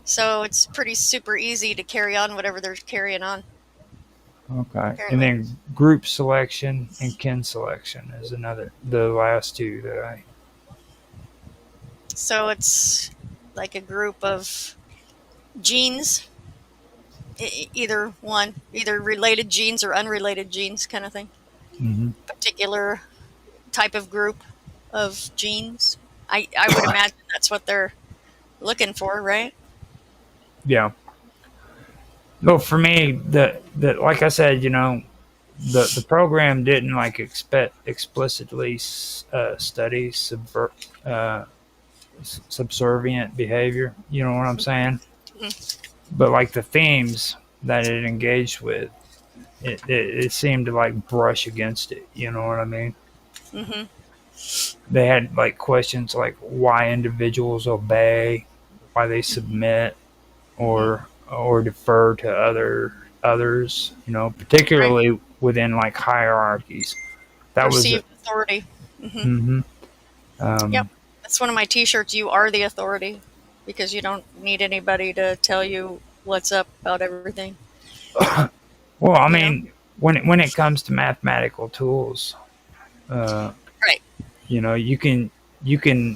So it's pretty super easy to carry on whatever they're carrying on, Okay. And apparently. then group selection and kin selection is the last two that I. So it's like a group of genes, either one, either related genes or unrelated genes kind of thing. Hmm. Particular type of group of genes. I would imagine that's what they're looking for, right? Yeah. Well, for me, the like I said, the program didn't like explicitly study subservient behavior. You know what I'm saying? Mhm. But like the themes that it engaged with, it seemed to like brush against it. You know what I mean? Mhm. They had like questions like why individuals obey, why they submit, Mhm. or defer to others. Right. Particularly within like hierarchies. That was it. Perceived authority. Mhm. Hmm. Yep. Um, That's one of my T-shirts. You are the authority, because you don't need anybody to tell you what's up about everything. well, I You know. mean, when it comes to mathematical tools, uh, Right. you can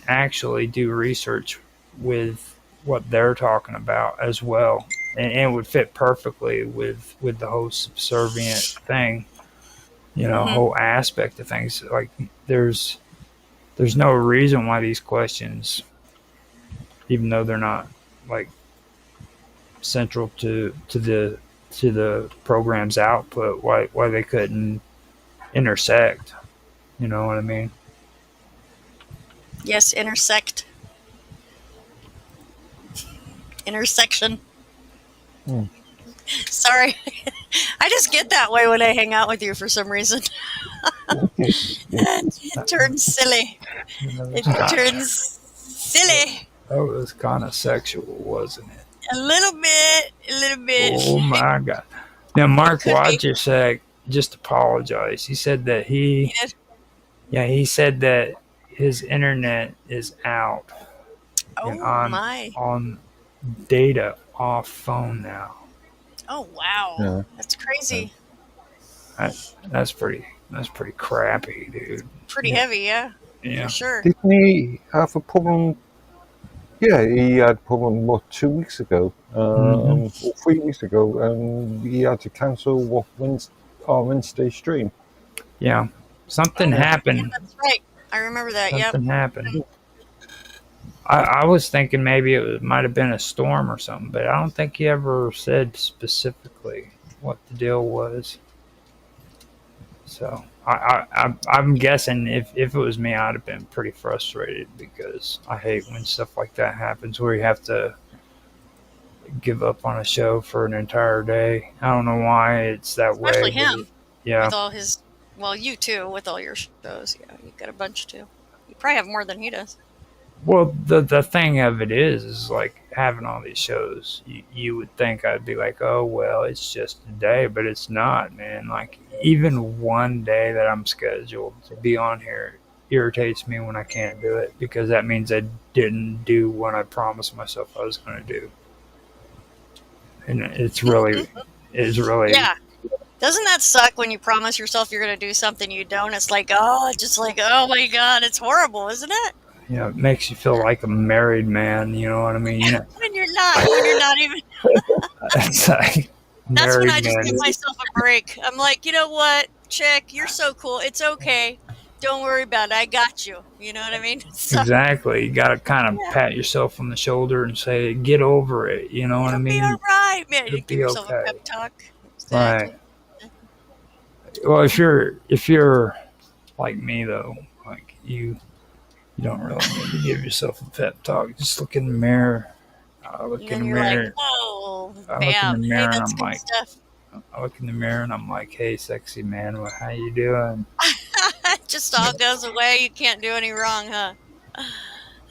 actually do research with what they're talking about as well, and it would fit perfectly with the whole subservient thing. Mhm. Whole aspect of things. Like there's no reason why these questions, even though they're not like central to the to the program's output. Why they couldn't intersect? You know what I mean? Yes, intersect. Intersection. Sorry. I just get that way when I hang out with you for some reason. It turns silly. It turns silly. That was kind of sexual, wasn't it? A little bit. Oh my God! Now Mark Wojcicek just apologized. He said that he said that his internet is out and on data off phone now. Oh wow, Yeah. that's crazy. That's pretty crappy, dude. Pretty heavy, yeah. Yeah, For sure. Didn't he have a problem? Yeah, he had a problem, 2 weeks ago? Or 3 weeks ago, and he had to cancel our Wednesday stream. Yeah, something happened. Yeah, that's right. I remember that. Something happened. I was thinking maybe it might have been a storm or something, but I don't think he ever said specifically what the deal was. So I'm guessing if it was me, I'd have been pretty frustrated because I hate when stuff like that happens where you have to give up on a show for an entire day. I don't know why it's that way. Especially him. Yeah. With all his, well, you too, with all your shows. Yeah, you've got a bunch too. You probably have more than he does. Well, the thing of it is like having all these shows, you would think I'd be like, oh, well, it's just a day, but it's not, man. Like, even one day that I'm scheduled to be on here irritates me when I can't do it because that means I didn't do what I promised myself I was going to do. And it's really. Yeah. Doesn't that suck when you promise yourself you're going to do something you don't? It's like, oh my God, it's horrible, isn't it? You know, it makes you feel like a married man. You know what I mean? You know, when you're not even. It's like That's when I just man. give myself a break. I'm like, you know what, chick, you're so cool. It's okay. Don't worry about it. I got you. You know what I mean? So, exactly. You got to kind of pat yourself on the shoulder and say, "Get over it." You know what I mean? It'll be all right, man. It'll You give yourself a pep talk. Exactly. Right. Well, if you're like me though, like you don't really need to give yourself a pep talk. Just look in the mirror. I look in the mirror. Like, whoa, I look in the mirror and I'm like, stuff. I look in the mirror and I'm like, hey, sexy man, how you doing? Just all goes away. You can't do any wrong, huh?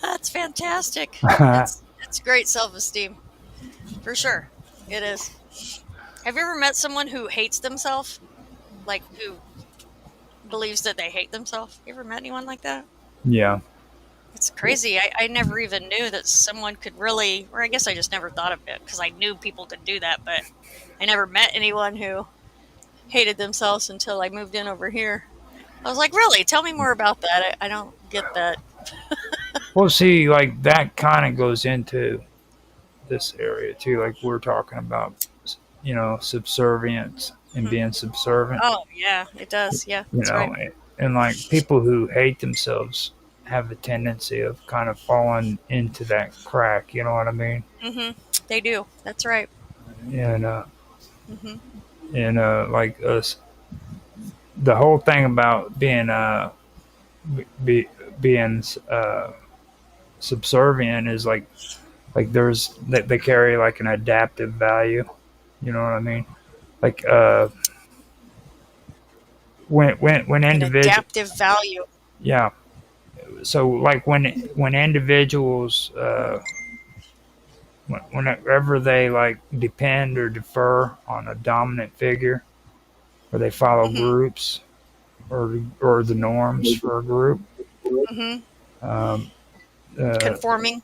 That's fantastic. That's great self-esteem. For sure. It is. Have you ever met someone who hates themselves? Like, who believes that they hate themselves? You ever met anyone like that? Yeah. It's crazy. I never even knew that someone could really, or I guess I just never thought of it because I knew people could do that, but I never met anyone who hated themselves until I moved in over here. I was like, really? Tell me more about that. I don't get that. Well, see, like that kind of goes into this area too. Like we're talking about, you know, subservience and being subservient. Oh, yeah, it does. Yeah. You know, right. And like people who hate themselves have a tendency of kind of falling into that crack. You know what I mean? Mm-hmm. They do. That's right. And like us, the whole thing about being subservient is like there's they carry like an adaptive value. You know what I mean? Like when individuals adaptive value. Yeah. So like when individuals whenever they like depend or defer on a dominant figure, or they follow groups or the norms for a group, conformity.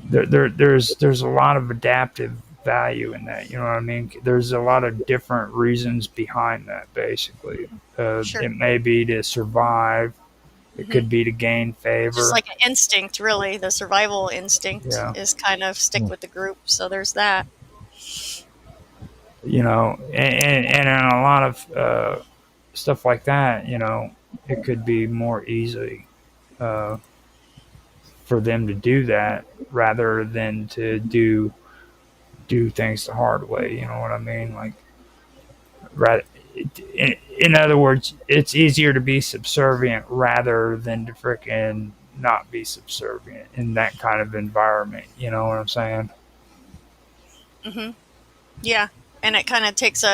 There's a lot of adaptive value in that. You know what I mean? There's a lot of different reasons behind that. Basically, Sure. It may be to survive. It could be to gain favor. Just like an instinct, really. The survival instinct is kind of stick with the group. So there's that. You know, and in a lot of stuff like that, you know, it could be more easy for them to do that rather than to do do things the hard way. You know what I mean? Like, rather, in other words, it's easier to be subservient rather than to frickin' not be subservient in that kind of environment. You know what I'm saying? Mm-hmm. Yeah, and it kind of takes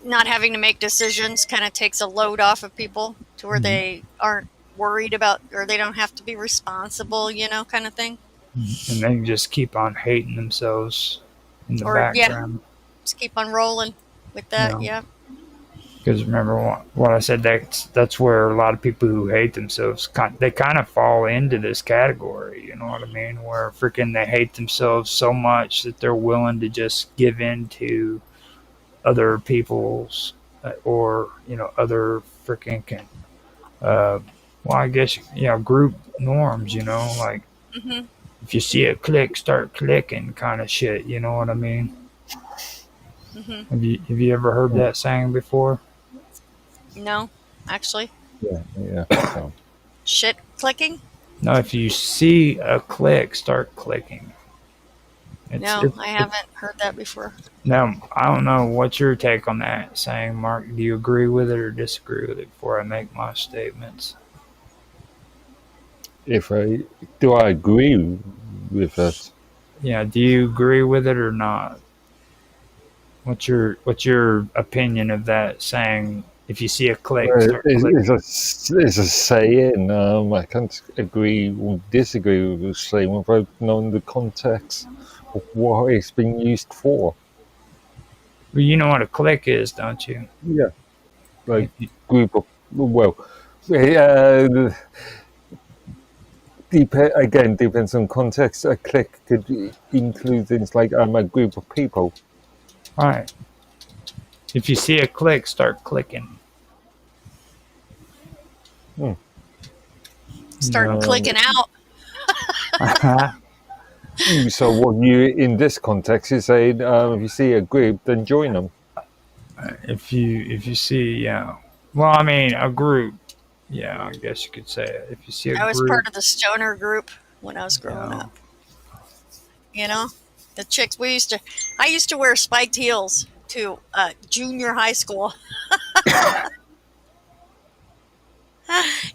not having to make decisions kind of takes a load off of people to where they aren't worried about, or they don't have to be responsible, kind of thing. And they can just keep on hating themselves in the Or background. just keep on rolling with that. You know? Yeah. Because remember what I said, that's where a lot of people who hate themselves, they kind of fall into this category, you know what I mean? Where freaking they hate themselves so much that they're willing to just give in to other people's, or, other freaking, well, I guess, group norms, like Mm-hmm. if you see a click, start clicking kind of shit, you know what I mean? Mm-hmm. Have you ever heard that saying before? No, actually. Yeah. So. Shit clicking? No, if you see a click, start clicking. No, I haven't heard that before. Now, I don't know. What's your take on that saying, Mark? Do you agree with it or disagree with it before I make my statements? Do I agree with it? Yeah, do you agree with it or not? What's your opinion of that saying? If you see a click, start clicking. It's a saying. I can't agree or disagree with the saying without knowing the context of what it's been used for. Well, you know what a click is, don't you? Yeah. Like group of, well, again, depends on context. A click could include things like a group of people. All right. If you see a click, start clicking. Start clicking out. So what you, in this context, is saying if you see a group, then join them. If you see, yeah. Well, I mean, a group. Yeah, I guess you could say it. If you see a group. I was part of the stoner group when I was growing up. The chicks, I used to wear spiked heels to junior high school.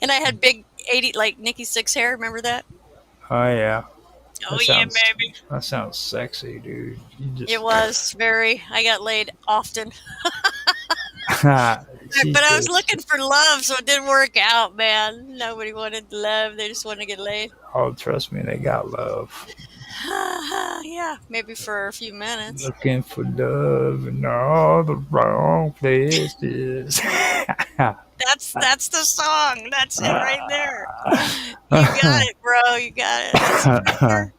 And I had big 80, like Nikki Sixx hair. Remember that? Oh, yeah. Oh, yeah, baby. That sounds sexy, dude. It was very. I got laid often. But But I was looking for love, so it didn't work out, man. Nobody wanted love. They just wanted to get laid. Oh, trust me, they got love. Yeah, maybe for a few minutes. Looking for love in all the wrong places. That's the song. That's it right there. You got it, bro. You got it. That's it right there.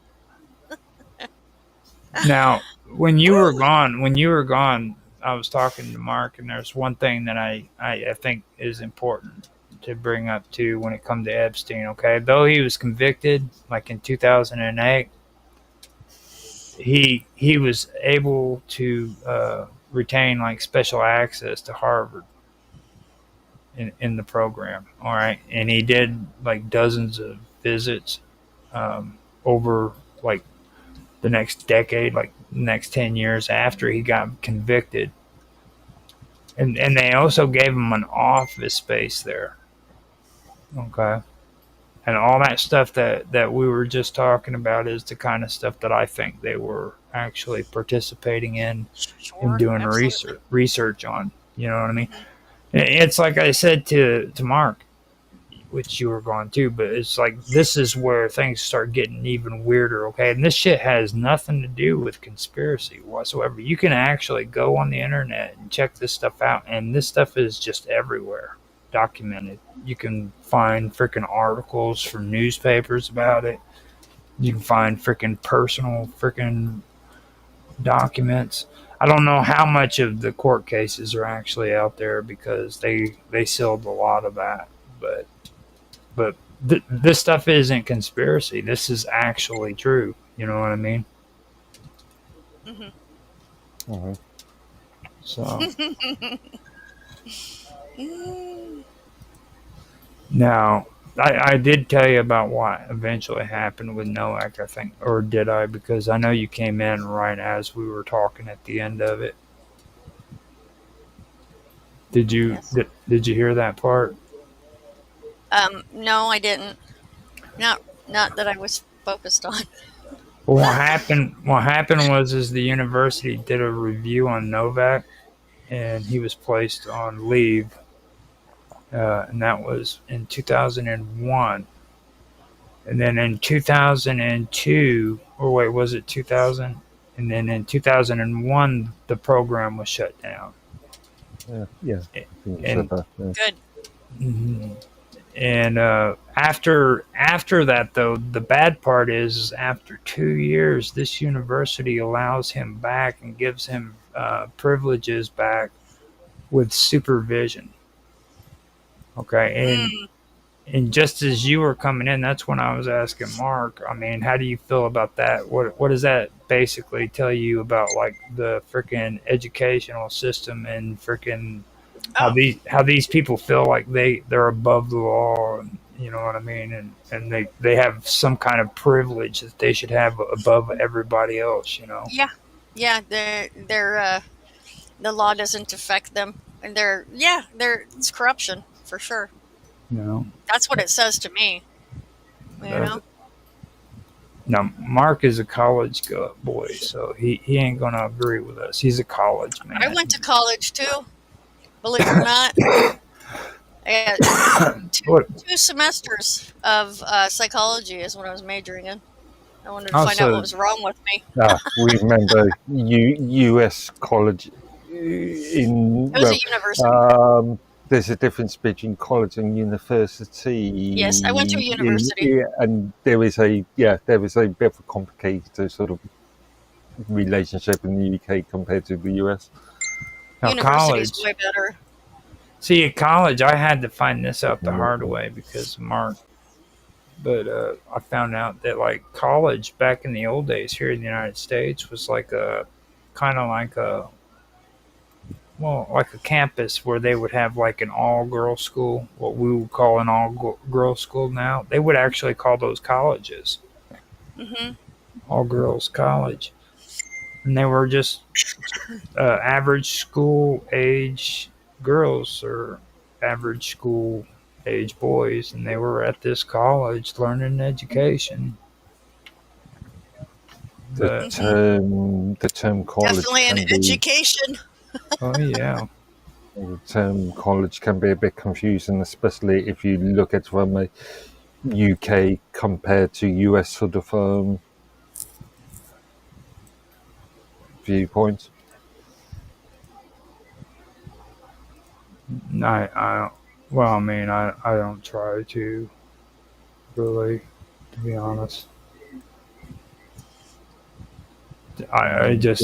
Now, when you were gone, I was talking to Mark, and there's one thing that I think is important to bring up too when it comes to Epstein. Okay, though he was convicted, like in 2008, he was able to retain like special access to Harvard in the program. All right, and he did like dozens of visits over like the next decade, like next 10 years after he got convicted. And they also gave him an office space there. Okay. And all that stuff that we were just talking about is the kind of stuff that I think they were actually participating in doing research on. You know what I mean? It's like I said to Mark, which you were gone too, but it's like this is where things start getting even weirder, okay? And this shit has nothing to do with conspiracy whatsoever. You can actually go on the internet and check this stuff out, and this stuff is just everywhere, documented. You can find freaking articles from newspapers about it. You can find freaking personal freaking documents. I don't know how much of the court cases are actually out there because they sealed a lot of that, but this stuff isn't conspiracy. This is actually true. You know what I mean? Mm-hmm. Mm-hmm. So now, I did tell you about what eventually happened with Nowak, I think, or did I? Because I know you came in right as we were talking at the end of it. Did you Yes. did you hear that part? No, I didn't. Not that I was focused on. Well, what happened? What happened was is the university did a review on Novak, and he was placed on leave, and that was in 2001. And then in 2002, or wait, was it 2000? And then in 2001, the program was shut down. Yeah. And Good. mhm. And after that, though, the bad part is after 2 years, this university allows him back and gives him privileges back with supervision. Okay, and just as you were coming in, that's when I was asking Mark. I mean, how do you feel about that? What does that basically tell you about like the freaking educational system and freaking how these people feel like they're above the law, and you know what I mean, and they have some kind of privilege that they should have above everybody else, you know. Yeah. They're the law doesn't affect them, and it's corruption for sure. You know. That's what it says to me. You know. Now Mark is a college boy, so he ain't gonna agree with us. He's a college man. I went to college too. Believe it or not. I had two semesters of psychology is what I was majoring in. I wanted to find out what was wrong with me. We remember U.S. college in. It was a university. There's a difference between college and university. Yes, I went to a university. And there is a bit of a complicated sort of relationship in the UK compared to the US. Now, University's way better. See, at college, I had to find this out the hard way because of Mark. But I found out that like college back in the old days here in the United States was like a kind of like a campus where they would have like an all-girls school, what we would call an all-girls school now. They would actually call those colleges. Mm-hmm. All-girls college. And they were just average school age girls or average school age boys, and they were at this college learning education. The term college definitely an education. Oh yeah. The term college can be a bit confusing, especially if you look at from a UK compared to US sort of viewpoint. I don't try to really, to be honest. I just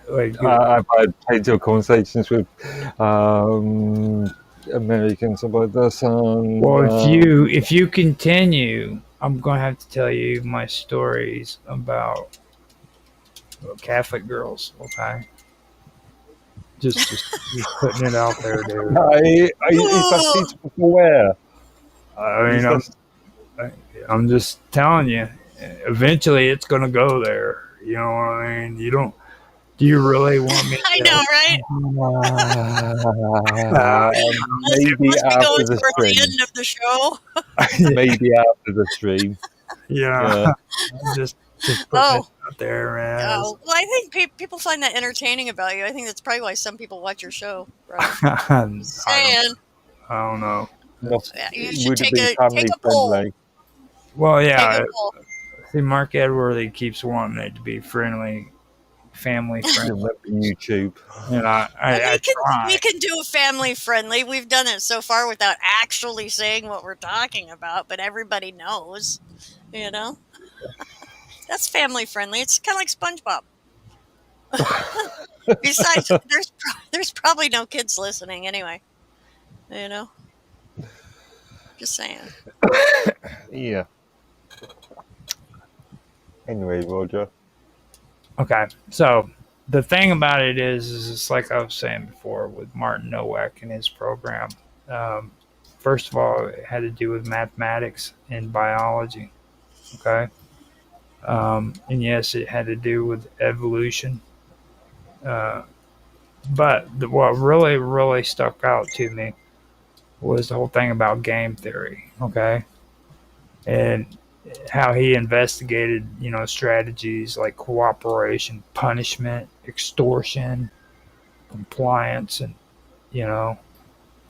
like I've had plenty of conversations with Americans about this. Well, if you continue, I'm gonna have to tell you my stories about Catholic girls. Okay, just putting it out there, dude. Is that suitable for where? I mean, I'm just telling you. Eventually, it's gonna go there. You know what I mean? You don't. Do you really want me? I know, right? Maybe after the stream. The end of the show. Maybe after the stream. Yeah. Just putting it out there, man. Oh, well, I think people find that entertaining about you. I think that's probably why some people watch your show. Right? I don't know. You should take a poll. Well, yeah. See, Mark Edworthy keeps wanting it to be friendly, family friendly. YouTube. And I try. We can do a family friendly. We've done it so far without actually saying what we're talking about, but everybody knows, you know? That's family friendly. It's kind of like SpongeBob. Besides, there's probably no kids listening anyway, you know? Just saying. Yeah. Anyway, Roger. Okay, so the thing about it is it's like I was saying before with Martin Nowak and his program. first of all, it had to do with mathematics and biology. Okay. And yes, it had to do with evolution. Uh, but what really, really stuck out to me was the whole thing about game theory. Okay. And how he investigated, strategies like cooperation, punishment, extortion, compliance, and you know,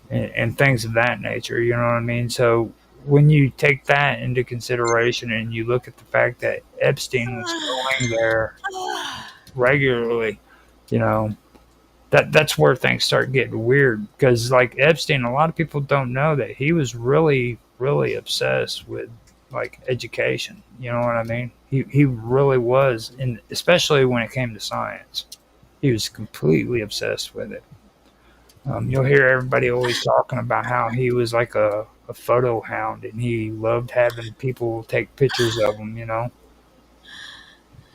and things of that nature. You know what I mean? So when you take that into consideration and you look at the fact that Epstein was going there regularly, you know, that's where things start getting weird because like Epstein, a lot of people don't know that he was really, really obsessed with like education. You know what I mean? He really was, and especially when it came to science, he was completely obsessed with it. You'll hear everybody always talking about how he was like a photo hound and he loved having people take pictures of him,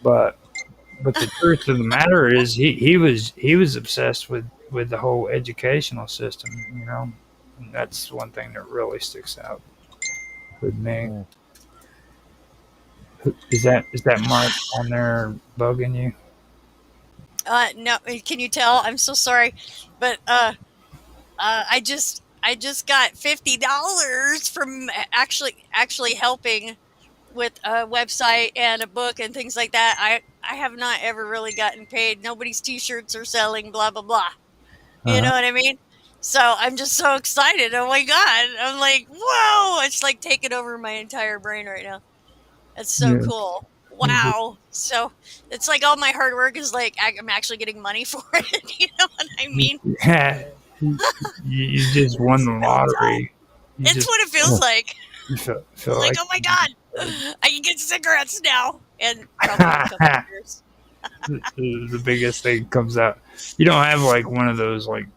But the truth of the matter is he was obsessed with the whole educational system, And that's one thing that really sticks out with me. Yeah. Is that Mark on there bugging you? No, can you tell? I'm so sorry, but I just got $50 from actually helping with a website and a book and things like that. I have not ever really gotten paid. Nobody's t-shirts are selling, blah blah blah. You know what I mean? So I'm just so excited. Oh my god! I'm like, whoa! It's like taking over my entire brain right now. That's so cool. Wow. So it's like all my hard work is like I'm actually getting money for it. You know what I mean? Yeah. You just won the lottery. It's what it feels like. You feel like, oh my god, I can get cigarettes now. And probably a couple of years. the biggest thing comes out. You don't have like one of those like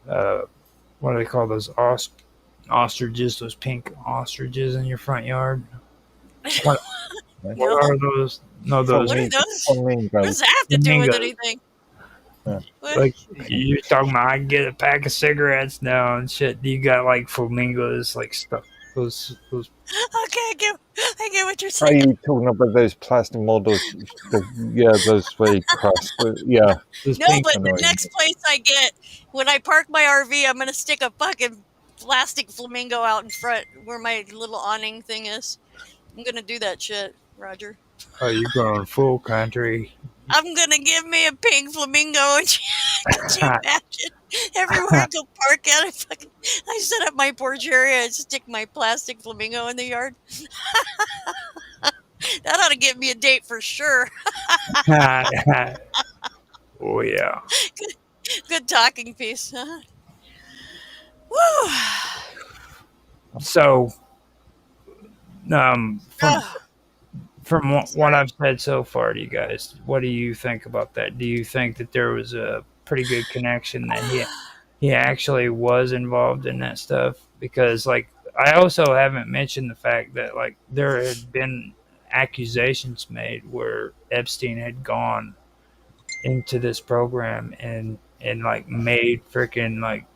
what do they call those ostriches? Those pink ostriches in your front yard. What are those? No, those. What are those? What does that have to do with anything? Yeah. Like you're talking about, I can get a pack of cigarettes now and shit. You got like flamingos, like stuff. Those. Okay, I get what you're saying. Are you talking about those plastic models? Those very crust. Yeah. No, but the next place I get, when I park my RV, I'm gonna stick a fucking plastic flamingo out in front where my little awning thing is. I'm gonna do that shit, Roger. Oh, you're going full country. I'm gonna give me a pink flamingo. And could you imagine? Everywhere I go park at, I set up my porch area and stick my plastic flamingo in the yard. That ought to get me a date for sure. Oh yeah. Good talking piece. Huh? Woo. So, from what I've said so far to you guys, what do you think about that? Do you think that there was a pretty good connection that he actually was involved in that stuff? Because like I also haven't mentioned the fact that like there had been accusations made where Epstein had gone into this program and like made freaking like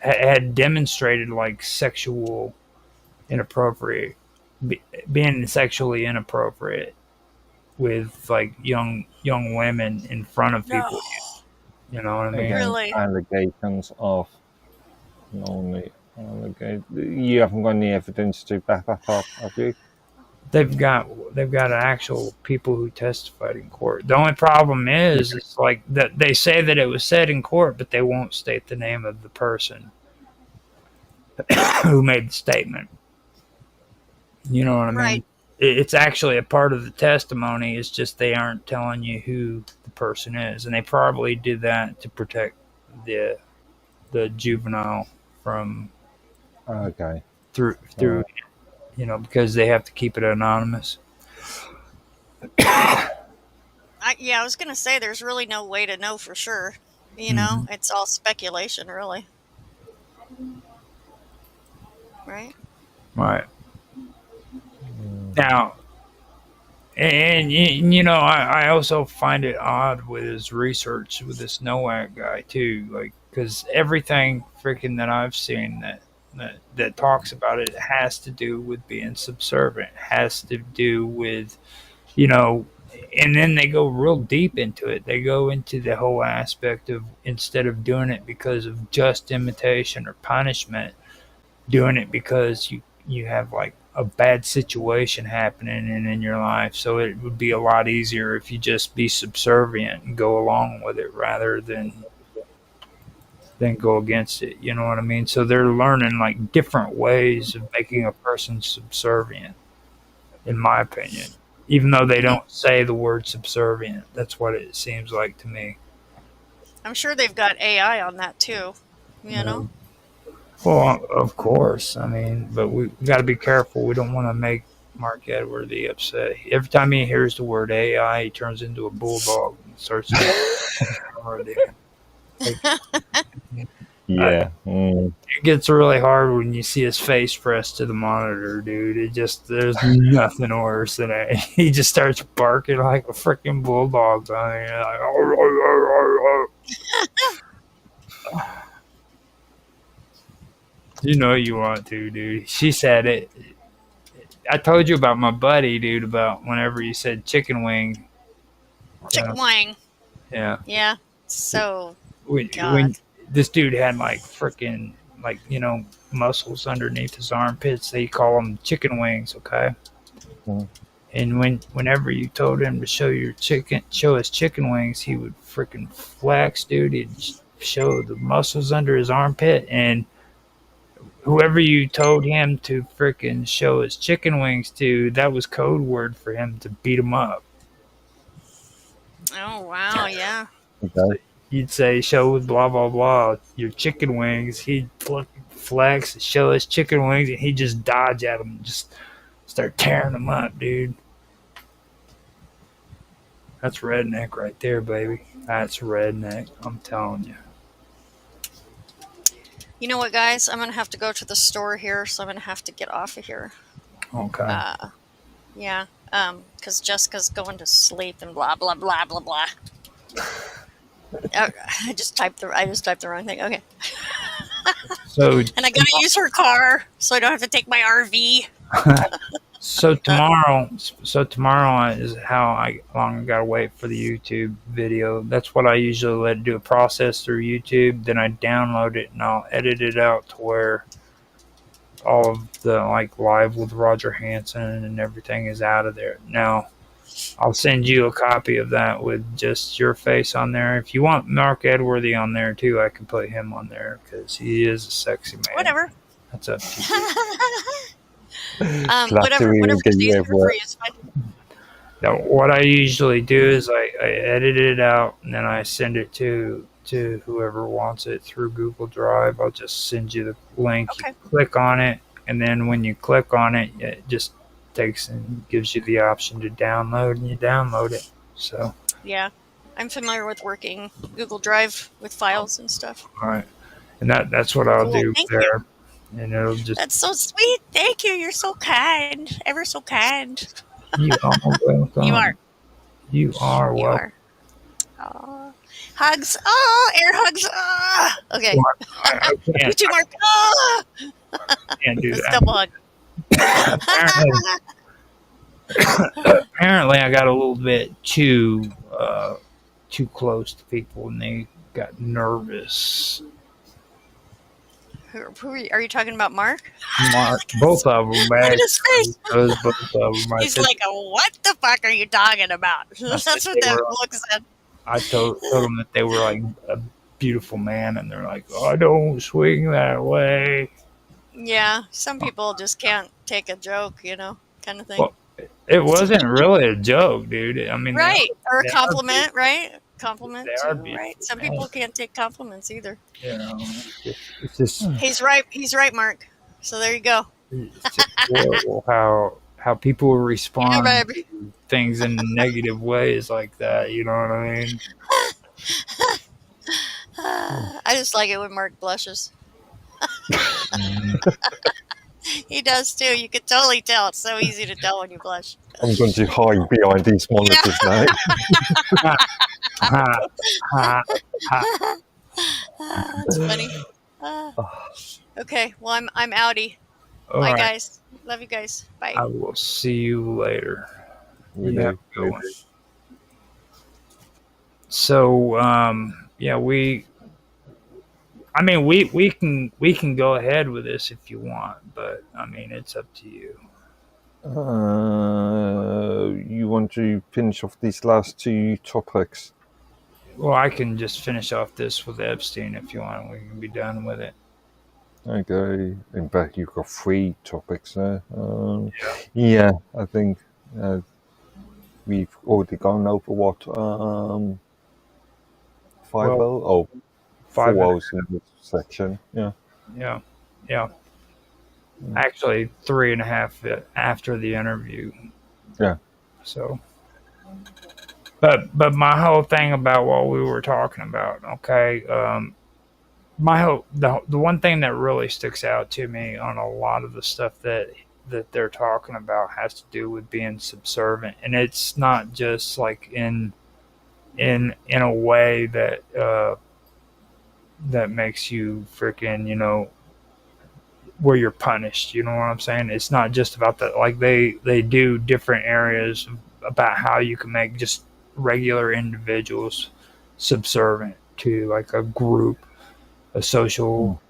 had demonstrated like sexual inappropriate being sexually inappropriate with like young women in front of people. No. You know what I mean? Really? Allegations of you haven't got any evidence to back that up, have you? They've got actual people who testified in court. The only problem is it's like that they say that it was said in court, but they won't state the name of the person who made the statement. You know what I mean? Right. It's actually a part of the testimony. It's just they aren't telling you who the person is, and they probably did that to protect the juvenile from through because they have to keep it anonymous. I was gonna say there's really no way to know for sure. You know, it's all speculation, really. Right. Right. Now, and I also find it odd with his research with this Nowak guy too, like because everything freaking that I've seen that talks about it has to do with being subservient, has to do with, and then they go real deep into it. They go into the whole aspect of, instead of doing it because of just imitation or punishment, doing it because you have like a bad situation happening in your life. So it would be a lot easier if you just be subservient and go along with it rather than go against it. You know what I mean? So they're learning like different ways of making a person subservient, in my opinion. Even though they don't say the word subservient, that's what it seems like to me. I'm sure they've got AI on that too. You know? Well, of course. I mean, but we got to be careful. We don't want to make Mark Edworthy upset. Every time he hears the word AI, he turns into a bulldog and starts. Yeah. It gets really hard when you see his face pressed to the monitor, dude. There's nothing worse than it. He just starts barking like a freaking bulldog. I mean, like, you know you want to, dude. She said it. I told you about my buddy, dude, about whenever you said chicken wing. Chicken wing. Yeah. Yeah. So, when this dude had like freaking, like, muscles underneath his armpits, they call them chicken wings, okay? And whenever you told him to show his chicken wings, he would freaking flex, dude. He'd show the muscles under his armpit, and whoever you told him to freaking show his chicken wings to, that was code word for him to beat him up. Oh, wow, yeah. Okay. You'd say, show blah, blah, blah, your chicken wings. He'd flex, show his chicken wings, and he'd just dodge at them and just start tearing them up, dude. That's redneck right there, baby. That's redneck. I'm telling you. You know what, guys? I'm going to have to go to the store here, so I'm going to have to get off of here. Okay. Yeah, because Jessica's going to sleep and blah, blah, blah, blah, blah. I just typed the wrong thing. Okay. So and I gotta use her car, so I don't have to take my RV. So tomorrow is how long I gotta wait for the YouTube video. That's what I usually let it do, a process through YouTube. Then I download it and I'll edit it out to where all of the like live with Roger Hanson and everything is out of there. Now I'll send you a copy of that with just your face on there. If you want Mark Edworthy on there too, I can put him on there because he is a sexy man. Whatever. That's up to you. Whatever is easier for you is fine. Now, what I usually do is I edit it out and then I send it to whoever wants it through Google Drive. I'll just send you the link. Okay. You click on it, and then when you click on it, it just takes and gives you the option to download, and you download it. So yeah, I'm familiar with working Google Drive with files and stuff. All right, and that's what I'll do there. You. And it'll just. That's so sweet. Thank you. You're so kind. Ever so kind. You are welcome. You are. You are welcome. You are. Oh, hugs. Oh, air hugs. Oh. Okay. I can't. You too, Mark. Oh. I can't do that. Double hug. Apparently, I got a little bit too close to people, and they got nervous. Who are you talking about, Mark? Mark, both of them, man. Both of them. He's like, what the fuck are you talking about? That's what that look said. I told them that they were like a beautiful man, and they're like, oh, I don't swing that way. Yeah, some people just can't take a joke, kind of thing. Well, it wasn't really a joke, dude. I mean, right, or a compliment, right? Compliment too, right? Some man. People can't take compliments either. It's just he's right, Mark. So there you go. It's just horrible how people respond to things in negative ways like that. You know what I mean? I just like it when Mark blushes. He does too. You could totally tell. It's so easy to tell when you blush. I'm going to hide behind these monitors now. That's funny. Okay, well, I'm outie. All Bye, right. guys. Love you guys. Bye. I will see you later. We You have do. a good one. So, yeah, I mean, we can go ahead with this if you want, but I mean, it's up to you. You want to finish off these last two topics? Well, I can just finish off this with Epstein if you want. We can be done with it. Okay. In fact, you've got 3 topics there. Yeah, I think we've already gone over what 5 Well, hours? Oh, 5 4 hours in this section. Yeah. Yeah, yeah. Actually, 3.5 after the interview. Yeah. So, but my whole thing about what we were talking about, okay. The one thing that really sticks out to me on a lot of the stuff that they're talking about has to do with being subservient, and it's not just like in a way that that makes you freaking where you're punished. You know what I'm saying? It's not just about that. Like they do different areas about how you can make just regular individuals subservient to like a group, a social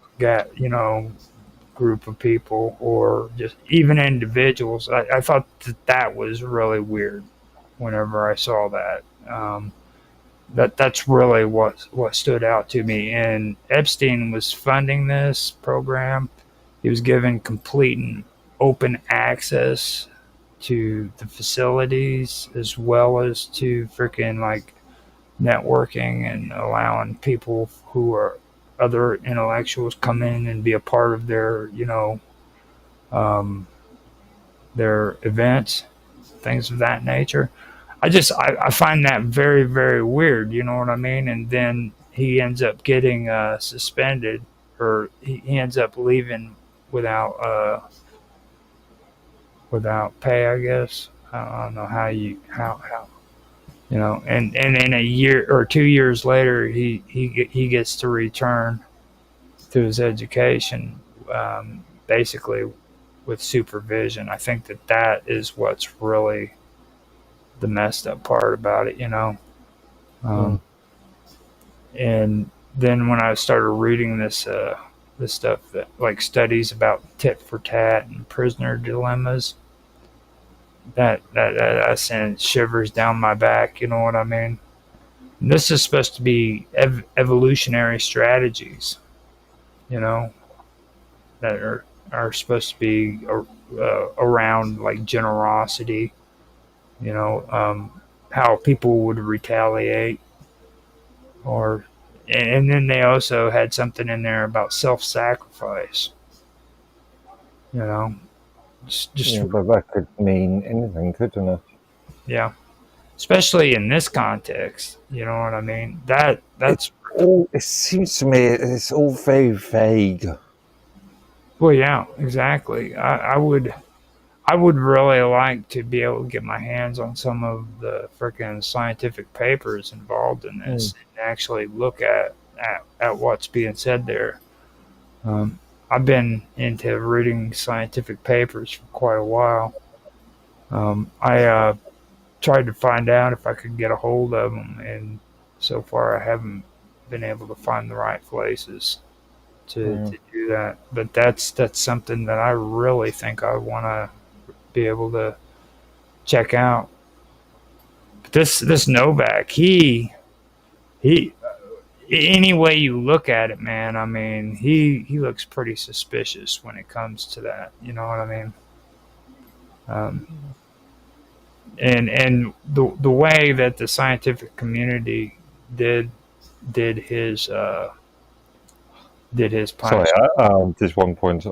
group of people, or just even individuals. I thought that was really weird whenever I saw that. That's really what stood out to me. And Epstein was funding this program. He was given complete and open access to the facilities as well as to freaking like networking and allowing people who are other intellectuals come in and be a part of their events, things of that nature. I find that very, very weird. You know what I mean? And then he ends up getting suspended, or he ends up leaving without pay. I guess I don't know how and in a year or 2 years later, he gets to return to his education, basically with supervision. I think that is what's really the messed up part about it, And then when I started reading this stuff that like studies about tit for tat and prisoner dilemmas, that sent shivers down my back. You know what I mean? And this is supposed to be evolutionary strategies, that are supposed to be around like generosity, how people would retaliate, and then they also had something in there about self-sacrifice. Just Yeah, but that could mean anything, couldn't it? yeah, especially in this context. You know what I mean? That's It seems to me it's all very vague. well, yeah, exactly. I would really like to be able to get my hands on some of the freaking scientific papers involved in this and actually look at what's being said there. I've been into reading scientific papers for quite a while. I tried to find out if I could get a hold of them, and so far I haven't been able to find the right places to do that. But that's something that I really think I want to be able to check out. But this Novak, he any way you look at it, man, I mean, he looks pretty suspicious when it comes to that. You know what I mean? And the way that the scientific community did his punishment. Sorry, just one point.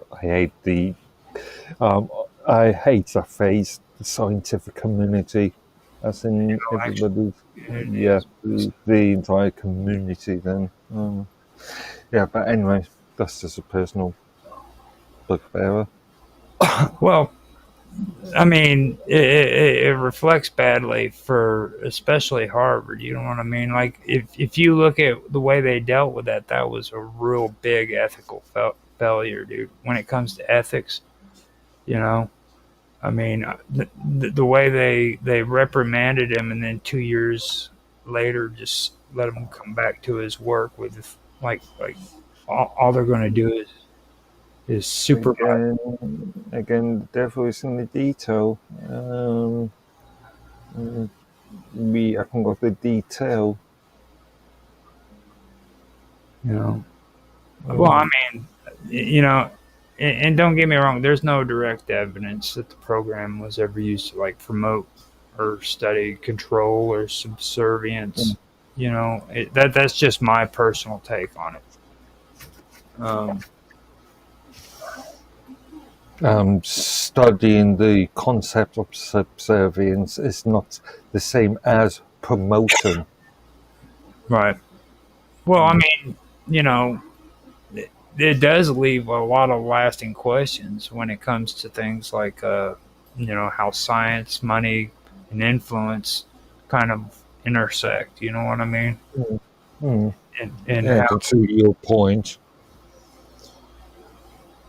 I hate that phrase, the scientific community, as in everybody. Yeah, the entire community. Then, yeah. But anyway, that's just a personal bugbearer. Well, I mean, it reflects badly for especially Harvard. You know what I mean? Like, if you look at the way they dealt with that, that was a real big ethical failure, dude. When it comes to ethics, you know, I mean, the way they reprimanded him, and then 2 years later, just let him come back to his work with like all they're going to do is supervise. Again, the devil is in the detail. We haven't got the detail. You know. Well, I mean, you know, and don't get me wrong. There's no direct evidence that the program was ever used to like promote or study control or subservience. You know, that's just my personal take on it. Studying the concept of subservience is not the same as promoting. Right. Well, I mean, you know, it does leave a lot of lasting questions when it comes to things like, you know, how science, money, and influence kind of intersect. You know what I mean? And how, to your point,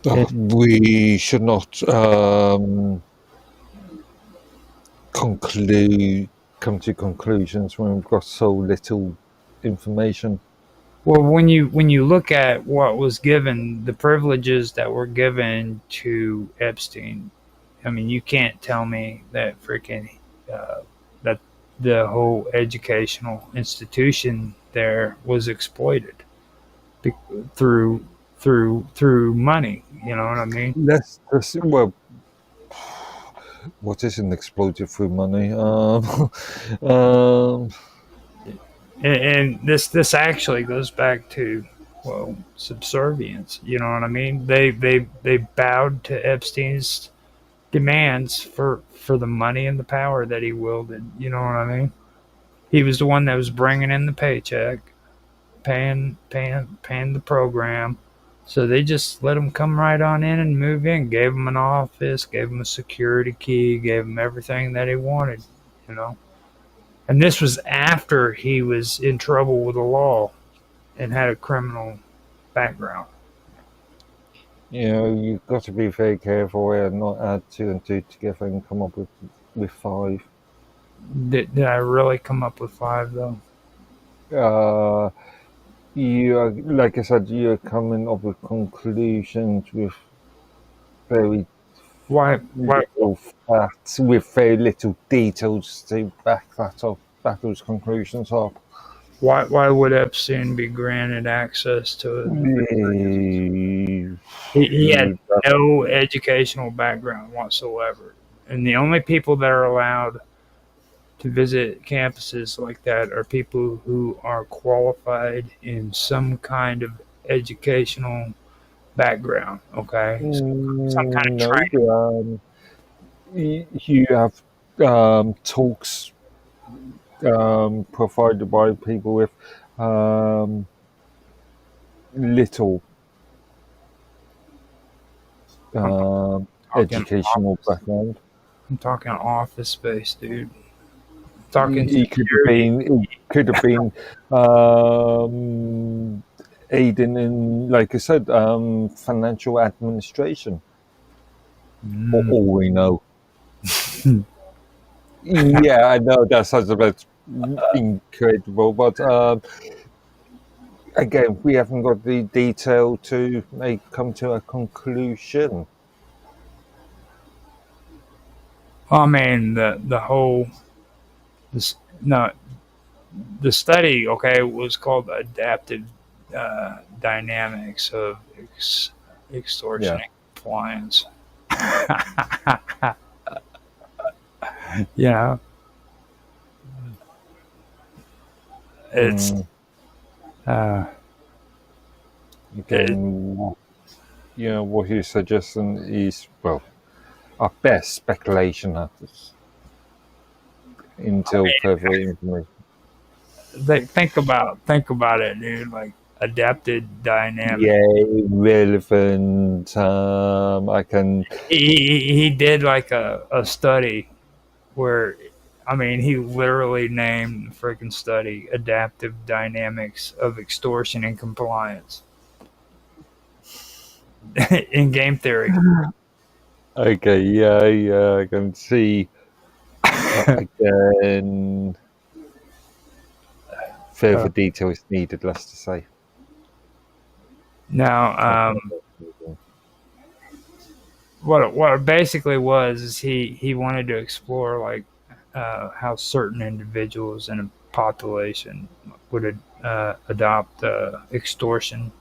we should not come to conclusions when we've got so little information. well, when you look at what was given, the privileges that were given to Epstein, I mean, you can't tell me that freaking that the whole educational institution there was exploited through money. You know what I mean? Well, what isn't exploited through money? And this actually goes back to, well, subservience. You know what I mean? They bowed to Epstein's demands for the money and the power that he wielded. You know what I mean? He was the one that was bringing in the paycheck, paying the program. So they just let him come right on in and move in. Gave him an office, gave him a security key, gave him everything that he wanted. You know. And this was after he was in trouble with the law and had a criminal background. You know, you've got to be very careful and not add 2 and 2 together and come up with 5. Did I really come up with 5 though? You are, like I said, you're coming up with conclusions with very little facts, with very little details to back those conclusions up. Why would Epstein be granted access to it? He had no educational background whatsoever, and the only people that are allowed to visit campuses like that are people who are qualified in some kind of educational background. Okay, some kind of training. You have talks provided by people with little educational background. I'm talking office space, dude. Talking He could have been aiding in, like I said, financial administration. For all we know. Yeah, I know that sounds a bit incredible, but again, we haven't got the detail to come to a conclusion. I mean, the whole the study, okay, was called adaptive dynamics of extortion and compliance. You know, it's again, you know, what you're suggesting is, well, at best speculation until further information. Think about it, dude. Like, adapted dynamic. Yeah, relevant. I can. He did like a study where, I mean, he literally named the freaking study "Adaptive Dynamics of Extortion and Compliance" in game theory. Okay, yeah, I can see. Again, further detail is needed. Less to say. Now, what it basically was is he wanted to explore like how certain individuals in a population would adopt extortion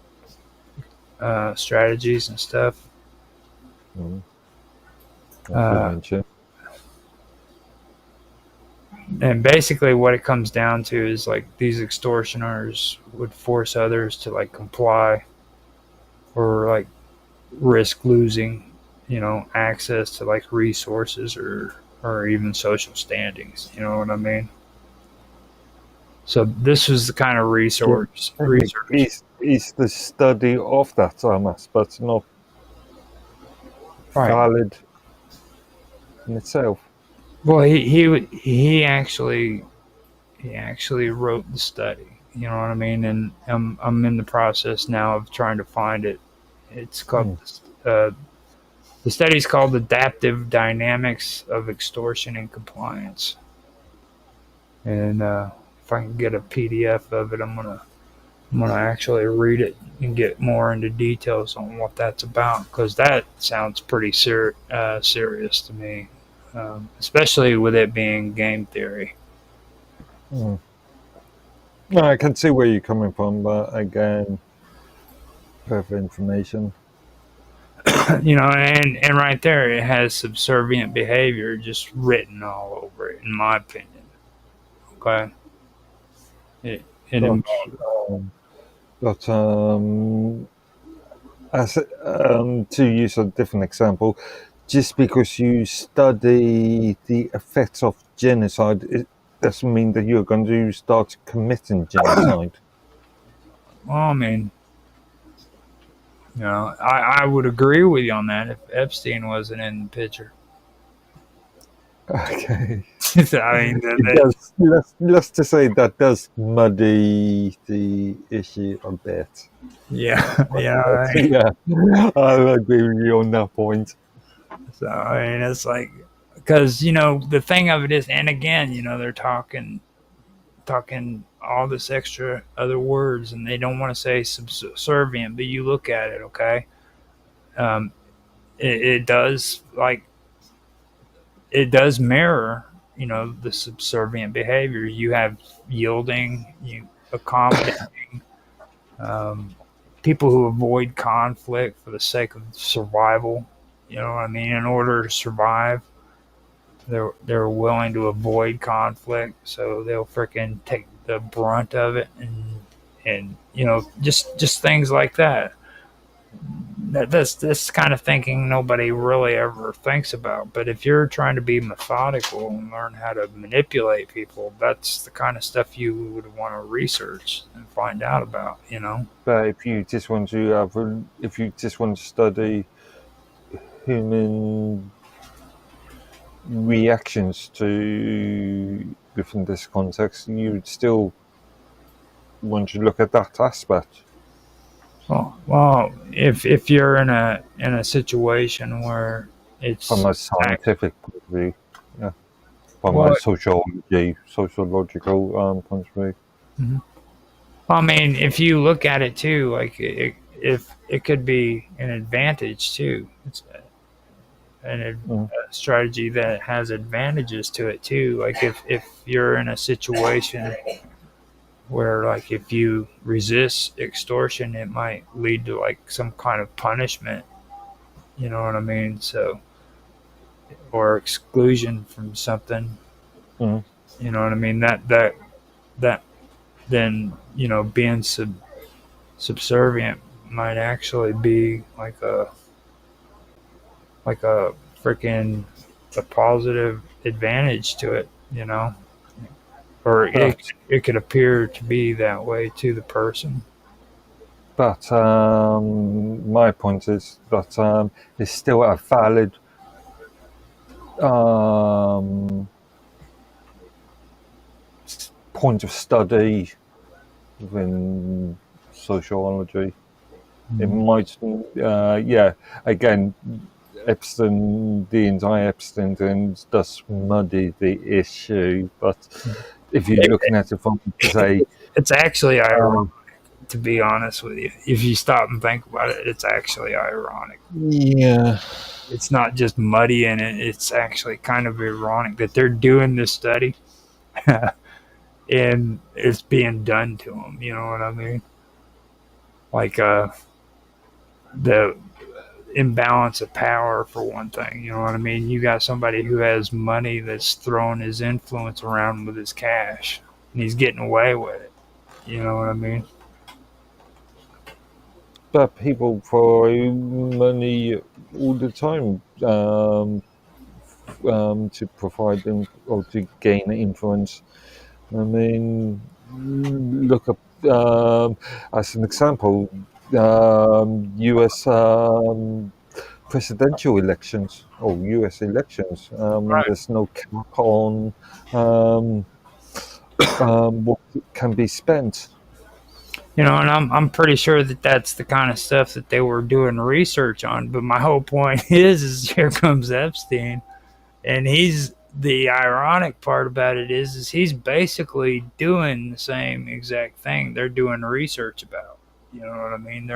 strategies and stuff. And basically what it comes down to is like these extortioners would force others to like comply or like risk losing, access to like resources or even social standings. You know what I mean? So this was the kind of research. Is the study of that aspect not valid in itself? Well, he actually wrote the study. You know what I mean? And I'm in the process now of trying to find it. It's called the study's called "Adaptive Dynamics of Extortion and Compliance." And if I can get a PDF of it, I'm gonna actually read it and get more into details on what that's about, because that sounds pretty serious to me, especially with it being game theory. No, I can see where you're coming from, but again, further information. And right there, it has subservient behavior just written all over it, in my opinion. Okay. But as to use a different example, just because you study the effects of genocide, it doesn't mean that you're going to start committing genocide. Well, I mean, I would agree with you on that if Epstein wasn't in the picture. Okay. I mean, let's just say that does muddy the issue a bit. Yeah. I'll agree with you on that point. So, I mean, it's like, because, the thing of it is, and again, they're talking all this extra other words, and they don't want to say subservient, but you look at it, okay? It does, like, it does mirror, the subservient behavior. You have yielding, accommodating, people who avoid conflict for the sake of survival. You know what I mean? In order to survive, they're willing to avoid conflict, so they'll freaking take the brunt of it, and just things like that. This kind of thinking nobody really ever thinks about. But if you're trying to be methodical and learn how to manipulate people, that's the kind of stuff you would want to research and find out about. But if you just want to study human reactions to within this context, you would still want to look at that aspect. Well, if you're in a situation where it's from a scientific point of view, from a sociological point of view. Mm-hmm. I mean, if you look at it too, like if it could be an advantage too. It's a strategy that has advantages to it too. Like if you're in a situation where, like, if you resist extortion, it might lead to like some kind of punishment. You know what I mean? So, or exclusion from something. You know what I mean? That then being subservient might actually be like a freaking a positive advantage to it, or it could appear to be that way to the person. But my point is that it's still a valid point of study within sociology. It might, again, Epstein, the entire Epstein thing does muddy the issue, but if you're looking at it from, say, It's actually ironic, to be honest with you. If you stop and think about it, it's actually ironic. yeah, It's not just muddy in it, it's actually kind of ironic that they're doing this study and it's being done to them. You know what I mean? Like the imbalance of power, for one thing. You know what I mean? You got somebody who has money that's throwing his influence around with his cash, and he's getting away with it. You know what I mean? but people throw money all the time to provide them or to gain influence. I mean, look up as an example, U.S. Presidential elections or U.S. elections. Right. There's no cap on what can be spent. You know, and I'm pretty sure that that's the kind of stuff that they were doing research on. But my whole point is here comes Epstein, and he's the ironic part about it is he's basically doing the same exact thing they're doing research about. You know what I mean?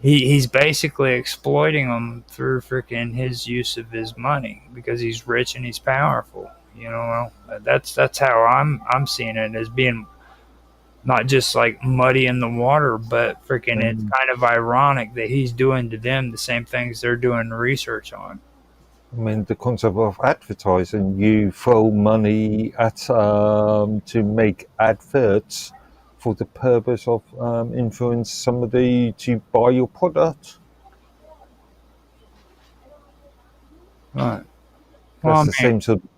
He's basically exploiting them through freaking his use of his money because he's rich and he's powerful. You know, that's how I'm seeing it, as being not just like muddy in the water, but freaking it's kind of ironic that he's doing to them the same things they're doing research on. I mean, the concept of advertising, you throw money at to make adverts for the purpose of influence somebody to buy your product. Right. That's the same sort of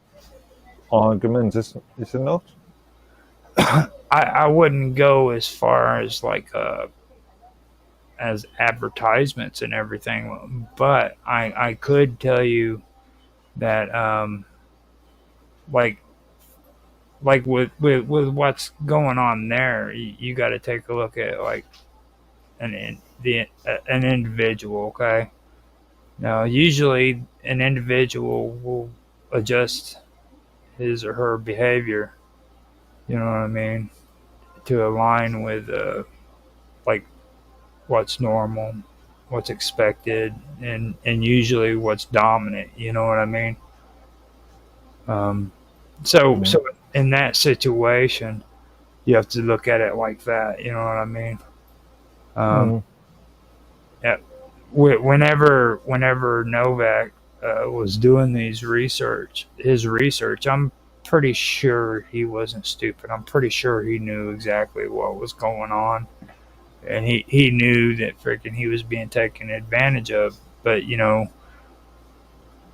argument, is it not? I wouldn't go as far as like as advertisements and everything, but I could tell you that like with what's going on there, you got to take a look at like an individual. Okay, now usually an individual will adjust his or her behavior. You know what I mean? To align with like what's normal, what's expected, and usually what's dominant. You know what I mean? So in that situation, you have to look at it like that. You know what I mean? Yeah. Whenever Novak was doing his research, I'm pretty sure he wasn't stupid. I'm pretty sure he knew exactly what was going on, and he knew that freaking he was being taken advantage of. But you know,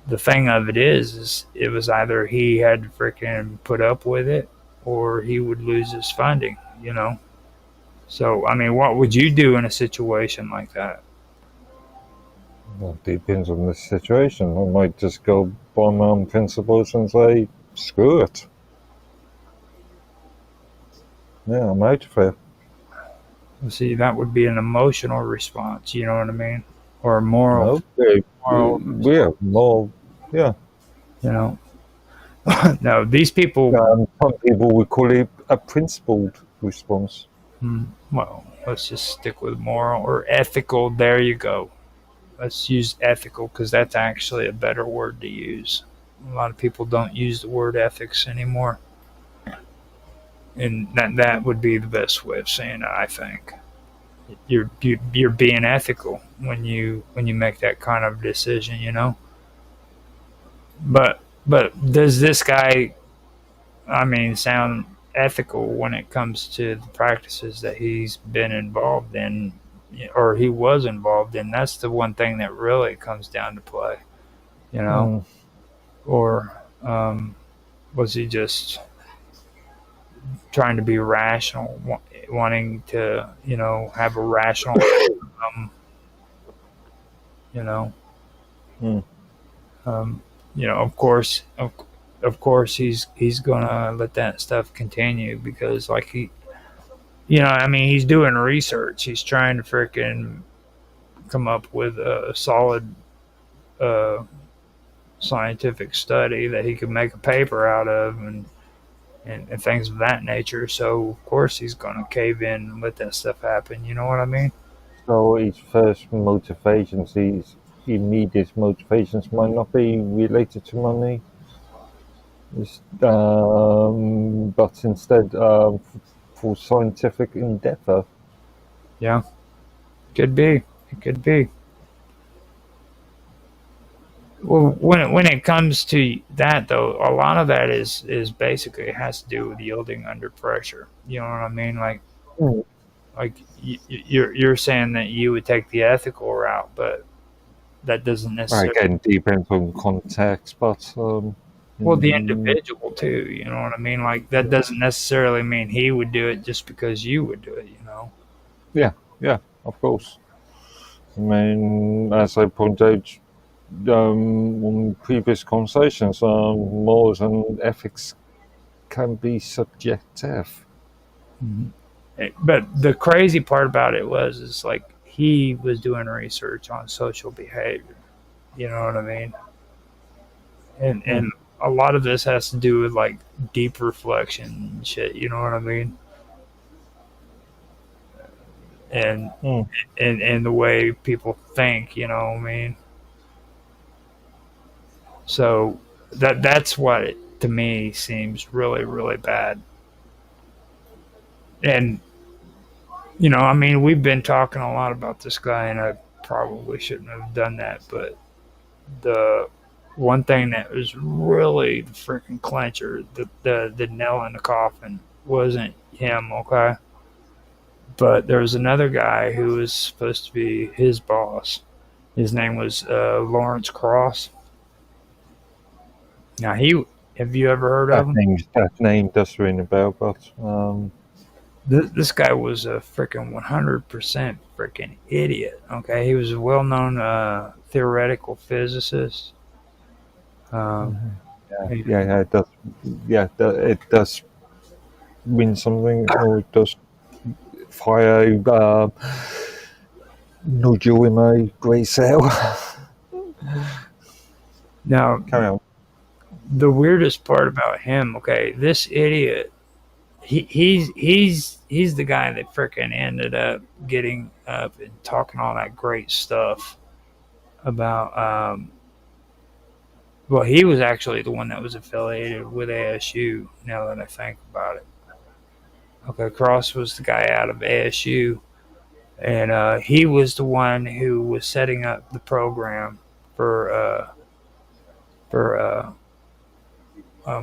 the thing of it is it was either he had to freaking put up with it, or he would lose his funding. You know, so I mean, what would you do in a situation like that? Well, it depends on the situation. I might just go by my own principles and say, screw it. Yeah, I'm out of here. See, that would be an emotional response. You know what I mean? Or a moral. Okay. Moral. Yeah, more. Yeah. You know. No, these people. Some people would call it a principled response. Well, let's just stick with moral or ethical. There you go. Let's use ethical because that's actually a better word to use. A lot of people don't use the word ethics anymore, and that would be the best way of saying it. I think you're being ethical when you make that kind of decision. You know. But does this guy, I mean, sound ethical when it comes to the practices that he's been involved in, or he was involved in? That's the one thing that really comes down to play, you know. Or was he just trying to be rational, wanting to, have a rational, you know, Mm. of course, he's gonna let that stuff continue because, like, he's doing research. He's trying to freaking come up with a solid uh, scientific study that he could make a paper out of, and things of that nature. So of course he's gonna cave in and let that stuff happen. You know what I mean? So his first motivations, his immediate motivations might not be related to money, but instead for scientific endeavor. Yeah, could be. It could be. Well, when it comes to that though, a lot of that is basically has to do with yielding under pressure. You know what I mean? Mm. Like you're saying that you would take the ethical route, but that doesn't necessarily. Again, depends on context, but Well, the individual too. You know what I mean? Like that doesn't necessarily mean he would do it just because you would do it. yeah, of course. I mean, as I pointed out on previous conversations, morals and ethics can be subjective. But the crazy part about it is like he was doing research on social behavior. You know what I mean? And a lot of this has to do with like deep reflection and shit. You know what I mean? And and the way people think. You know what I mean? So that's what it, to me, seems really, really bad. And I mean, we've been talking a lot about this guy, and I probably shouldn't have done that. But the one thing that was really the freaking clincher, the nail in the coffin, wasn't him, okay? But there was another guy who was supposed to be his boss. His name was Lawrence Cross. Now, have you ever heard of him? That name does ring a bell, but This guy was a freaking 100% freaking idiot. Okay, he was a well-known theoretical physicist. it does. Yeah, it does mean something, or it does fire a nodule in my grey cell. Now, Carry on. the weirdest part about him, okay, this idiot, he's the guy that freaking ended up getting up and talking all that great stuff about. Well, he was actually the one that was affiliated with ASU. Now that I think about it, okay, Cross was the guy out of ASU, and he was the one who was setting up the program for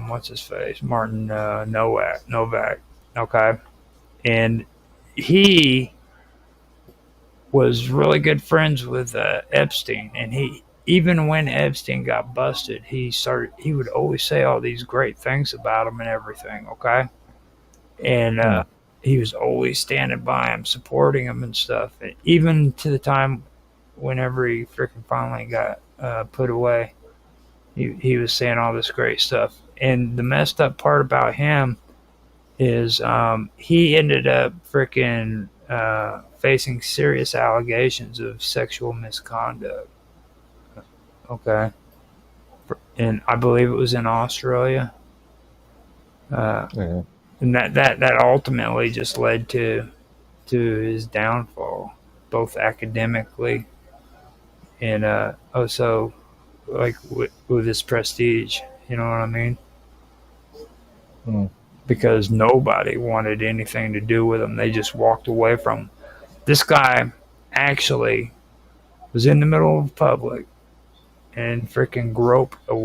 what's his face, Martin Novak. Okay, and he was really good friends with Epstein, and he, even when Epstein got busted, he would always say all these great things about him and everything. Okay, and he was always standing by him, supporting him and stuff. And even to the time whenever he freaking finally got put away, he was saying all this great stuff. And the messed up part about him is he ended up freaking facing serious allegations of sexual misconduct. Okay, and I believe it was in Australia. And that ultimately just led to his downfall, both academically and also like with his prestige. You know what I mean? Because nobody wanted anything to do with him. They just walked away from him. This guy actually was in the middle of public and freaking groped a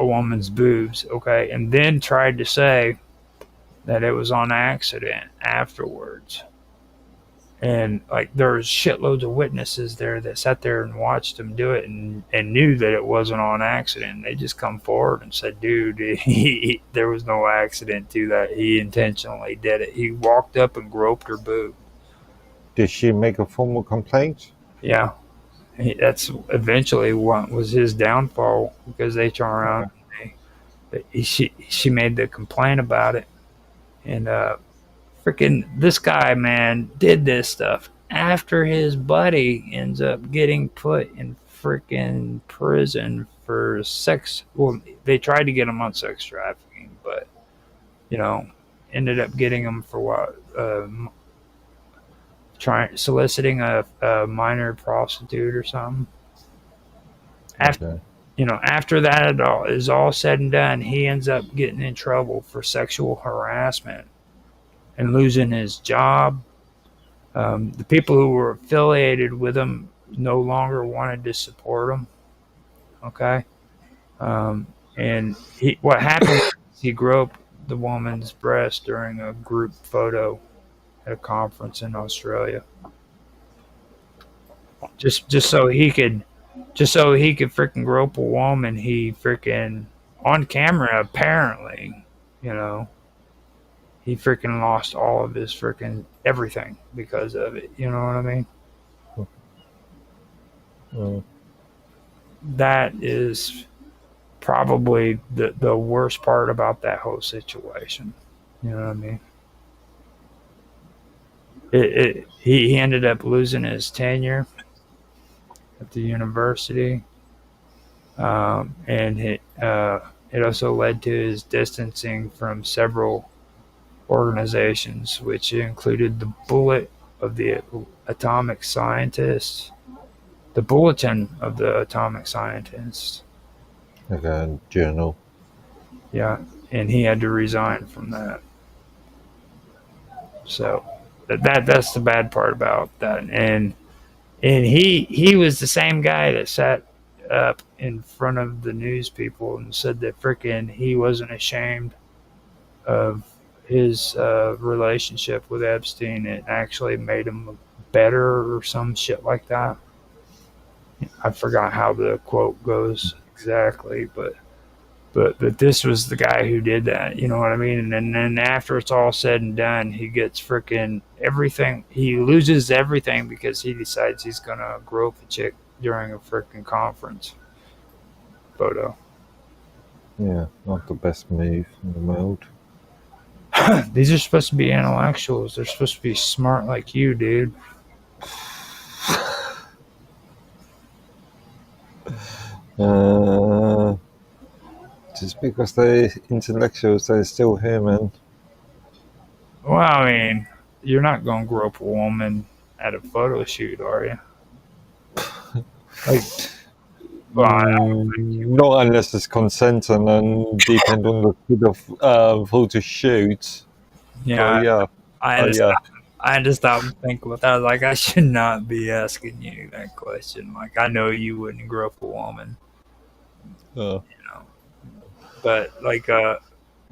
woman's boobs, okay, and then tried to say that it was on accident afterwards. And like there was shitloads of witnesses there that sat there and watched him do it and knew that it wasn't on accident. They just come forward and said, dude, there was no accident to that. He intentionally did it. He walked up and groped her boob. Did she make a formal complaint? Yeah. That's eventually what was his downfall, because they turned around and she made the complaint about it. And freaking this guy, man, did this stuff after his buddy ends up getting put in freaking prison for sex. Well, they tried to get him on sex trafficking, but ended up getting him for what? Soliciting a minor prostitute or something. After after that is all said and done, he ends up getting in trouble for sexual harassment and losing his job. The people who were affiliated with him no longer wanted to support him. Okay. And what happened was he groped the woman's breast during a group photo at a conference in Australia. Just so he could freaking grope a woman, he freaking on camera apparently, he freaking lost all of his freaking everything because of it. You know what I mean? That is probably the worst part about that whole situation. You know what I mean? He ended up losing his tenure at the university, and it also led to his distancing from several organizations, which included the Bulletin of the Atomic Scientists. Like a journal. Yeah, and he had to resign from that. So that's the bad part about that. And he was the same guy that sat up in front of the news people and said that freaking he wasn't ashamed of his relationship with Epstein. It actually made him better or some shit like that. I forgot how the quote goes exactly, but this was the guy who did that. You know what I mean? And then after it's all said and done, he gets freaking everything. He loses everything because he decides he's gonna grope a chick during a freaking conference photo. Yeah, not the best move in the world. These are supposed to be intellectuals. They're supposed to be smart like you, dude. Just because they're intellectuals, they're still human. Well, I mean, you're not going to grope a woman at a photo shoot, are you? Not unless it's consenting and depend on the kid of photo shoot. Yeah, I just stopped and think about that. I was like, I should not be asking you that question. Like, I know you wouldn't grope a woman. But like,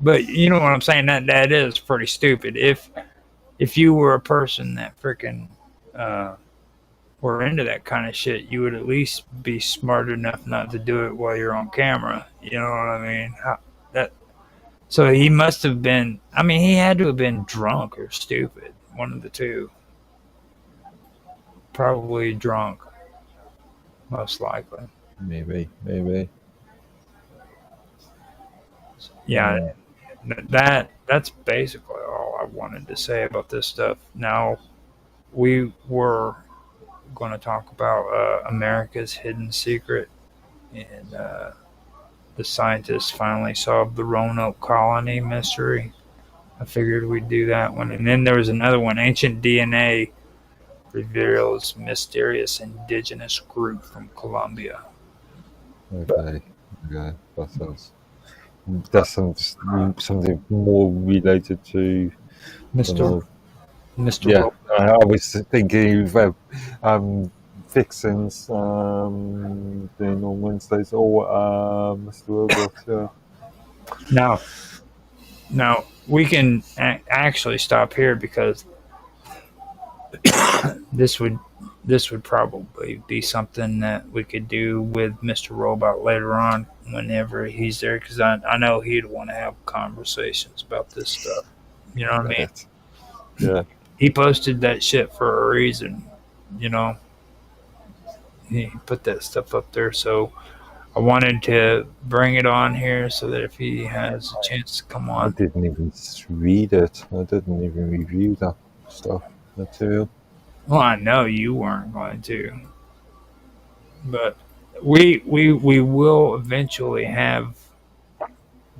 but you know what I'm saying? That is pretty stupid. If you were a person that freaking were into that kind of shit, you would at least be smart enough not to do it while you're on camera. You know what I mean? So he must have been. I mean, he had to have been drunk or stupid. One of the two. Probably drunk. Most likely. Maybe. Yeah, that's basically all I wanted to say about this stuff. Now, we were going to talk about America's hidden secret, and the scientists finally solved the Roanoke colony mystery. I figured we'd do that one. And then there was another one, ancient DNA reveals mysterious indigenous group from Colombia. Okay. That's something more related to Mr. Yeah, I was thinking of Vixens doing on Wednesdays or Mr. Wilbur. Yeah. Now we can actually stop here because this would probably be something that we could do with Mr. Robot later on whenever he's there, because I know he'd want to have conversations about this stuff. You know what I mean? Yeah. He posted that shit for a reason. You know, he put that stuff up there, so I wanted to bring it on here so that if he has a chance to come I on. didn't even read it. I didn't even review that stuff material. Well, I know you weren't going to, but we will eventually have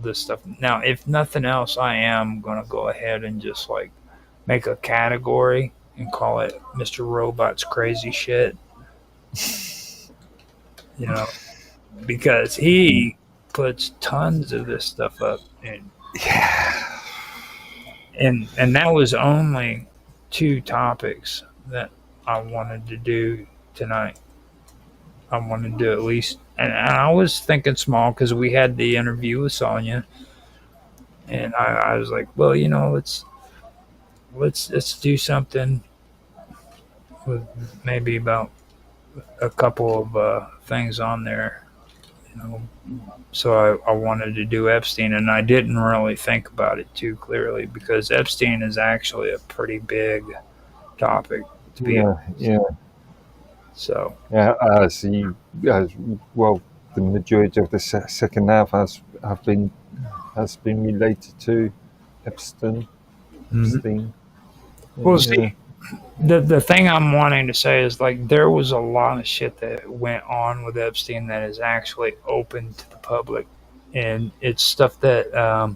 this stuff. Now, if nothing else, I am gonna go ahead and just like make a category and call it Mr. Robot's crazy shit. You know, because he puts tons of this stuff up, and that was only 2 topics that I wanted to do tonight. I wanted to do at least, and I was thinking small because we had the interview with Sonia, and I was like, well, you know, let's do something with maybe about a couple of things on there, you know. So I wanted to do Epstein, and I didn't really think about it too clearly because Epstein is actually a pretty big topic to be honest. Yeah. So as well, the majority of the second half has been related to Epstein. Well, see, the thing I'm wanting to say is like there was a lot of shit that went on with Epstein that is actually open to the public, and it's stuff that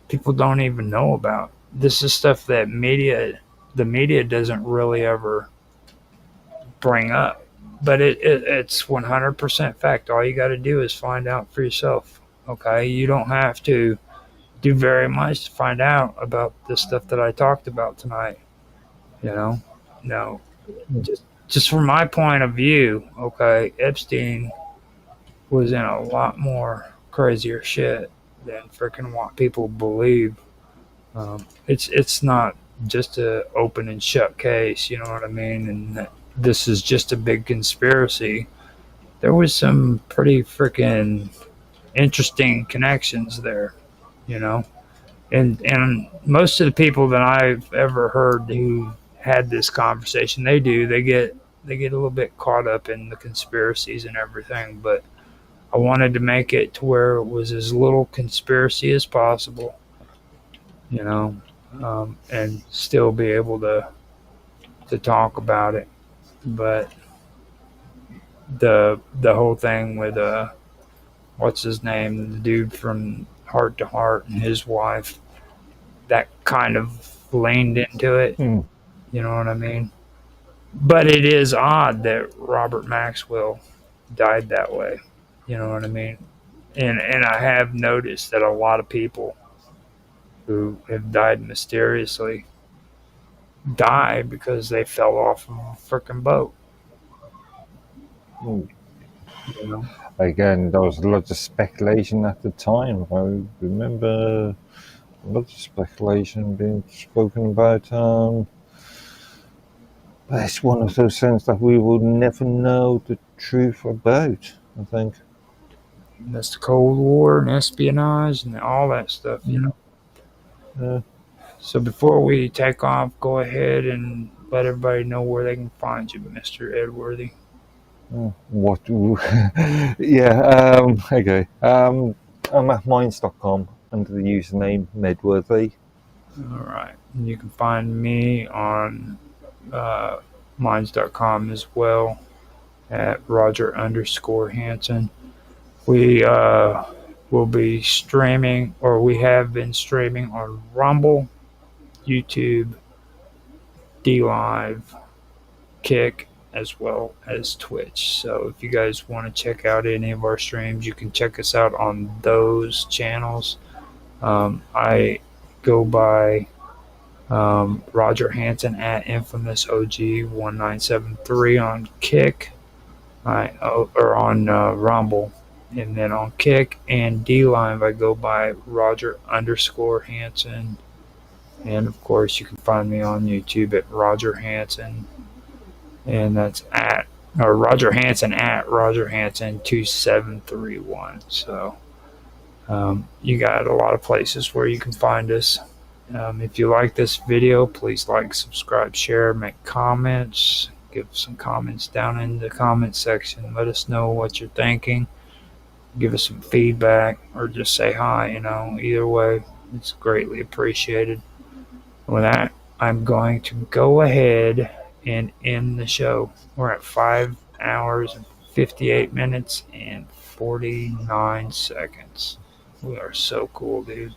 people don't even know about. This is stuff that the media doesn't really ever bring up, but it's 100% fact. All you got to do is find out for yourself. Okay, you don't have to do very much to find out about the stuff that I talked about tonight. You know, no, just from my point of view. Okay, Epstein was in a lot more crazier shit than freaking what people believe. It's not just a open and shut case. You know what I mean? And this is just a big conspiracy. There was some pretty freaking interesting connections there, you know, and most of the people that I've ever heard who had this conversation, they get a little bit caught up in the conspiracies and everything, but I wanted to make it to where it was as little conspiracy as possible, you know, and still be able to talk about it. But the whole thing with what's his name, the dude from Heart to Heart and his wife, that kind of leaned into it. You know what I mean? But it is odd that Robert Maxwell died that way. You know what I mean? And I have noticed that a lot of people who have died mysteriously die because they fell off of a freaking boat. You know? Again, there was a lot of speculation at the time. I remember a lot of speculation being spoken about. But it's one of those things that we will never know the truth about, I think. That's the Cold War and espionage and all that stuff, you know. So before we take off, go ahead and let everybody know where they can find you, Mr. Edworthy. What? Yeah. Okay. I'm at minds.com under the username Edworthy. All right. And you can find me on minds.com as well at Roger_Hanson. We will be streaming, or we have been streaming on Rumble, YouTube, DLive, Kick, as well as Twitch. So if you guys want to check out any of our streams, you can check us out on those channels. I go by Roger Hanson at Infamous OG 1973 on Kick, or on Rumble, and then on Kick and DLive I go by Roger_Hanson And of course, you can find me on YouTube at Roger Hanson, and that's at or Roger Hanson at Roger Hanson 2731. So you got a lot of places where you can find us. If you like this video, please like, subscribe, share, make comments. Give some comments down in the comment section. Let us know what you're thinking. Give us some feedback or just say hi. Either way, it's greatly appreciated. With that, I'm going to go ahead and end the show. We're at 5 hours and 58 minutes and 49 seconds. We are so cool, dude.